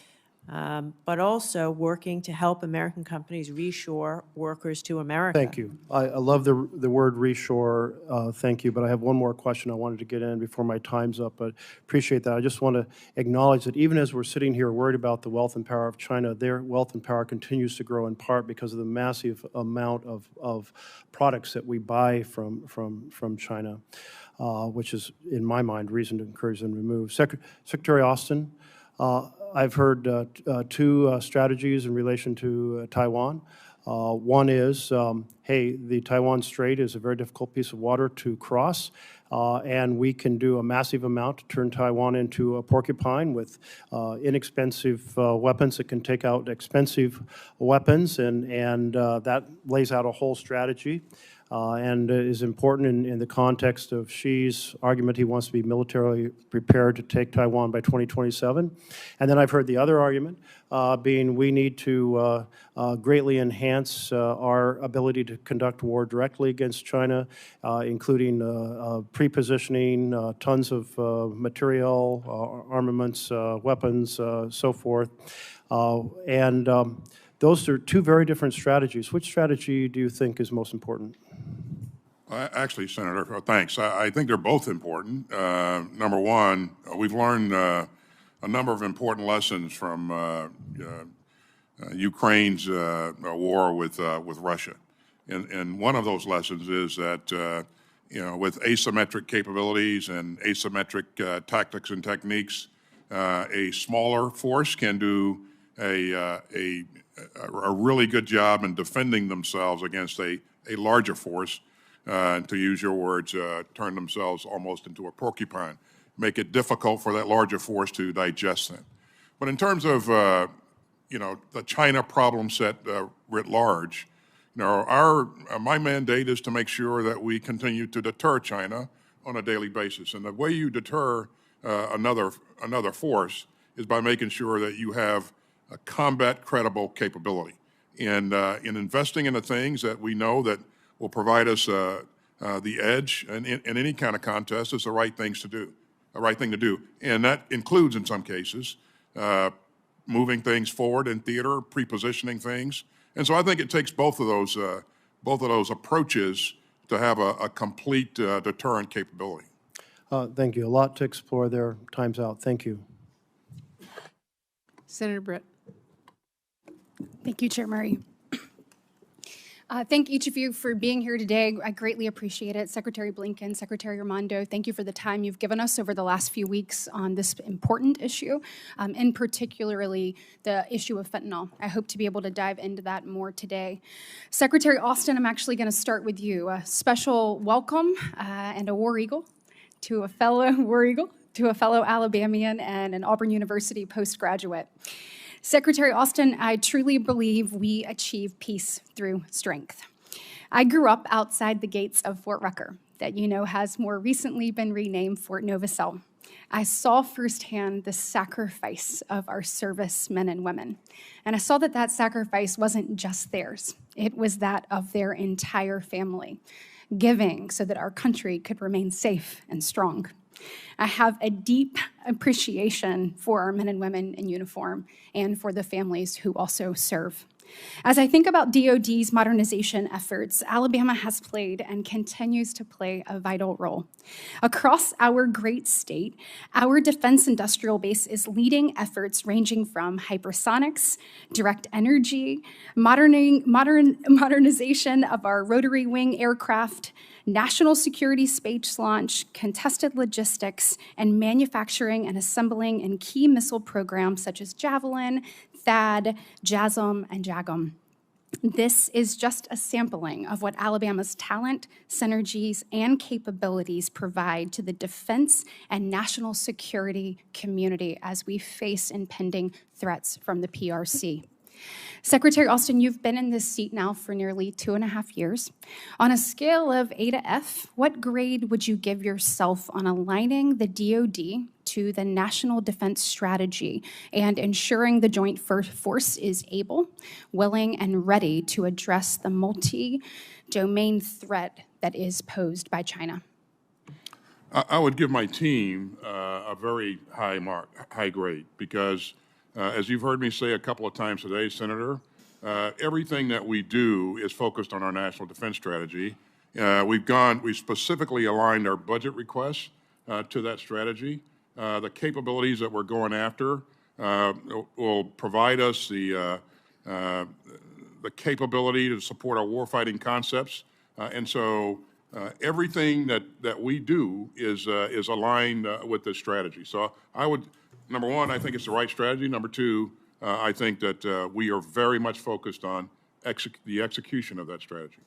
Speaker 5: but also working to help American companies reshore workers to America.
Speaker 12: Thank you. I love the word reshore. Thank you. But I have one more question I wanted to get in before my time's up, but appreciate that. I just want to acknowledge that even as we're sitting here worried about the wealth and power of China, their wealth and power continues to grow in part because of the massive amount of products that we buy from China, which is, in my mind, reason to encourage them to move. Secretary Austin, I've heard two strategies in relation to Taiwan.
Speaker 19: One is, hey, the Taiwan Strait is a very difficult piece of water to cross, and we can do a massive amount to turn Taiwan into a porcupine with inexpensive weapons that can take out expensive weapons, and that lays out a whole strategy. And is important in the context of Xi's argument he wants to be militarily prepared to take Taiwan by 2027. And then I've heard the other argument being we need to greatly enhance our ability to conduct war directly against China, including pre-positioning tons of material, armaments, weapons, so forth. Those are two very different strategies. Which strategy do you think is most important?
Speaker 3: Actually, Senator, thanks. I think they're both important. Number one, we've learned a number of important lessons from Ukraine's war with Russia. And one of those lessons is that, with asymmetric capabilities and asymmetric tactics and techniques, a smaller force can do a really good job in defending themselves against a larger force, to use your words, turn themselves almost into a porcupine, make it difficult for that larger force to digest them. But in terms of, the China problem set writ large, my mandate is to make sure that we continue to deter China on a daily basis. And the way you deter another force is by making sure that you have a combat credible capability. And in investing in the things that we know that will provide us the edge in any kind of contest is the right thing to do. And that includes, in some cases, moving things forward in theater, pre-positioning things. And so I think it takes both of those approaches to have a complete deterrent capability.
Speaker 19: Thank you. A lot to explore there. Time's out. Thank you.
Speaker 1: Senator Britt.
Speaker 20: Thank you, Chair Murray. Thank each of you for being here today. I greatly appreciate it. Secretary Blinken, Secretary Raimondo, thank you for the time you've given us over the last few weeks on this important issue, and particularly the issue of fentanyl. I hope to be able to dive into that more today. Secretary Austin, I'm actually going to start with you. A special welcome and a War Eagle to a fellow Alabamian and an Auburn University postgraduate. Secretary Austin, I truly believe we achieve peace through strength. I grew up outside the gates of Fort Rucker, that you know has more recently been renamed Fort Novosel. I saw firsthand the sacrifice of our servicemen and women. And I saw that that sacrifice wasn't just theirs. It was that of their entire family, giving so that our country could remain safe and strong. I have a deep appreciation for our men and women in uniform and for the families who also serve. As I think about DoD's modernization efforts, Alabama has played and continues to play a vital role. Across our great state, our defense industrial base is leading efforts ranging from hypersonics, direct energy, modernization of our rotary wing aircraft, national security space launch, contested logistics, and manufacturing and assembling in key missile programs such as Javelin, THAAD, JASSM, and JAGM. This is just a sampling of what Alabama's talent, synergies, and capabilities provide to the defense and national security community as we face impending threats from the PRC. Secretary Austin, you've been in this seat now for nearly 2.5 years. On a scale of A to F, what grade would you give yourself on aligning the DoD to the National Defense Strategy and ensuring the joint force is able, willing, and ready to address the multi-domain threat that is posed by China?
Speaker 3: I would give my team a very high grade, because as you've heard me say a couple of times today, Senator, everything that we do is focused on our national defense strategy. We've specifically aligned our budget requests to that strategy. The capabilities that we're going after will provide us the capability to support our warfighting concepts. And so everything that we do is aligned with this strategy. So I would, number one, I think it's the right strategy. Number two, I think that we are very much focused on the execution of that strategy?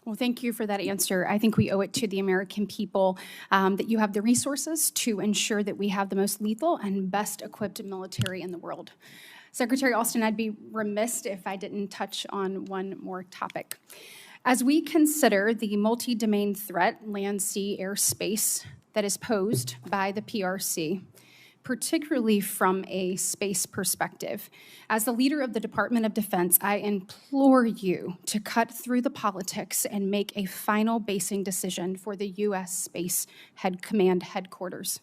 Speaker 20: Well, thank you for that answer. I think we owe it to the American people that you have the resources to ensure that we have the most lethal and best equipped military in the world. Secretary Austin, I'd be remiss if I didn't touch on one more topic. As we consider the multi-domain threat, land, sea, air, space, that is posed by the PRC, particularly from a space perspective. As the leader of the Department of Defense, I implore you to cut through the politics and make a final basing decision for the U.S. Space Command Headquarters.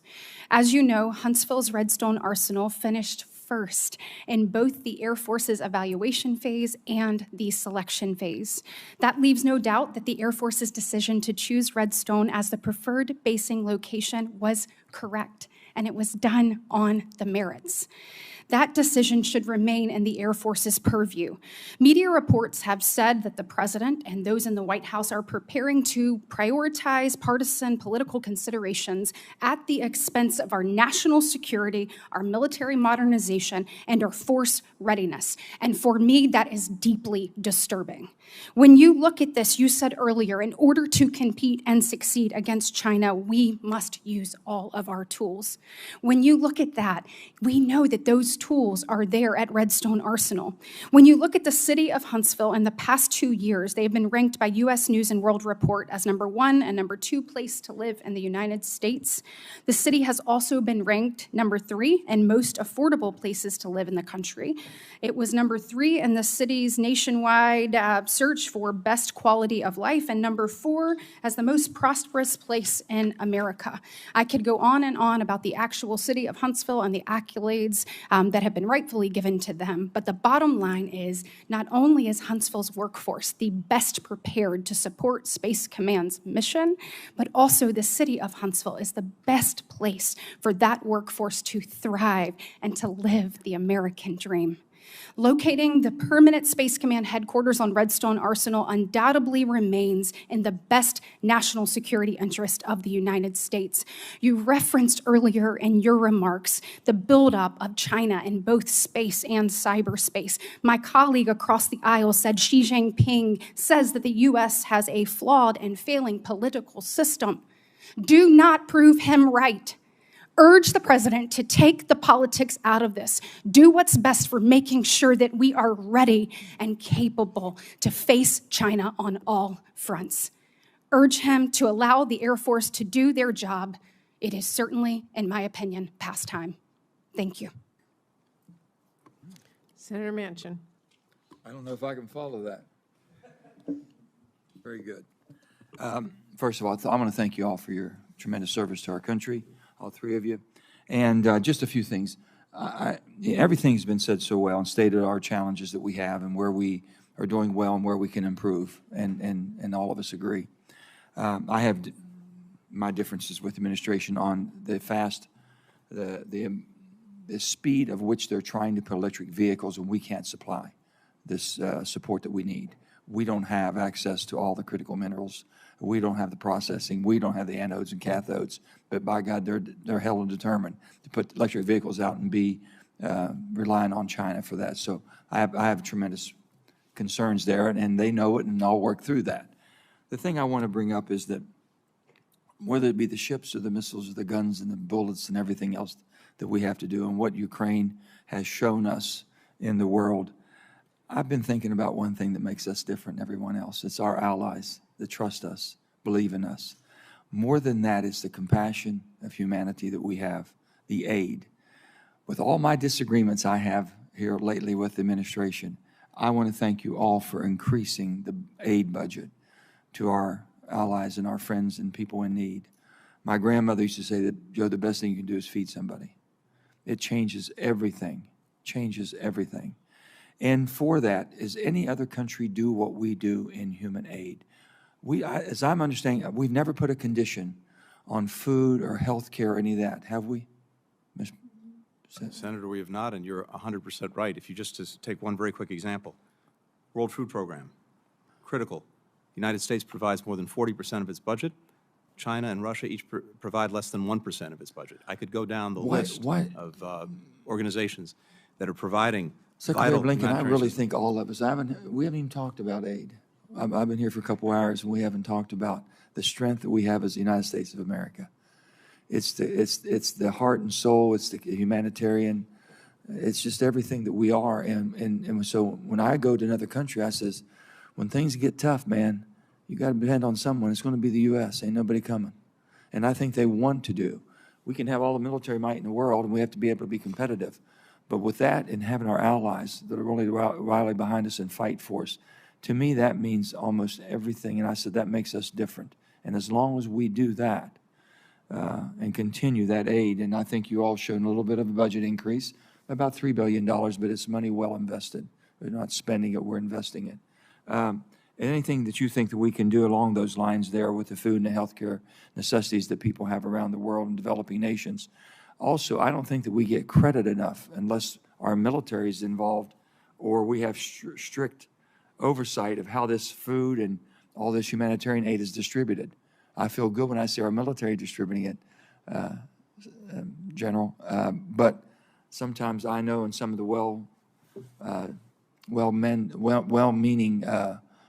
Speaker 20: As you know, Huntsville's Redstone Arsenal finished first in both the Air Force's evaluation phase and the selection phase. That leaves no doubt that the Air Force's decision to choose Redstone as the preferred basing location was correct, and it was done on the merits. That decision should remain in the Air Force's purview. Media reports have said that the president and those in the White House are preparing to prioritize partisan political considerations at the expense of our national security, our military modernization, and our force readiness. And for me, that is deeply disturbing. When you look at this, you said earlier, in order to compete and succeed against China, we must use all of our tools. When you look at that, we know that those tools are there at Redstone Arsenal. When you look at the city of Huntsville in the past 2 years, they have been ranked by U.S. News and World Report as #1 and #2 place to live in the United States. The city has also been ranked #3 in most affordable places to live in the country. It was #3 in the city's nationwide search for best quality of life, and #4 as the most prosperous place in America. I could go on and on about the actual city of Huntsville and the accolades that have been rightfully given to them, but the bottom line is not only is Huntsville's workforce the best prepared to support Space Command's mission, but also the city of Huntsville is the best place for that workforce to thrive and to live the American dream. Locating the permanent Space Command headquarters on Redstone Arsenal undoubtedly remains in the best national security interest of the United States. You referenced earlier in your remarks the buildup of China in both space and cyberspace. My colleague across the aisle said Xi Jinping says that the U.S. has a flawed and failing political system. Do not prove him right. Urge the president to take the politics out of this. Do what's best for making sure that we are ready and capable to face China on all fronts. Urge him to allow the Air Force to do their job. It is certainly, in my opinion, past time. Thank you.
Speaker 1: Senator Manchin.
Speaker 21: I don't know if I can follow that. Very good. First of all, I want to thank you all for your tremendous service to our country, all three of you. And just a few things. Everything's been said so well and stated our challenges that we have and where we are doing well and where we can improve, and all of us agree. I have my differences with the administration on the speed of which they're trying to put electric vehicles, and we can't supply this support that we need. We don't have access to all the critical minerals. We don't have the processing. We don't have the anodes and cathodes. But by God, they're held and determined to put electric vehicles out and be relying on China for that. So I have tremendous concerns there, and they know it, and I'll work through that. The thing I want to bring up is that whether it be the ships or the missiles or the guns and the bullets and everything else that we have to do, and what Ukraine has shown us in the world, I've been thinking about one thing that makes us different than everyone else. It's our allies that trust us, believe in us. More than that is the compassion of humanity that we have, the aid. With all my disagreements I have here lately with the administration, I want to thank you all for increasing the aid budget to our allies and our friends and people in need. My grandmother used to say that, Joe, the best thing you can do is feed somebody. It changes everything, changes everything. And for that, is any other country do what we do in human aid? As I'm understanding, we've never put a condition on food or health care or any of that, have we?
Speaker 4: Senator, we have not, and you're 100% right. If you just take one very quick example, World Food Program, critical. The United States provides more than 40% of its budget. China and Russia each provide less than 1% of its budget. I could go down the list of organizations that are providing
Speaker 21: Secretary Blinken, I
Speaker 4: humanitarian
Speaker 21: really
Speaker 4: system.
Speaker 21: think all of us, we haven't even talked about aid. I've been here for a couple hours, and we haven't talked about the strength that we have as the United States of America. It's the heart and soul, it's the humanitarian, it's just everything that we are. And so when I go to another country, I says, when things get tough, man, you got to depend on someone. It's going to be the U.S. Ain't nobody coming. And I think they want to do. We can have all the military might in the world, and we have to be able to be competitive. But with that and having our allies that are really rally behind us and fight for us, to me that means almost everything. And I said that makes us different. And as long as we do that and continue that aid, and I think you all showed a little bit of a budget increase, about $3 billion, but it's money well invested. We're not spending it, we're investing it. Anything that you think that we can do along those lines there with the food and the healthcare necessities that people have around the world in developing nations. Also, I don't think that we get credit enough unless our military is involved or we have strict oversight of how this food and all this humanitarian aid is distributed. I feel good when I see our military distributing it, General, but sometimes I know in some of the well-meaning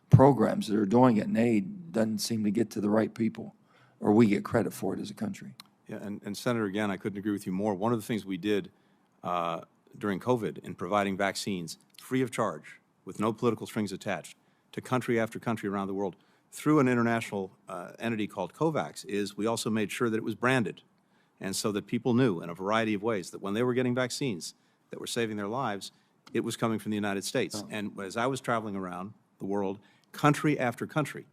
Speaker 21: programs that are doing it, and aid doesn't seem to get to the right people, or we get credit for it as a country.
Speaker 4: Yeah, and Senator, again, I couldn't agree with you more. One of the things we did during COVID in providing vaccines free of charge, with no political strings attached, to country after country around the world through an international entity called COVAX, is we also made sure that it was branded, and so that people knew in a variety of ways that when they were getting vaccines that were saving their lives, it was coming from the United States. Oh. And as I was traveling around the world, country after country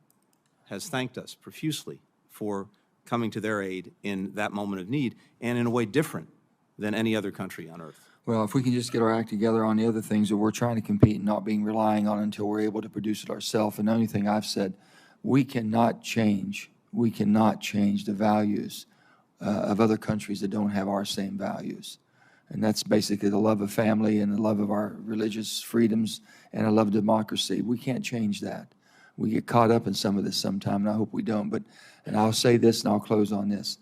Speaker 4: has thanked us profusely for coming to their aid in that moment of need, and in a way different than any other country on earth.
Speaker 21: Well, if we can just get our act together on the other things that we're trying to compete and not being relying on until we're able to produce it ourselves. And the only thing I've said, we cannot change the values of other countries that don't have our same values. And that's basically the love of family and the love of our religious freedoms and a love of democracy. We can't change that. We get caught up in some of this sometime, and I hope we don't. But, and I'll say this, and I'll close on this.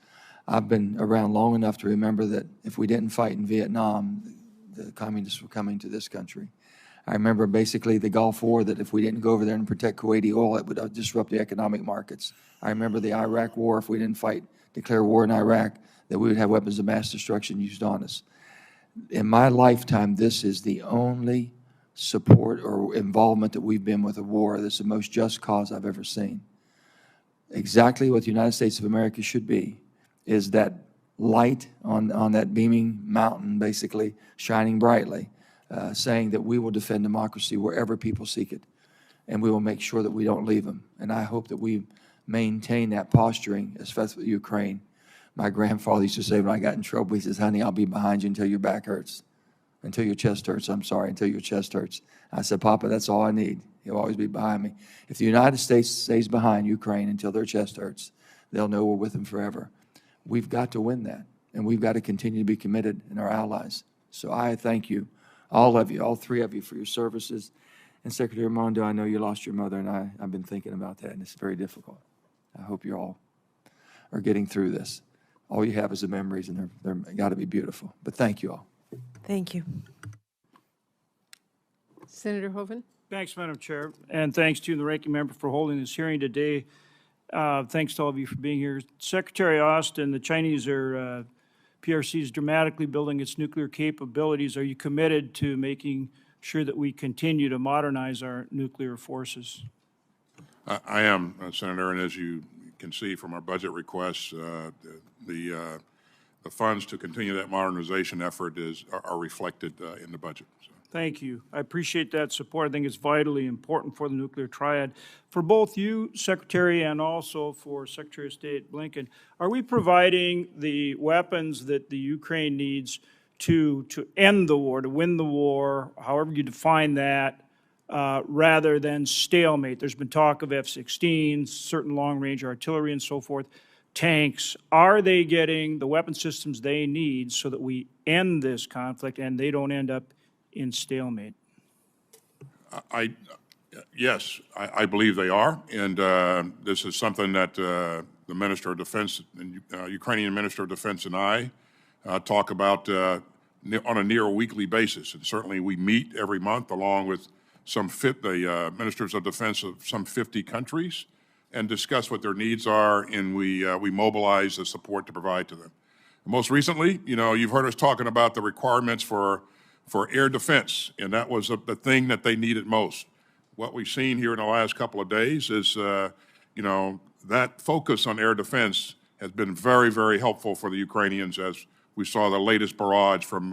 Speaker 21: I've been around long enough to remember that if we didn't fight in Vietnam, the communists were coming to this country. I remember basically the Gulf War, that if we didn't go over there and protect Kuwaiti oil, it would disrupt the economic markets. I remember the Iraq War, if we didn't declare war in Iraq, that we would have weapons of mass destruction used on us. In my lifetime, this is the only support or involvement that we've been with a war that's the most just cause I've ever seen. Exactly what the United States of America should be is that light on that beaming mountain, basically shining brightly, saying that we will defend democracy wherever people seek it, and we will make sure that we don't leave them. And I hope that we maintain that posturing, especially with Ukraine. My grandfather used to say when I got in trouble, he says, honey, I'll be behind you until your back hurts. Until your chest hurts, I'm sorry, until your chest hurts. I said, Papa, that's all I need. He'll always be behind me. If the United States stays behind Ukraine until their chest hurts, they'll know we're with them forever. We've got to win that, and we've got to continue to be committed in our allies. So I thank you, all of you, all three of you, for your services. And Secretary Raimondo, I know you lost your mother, and I've been thinking about that, and it's very difficult. I hope you all are getting through this. All you have is the memories, and they're got to be beautiful. But thank you all.
Speaker 5: Thank you.
Speaker 1: Senator Hoeven.
Speaker 13: Thanks, Madam Chair, and thanks to the ranking member for holding this hearing today. Thanks to all of you for being here. Secretary Austin, the Chinese are, PRC is dramatically building its nuclear capabilities. Are you committed to making sure that we continue to modernize our nuclear forces?
Speaker 3: I am, Senator, and as you can see from our budget requests, the funds to continue that modernization effort are reflected in the budget. So.
Speaker 13: Thank you. I appreciate that support. I think it's vitally important for the nuclear triad. For both you, Secretary, and also for Secretary of State Blinken, are we providing the weapons that the Ukraine needs to end the war, to win the war, however you define that, rather than stalemate? There's been talk of F-16s, certain long-range artillery and so forth, tanks. Are they getting the weapon systems they need so that we end this conflict and they don't end up in stalemate?
Speaker 3: Yes, I believe they are, and this is something that the Minister of Defense, and Ukrainian Minister of Defense, and I talk about on a near weekly basis. And certainly we meet every month along with the ministers of defense of some 50 countries and discuss what their needs are, and we mobilize the support to provide to them. Most recently, you've heard us talking about the requirements for air defense, and that was the thing that they needed most. What we've seen here in the last couple of days is, that focus on air defense has been very, very helpful for the Ukrainians, as we saw the latest barrage from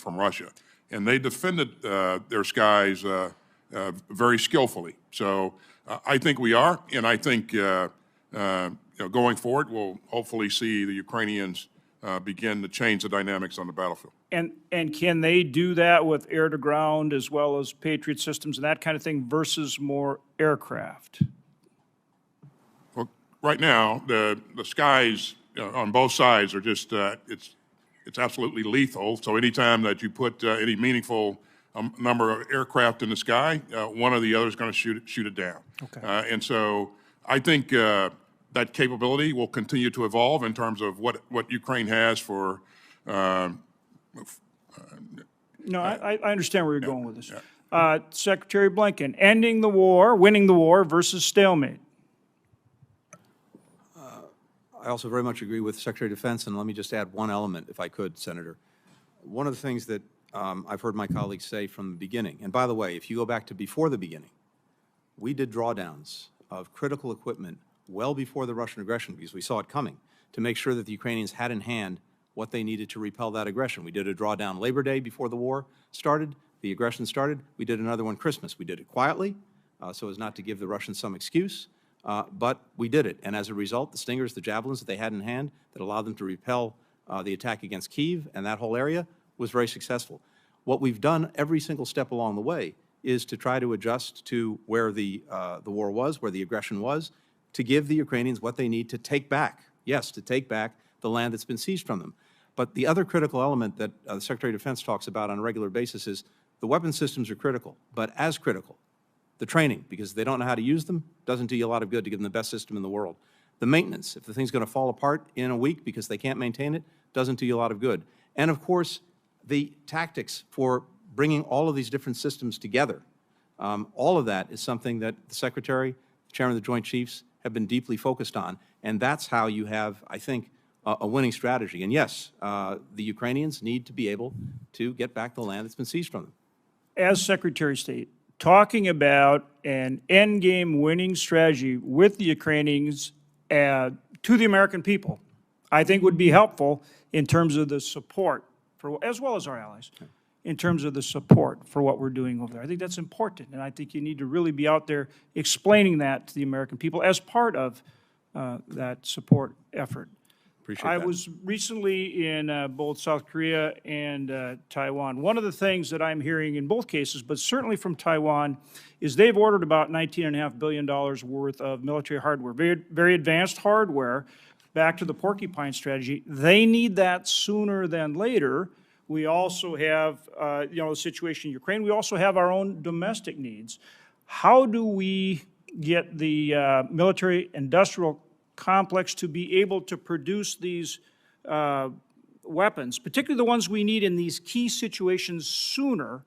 Speaker 3: Russia. And they defended their skies very skillfully. So I think we are, and I think going forward, we'll hopefully see the Ukrainians begin to change the dynamics on the battlefield.
Speaker 13: And can they do that with air-to-ground as well as Patriot systems and that kind of thing versus more aircraft?
Speaker 3: Well, right now, the skies on both sides are just, it's absolutely lethal. So anytime that you put any meaningful number of aircraft in the sky, one or the other is going to shoot it down.
Speaker 13: Okay.
Speaker 3: And so I think that capability will continue to evolve in terms of what Ukraine has for.
Speaker 13: No, I understand where you're going with this. Secretary Blinken, ending the war, winning the war versus stalemate.
Speaker 4: I also very much agree with Secretary of Defense, and let me just add one element, if I could, Senator. One of the things that I've heard my colleagues say from the beginning, and by the way, if you go back to before the beginning, we did drawdowns of critical equipment well before the Russian aggression, because we saw it coming, to make sure that the Ukrainians had in hand what they needed to repel that aggression. We did a drawdown Labor Day before the war started, the aggression started. We did another one Christmas. We did it quietly, so as not to give the Russians some excuse, but we did it. And as a result, the Stingers, the Javelins that they had in hand that allowed them to repel the attack against Kyiv and that whole area was very successful. What we've done every single step along the way is to try to adjust to where the war was, where the aggression was, to give the Ukrainians what they need to take back, yes, to take back the land that's been seized from them. But the other critical element that the Secretary of Defense talks about on a regular basis is the weapon systems are critical, but as critical, the training, because they don't know how to use them, doesn't do you a lot of good to give them the best system in the world. The maintenance, if the thing's going to fall apart in a week because they can't maintain it, doesn't do you a lot of good. And of course, the tactics for bringing all of these different systems together, all of that is something that the Secretary, the Chairman of the Joint Chiefs, have been deeply focused on, and that's how you have, I think, a winning strategy. And yes, the Ukrainians need to be able to get back the land that's been seized from them.
Speaker 13: As Secretary of State, talking about an endgame winning strategy with the Ukrainians to the American people, I think would be helpful in terms of the support, as well as our allies, in terms of the support for what we're doing over there. I think that's important, and I think you need to really be out there explaining that to the American people as part of that support effort.
Speaker 4: Appreciate that.
Speaker 13: I was recently in both South Korea and Taiwan. One of the things that I'm hearing in both cases, but certainly from Taiwan, is they've ordered about $19.5 billion worth of military hardware, very, very advanced hardware. Back to the porcupine strategy, they need that sooner than later. We also have, the situation in Ukraine. We also have our own domestic needs. How do we get the military-industrial complex to be able to produce these weapons, particularly the ones we need in these key situations sooner?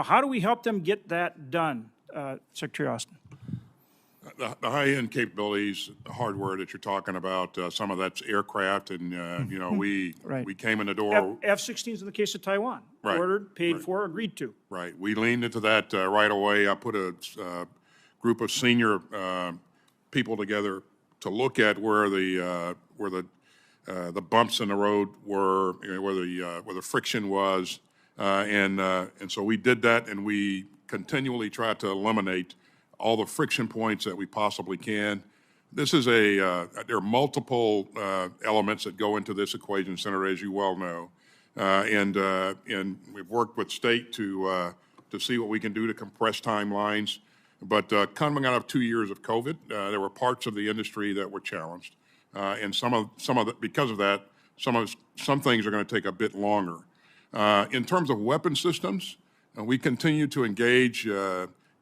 Speaker 13: How do we help them get that done, Secretary Austin?
Speaker 3: The high-end capabilities, the hardware that you're talking about, some of that's aircraft, and we came in the door.
Speaker 13: F-16s in the case of Taiwan,
Speaker 3: Right.
Speaker 13: ordered, paid for, agreed to.
Speaker 3: Right. We leaned into that right away. I put a group of senior people together to look at where the bumps in the road were, where the friction was, and so we did that, and we continually try to eliminate all the friction points that we possibly can. This is there are multiple elements that go into this equation, Senator, as you well know, and we've worked with state to see what we can do to compress timelines. But coming out of 2 years of COVID, there were parts of the industry that were challenged, and some of the, because of that, some things are going to take a bit longer. In terms of weapon systems, we continue to engage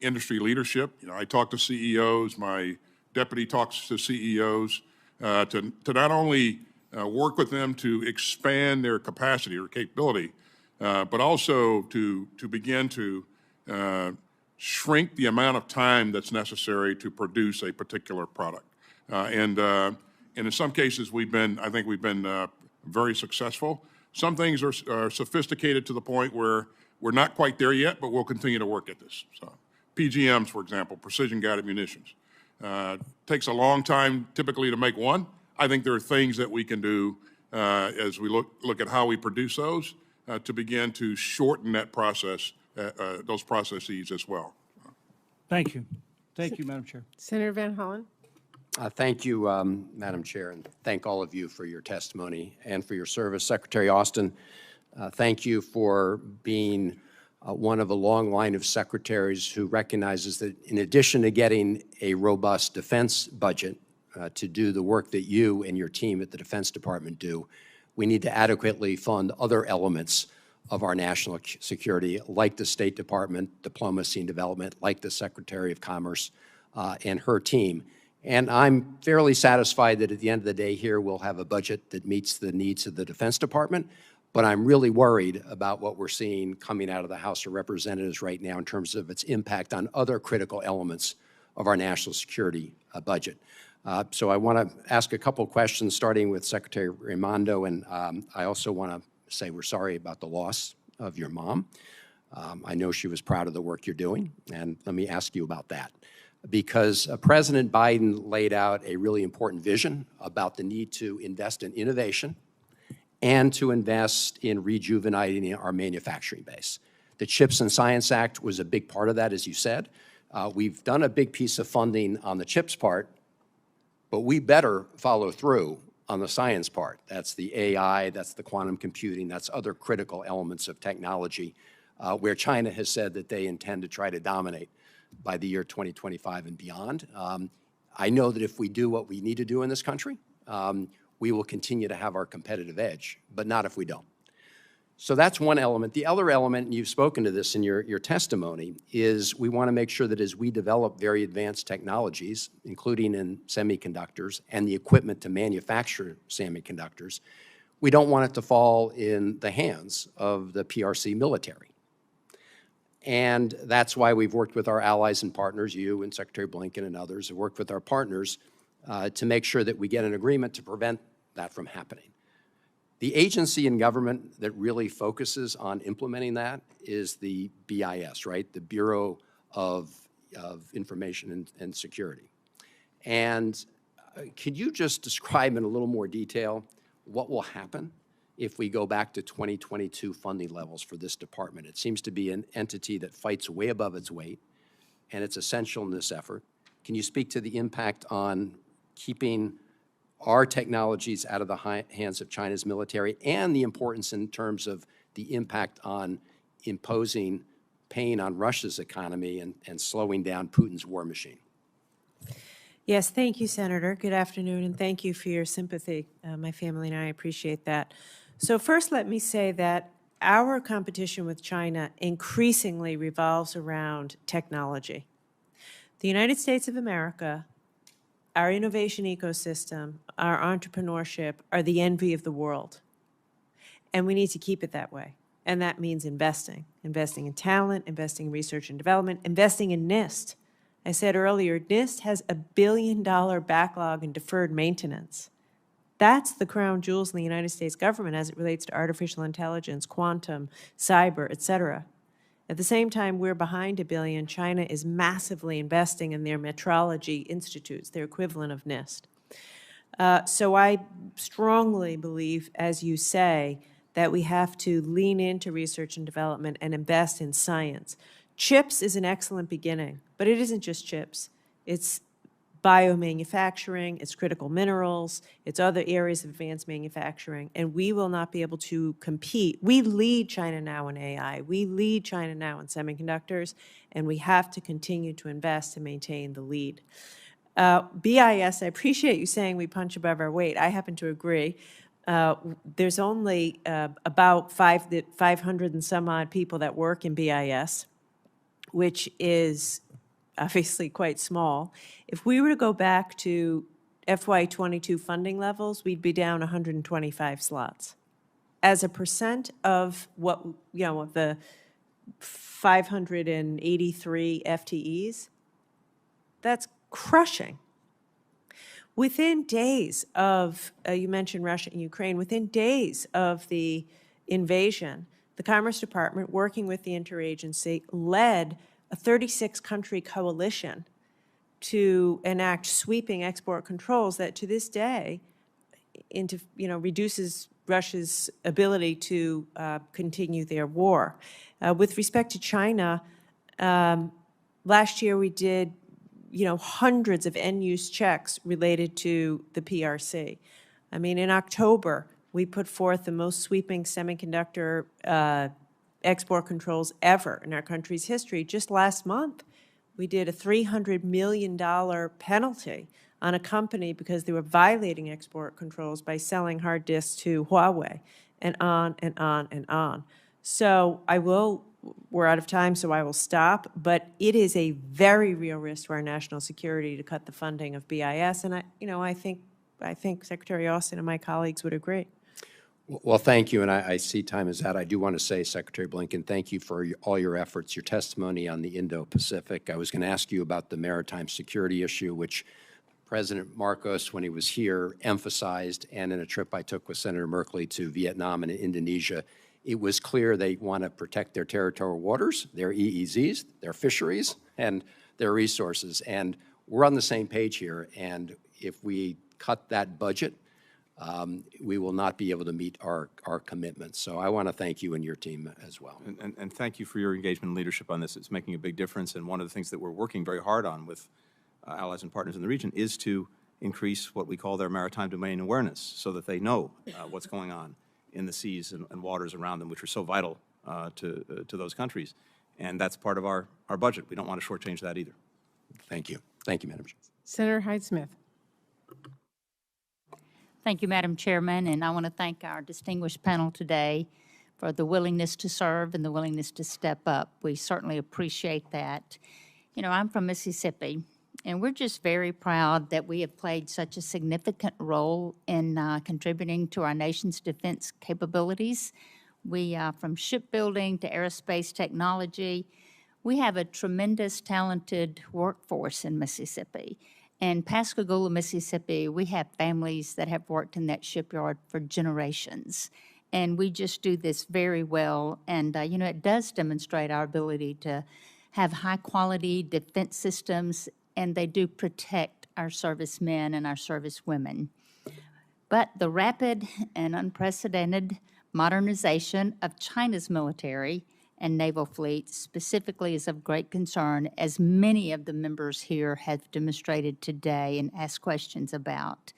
Speaker 3: industry leadership. I talk to CEOs, my deputy talks to CEOs, to not only work with them to expand their capacity or capability, but also to begin to shrink the amount of time that's necessary to produce a particular product. And in some cases, I think we've been very successful. Some things are sophisticated to the point where we're not quite there yet, but we'll continue to work at this. So, PGMs, for example, precision-guided munitions. Takes a long time typically to make one. I think there are things that we can do as we look at how we produce those to begin to shorten that process, those processes as well.
Speaker 13: Thank you. Thank you, Madam Chair.
Speaker 1: Senator Van Hollen.
Speaker 7: Thank you, Madam Chair, and thank all of you for your testimony and for your service. Secretary Austin, thank you for being one of a long line of secretaries who recognizes that in addition to getting a robust defense budget to do the work that you and your team at the Defense Department do, we need to adequately fund other elements of our national security, like the State Department, diplomacy and development, like the Secretary of Commerce and her team. And I'm fairly satisfied that at the end of the day here, we'll have a budget that meets the needs of the Defense Department. But I'm really worried about what we're seeing coming out of the House of Representatives right now in terms of its impact on other critical elements of our national security budget. So I want to ask a couple questions, starting with Secretary Raimondo, and I also want to say we're sorry about the loss of your mom. I know she was proud of the work you're doing, and let me ask you about that. Because President Biden laid out a really important vision about the need to invest in innovation and to invest in rejuvenating our manufacturing base. The CHIPS and Science Act was a big part of that, as you said. We've done a big piece of funding on the CHIPS part, but we better follow through on the science part. That's the AI, that's the quantum computing, that's other critical elements of technology where China has said that they intend to try to dominate by the year 2025 and beyond. I know that if we do what we need to do in this country, we will continue to have our competitive edge, but not if we don't. So that's one element. The other element, and you've spoken to this in your testimony, is we want to make sure that as we develop very advanced technologies, including in semiconductors and the equipment to manufacture semiconductors, we don't want it to fall in the hands of the PRC military. And that's why we've worked with our allies and partners, you and Secretary Blinken and others have worked with our partners to make sure that we get an agreement to prevent that from happening. The agency in government that really focuses on implementing that is the BIS, right? The Bureau of Information and Security. And could you just describe in a little more detail what will happen if we go back to 2022 funding levels for this department? It seems to be an entity that fights way above its weight, and it's essential in this effort. Can you speak to the impact on keeping our technologies out of the hands of China's military and the importance in terms of the impact on imposing pain on Russia's economy and slowing down Putin's war machine?
Speaker 5: Yes, thank you, Senator. Good afternoon, and thank you for your sympathy. My family and I appreciate that. So first, let me say that our competition with China increasingly revolves around technology. The United States of America, our innovation ecosystem, our entrepreneurship are the envy of the world. And we need to keep it that way. And that means investing in talent, investing in research and development, investing in NIST. I said earlier, NIST has $1 billion backlog in deferred maintenance. That's the crown jewels in the United States government as it relates to artificial intelligence, quantum, cyber, et cetera. At the same time, we're behind $1 billion. China is massively investing in their metrology institutes, their equivalent of NIST. So I strongly believe, as you say, that we have to lean into research and development and invest in science. CHIPS is an excellent beginning, but it isn't just CHIPS. It's biomanufacturing, it's critical minerals, it's other areas of advanced manufacturing, and we will not be able to compete. We lead China now in AI, we lead China now in semiconductors, and we have to continue to invest to maintain the lead. BIS, I appreciate you saying we punch above our weight. I happen to agree. There's only about 500 and some odd people that work in BIS, which is obviously quite small. If we were to go back to FY22 funding levels, we'd be down 125 slots. as a percent of what, the 583 FTEs, that's crushing. Within days of, you mentioned Russia and Ukraine, within days of the invasion, the Commerce Department, working with the interagency, led a 36-country coalition to enact sweeping export controls that to this day reduces Russia's ability to continue their war. With respect to China, last year we did hundreds of end-use checks related to the PRC. I mean, in October, we put forth the most sweeping semiconductor export controls ever in our country's history. Just last month, we did a $300 million penalty on a company because they were violating export controls by selling hard disks to Huawei, and on and on and on. So we're out of time, so I will stop, but it is a very real risk to our national security to cut the funding of BIS, and I think Secretary Austin and my colleagues would agree.
Speaker 7: Well, thank you, and I see time is out. I do want to say, Secretary Blinken, thank you for all your efforts, your testimony on the Indo-Pacific. I was going to ask you about the maritime security issue, which President Marcos, when he was here, emphasized, and in a trip I took with Senator Merkley to Vietnam and Indonesia, it was clear they want to protect their territorial waters, their EEZs, their fisheries, and their resources. And we're on the same page here, and if we cut that budget, we will not be able to meet our commitments. So I want to thank you and your team as well.
Speaker 4: And thank you for your engagement and leadership on this. It's making a big difference, and one of the things that we're working very hard on with allies and partners in the region is to increase what we call their maritime domain awareness so that they know what's going on in the seas and waters around them, which are so vital to those countries. And that's part of our budget. We don't want to shortchange that either.
Speaker 7: Thank you. Thank you, Madam Chair.
Speaker 1: Senator Hyde-Smith.
Speaker 8: Thank you, Madam Chairman, and I want to thank our distinguished panel today for the willingness to serve and the willingness to step up. We certainly appreciate that. I'm from Mississippi, and we're just very proud that we have played such a significant role in contributing to our nation's defense capabilities. We, from shipbuilding to aerospace technology, we have a tremendous talented workforce in Mississippi. In Pascagoula, Mississippi, we have families that have worked in that shipyard for generations. And we just do this very well. And, it does demonstrate our ability to have high-quality defense systems, and they do protect our servicemen and our servicewomen. But the rapid and unprecedented modernization of China's military and naval fleet specifically is of great concern, as many of the members here have demonstrated today and asked questions about.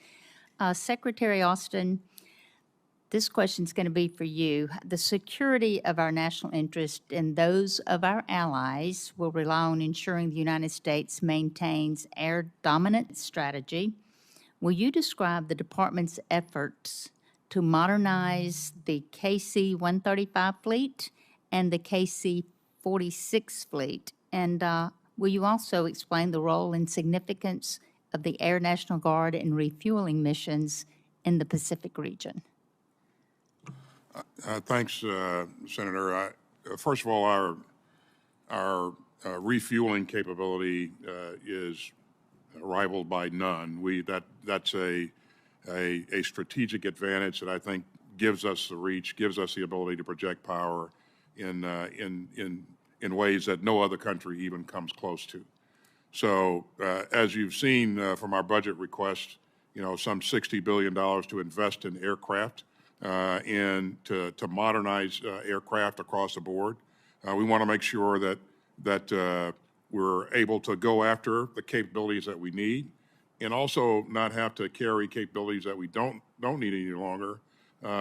Speaker 8: Secretary Austin, this question is going to be for you. The security of our national interest and those of our allies will rely on ensuring the United States maintains air dominance strategy. Will you describe the department's efforts to modernize the KC-135 fleet and the KC-46 fleet? And will you also explain the role and significance of the Air National Guard in refueling missions in the Pacific region?
Speaker 3: Thanks, Senator. First of all, our refueling capability is rivaled by none. That's a strategic advantage that I think gives us the reach, gives us the ability to project power in ways that no other country even comes close to. So as you've seen from our budget request, some $60 billion to invest in aircraft and to modernize aircraft across the board. We want to make sure that we're able to go after the capabilities that we need, and also not have to carry capabilities that we don't need any longer,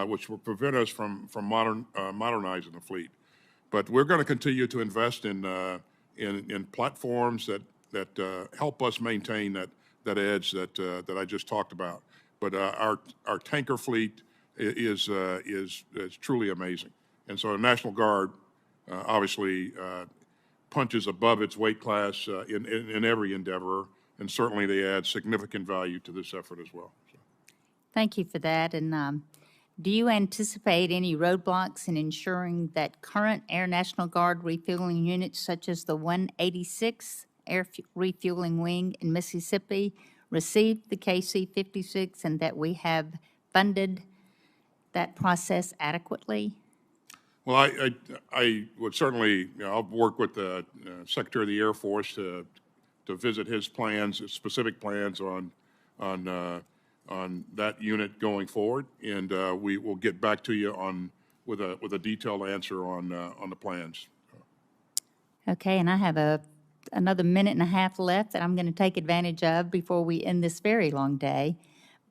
Speaker 3: which will prevent us from modernizing the fleet. But we're going to continue to invest in platforms that help us maintain that edge that I just talked about. But our tanker fleet is truly amazing, and so the National Guard obviously punches above its weight class in every endeavor, and certainly they add significant value to this effort as well. So.
Speaker 8: Thank you for that. And Do you anticipate any roadblocks in ensuring that current Air National Guard refueling units such as the 186th Air Refueling Wing in Mississippi received the KC-56 and that we have funded that process adequately?
Speaker 3: Well, I would certainly, I'll work with the Secretary of the Air Force to visit his plans, his specific plans on that unit going forward, and we will get back to you with a detailed answer on the plans.
Speaker 8: Okay, and I have another minute and a half left that I'm going to take advantage of before we end this very long day.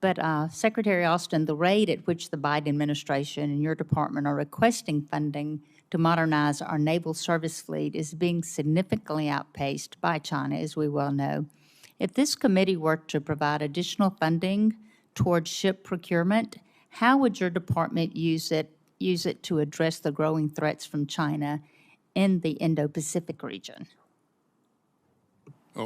Speaker 8: But Secretary Austin, the rate at which the Biden administration and your department are requesting funding to modernize our naval service fleet is being significantly outpaced by China, as we well know. If this committee were to provide additional funding towards ship procurement, how would your department use it to address the growing threats from China in the Indo-Pacific region?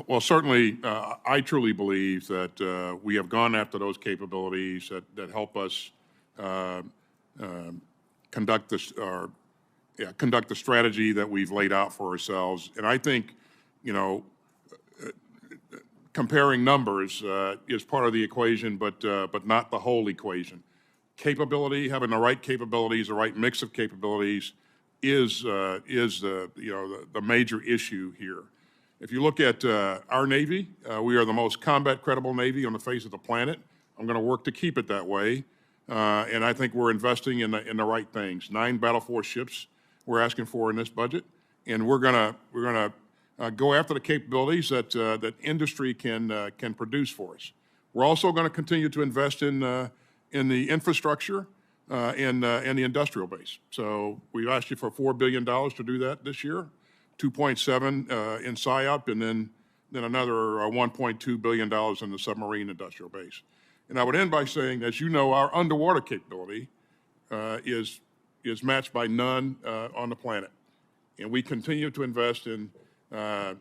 Speaker 3: Well, certainly, I truly believe that we have gone after those capabilities that help us conduct the strategy that we've laid out for ourselves. And I think, comparing numbers is part of the equation, but not the whole equation. Capability, having the right capabilities, the right mix of capabilities, is the major issue here. If you look at our Navy, we are the most combat credible Navy on the face of the planet. I'm going to work to keep it that way, and I think we're investing in the right things. 9 battle force ships we're asking for in this budget, and we're gonna go after the capabilities that industry can produce for us. We're also going to continue to invest in the infrastructure and the industrial base. So we've asked you for $4 billion to do that this year. 2.7 in SIOP, and then another $1.2 billion in the submarine industrial base. And I would end by saying, as you know, our underwater capability is matched by none on the planet. And we continue to invest in our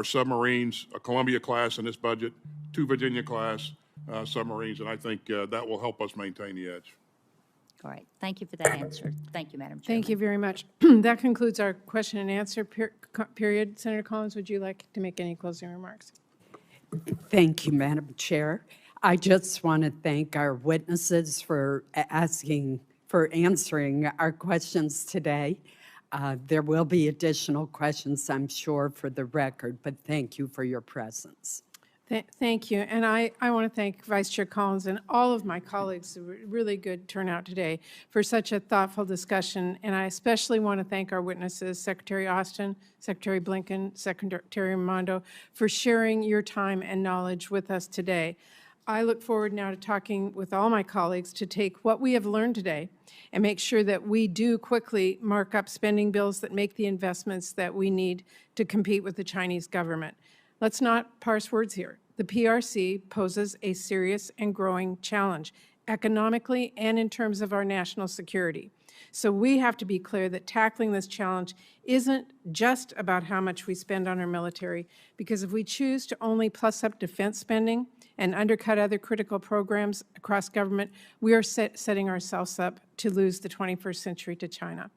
Speaker 3: submarines, a Columbia-class in this budget, 2 Virginia-class submarines, and I think that will help us maintain the edge.
Speaker 8: All right. Thank you for that answer. Thank you, Madam Chairman.
Speaker 1: Thank you very much. That concludes our question and answer period. Senator Collins, would you like to make any closing remarks?
Speaker 2: Thank you, Madam Chair. I just want to thank our witnesses for answering our questions today. There will be additional questions, I'm sure, for the record, but thank you for your presence.
Speaker 1: Thank you. And I want to thank Vice Chair Collins and all of my colleagues, really good turnout today, for such a thoughtful discussion. And I especially want to thank our witnesses, Secretary Austin, Secretary Blinken, Secretary Raimondo, for sharing your time and knowledge with us today. I look forward now to talking with all my colleagues to take what we have learned today and make sure that we do quickly mark up spending bills that make the investments that we need to compete with the Chinese government. Let's not parse words here. The PRC poses a serious and growing challenge, economically and in terms of our national security. So we have to be clear that tackling this challenge isn't just about how much we spend on our military, because if we choose to only plus up defense spending and undercut other critical programs across government, we are setting ourselves up to lose the 21st century to China.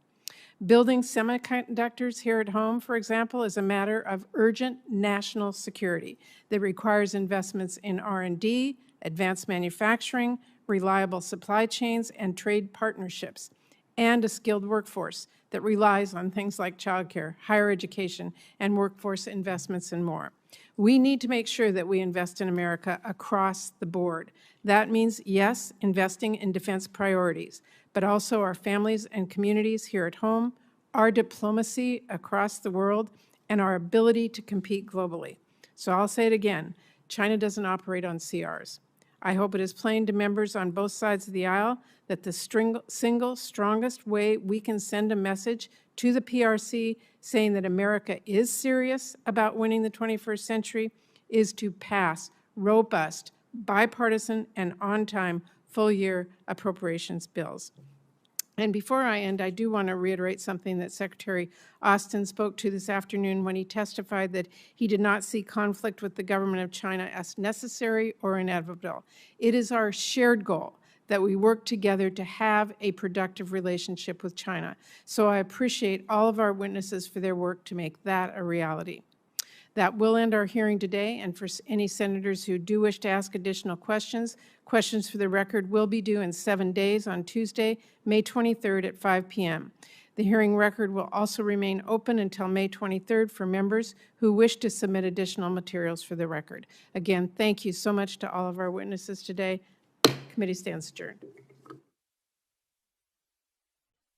Speaker 1: Building semiconductors here at home, for example, is a matter of urgent national security that requires investments in R&D, advanced manufacturing, reliable supply chains, and trade partnerships, and a skilled workforce that relies on things like childcare, higher education, and workforce investments and more. We need to make sure that we invest in America across the board. That means, yes, investing in defense priorities, but also our families and communities here at home, our diplomacy across the world, and our ability to compete globally. So I'll say it again, China doesn't operate on CRs. I hope it is plain to members on both sides of the aisle that the single strongest way we can send a message to the PRC saying that America is serious about winning the 21st century is to pass robust, bipartisan, and on-time full-year appropriations bills. And before I end, I do want to reiterate something that Secretary Austin spoke to this afternoon when he testified that he did not see conflict with the government of China as necessary or inevitable. It is our shared goal that we work together to have a productive relationship with China. So I appreciate all of our witnesses for their work to make that a reality. That will end our hearing today, and for any senators who do wish to ask additional questions, questions for the record will be due in 7 days on Tuesday, May 23rd at 5 p.m. The hearing record will also remain open until May 23rd for members who wish to submit additional materials for the record. Again, thank you so much to all of our witnesses today. Committee stands adjourned.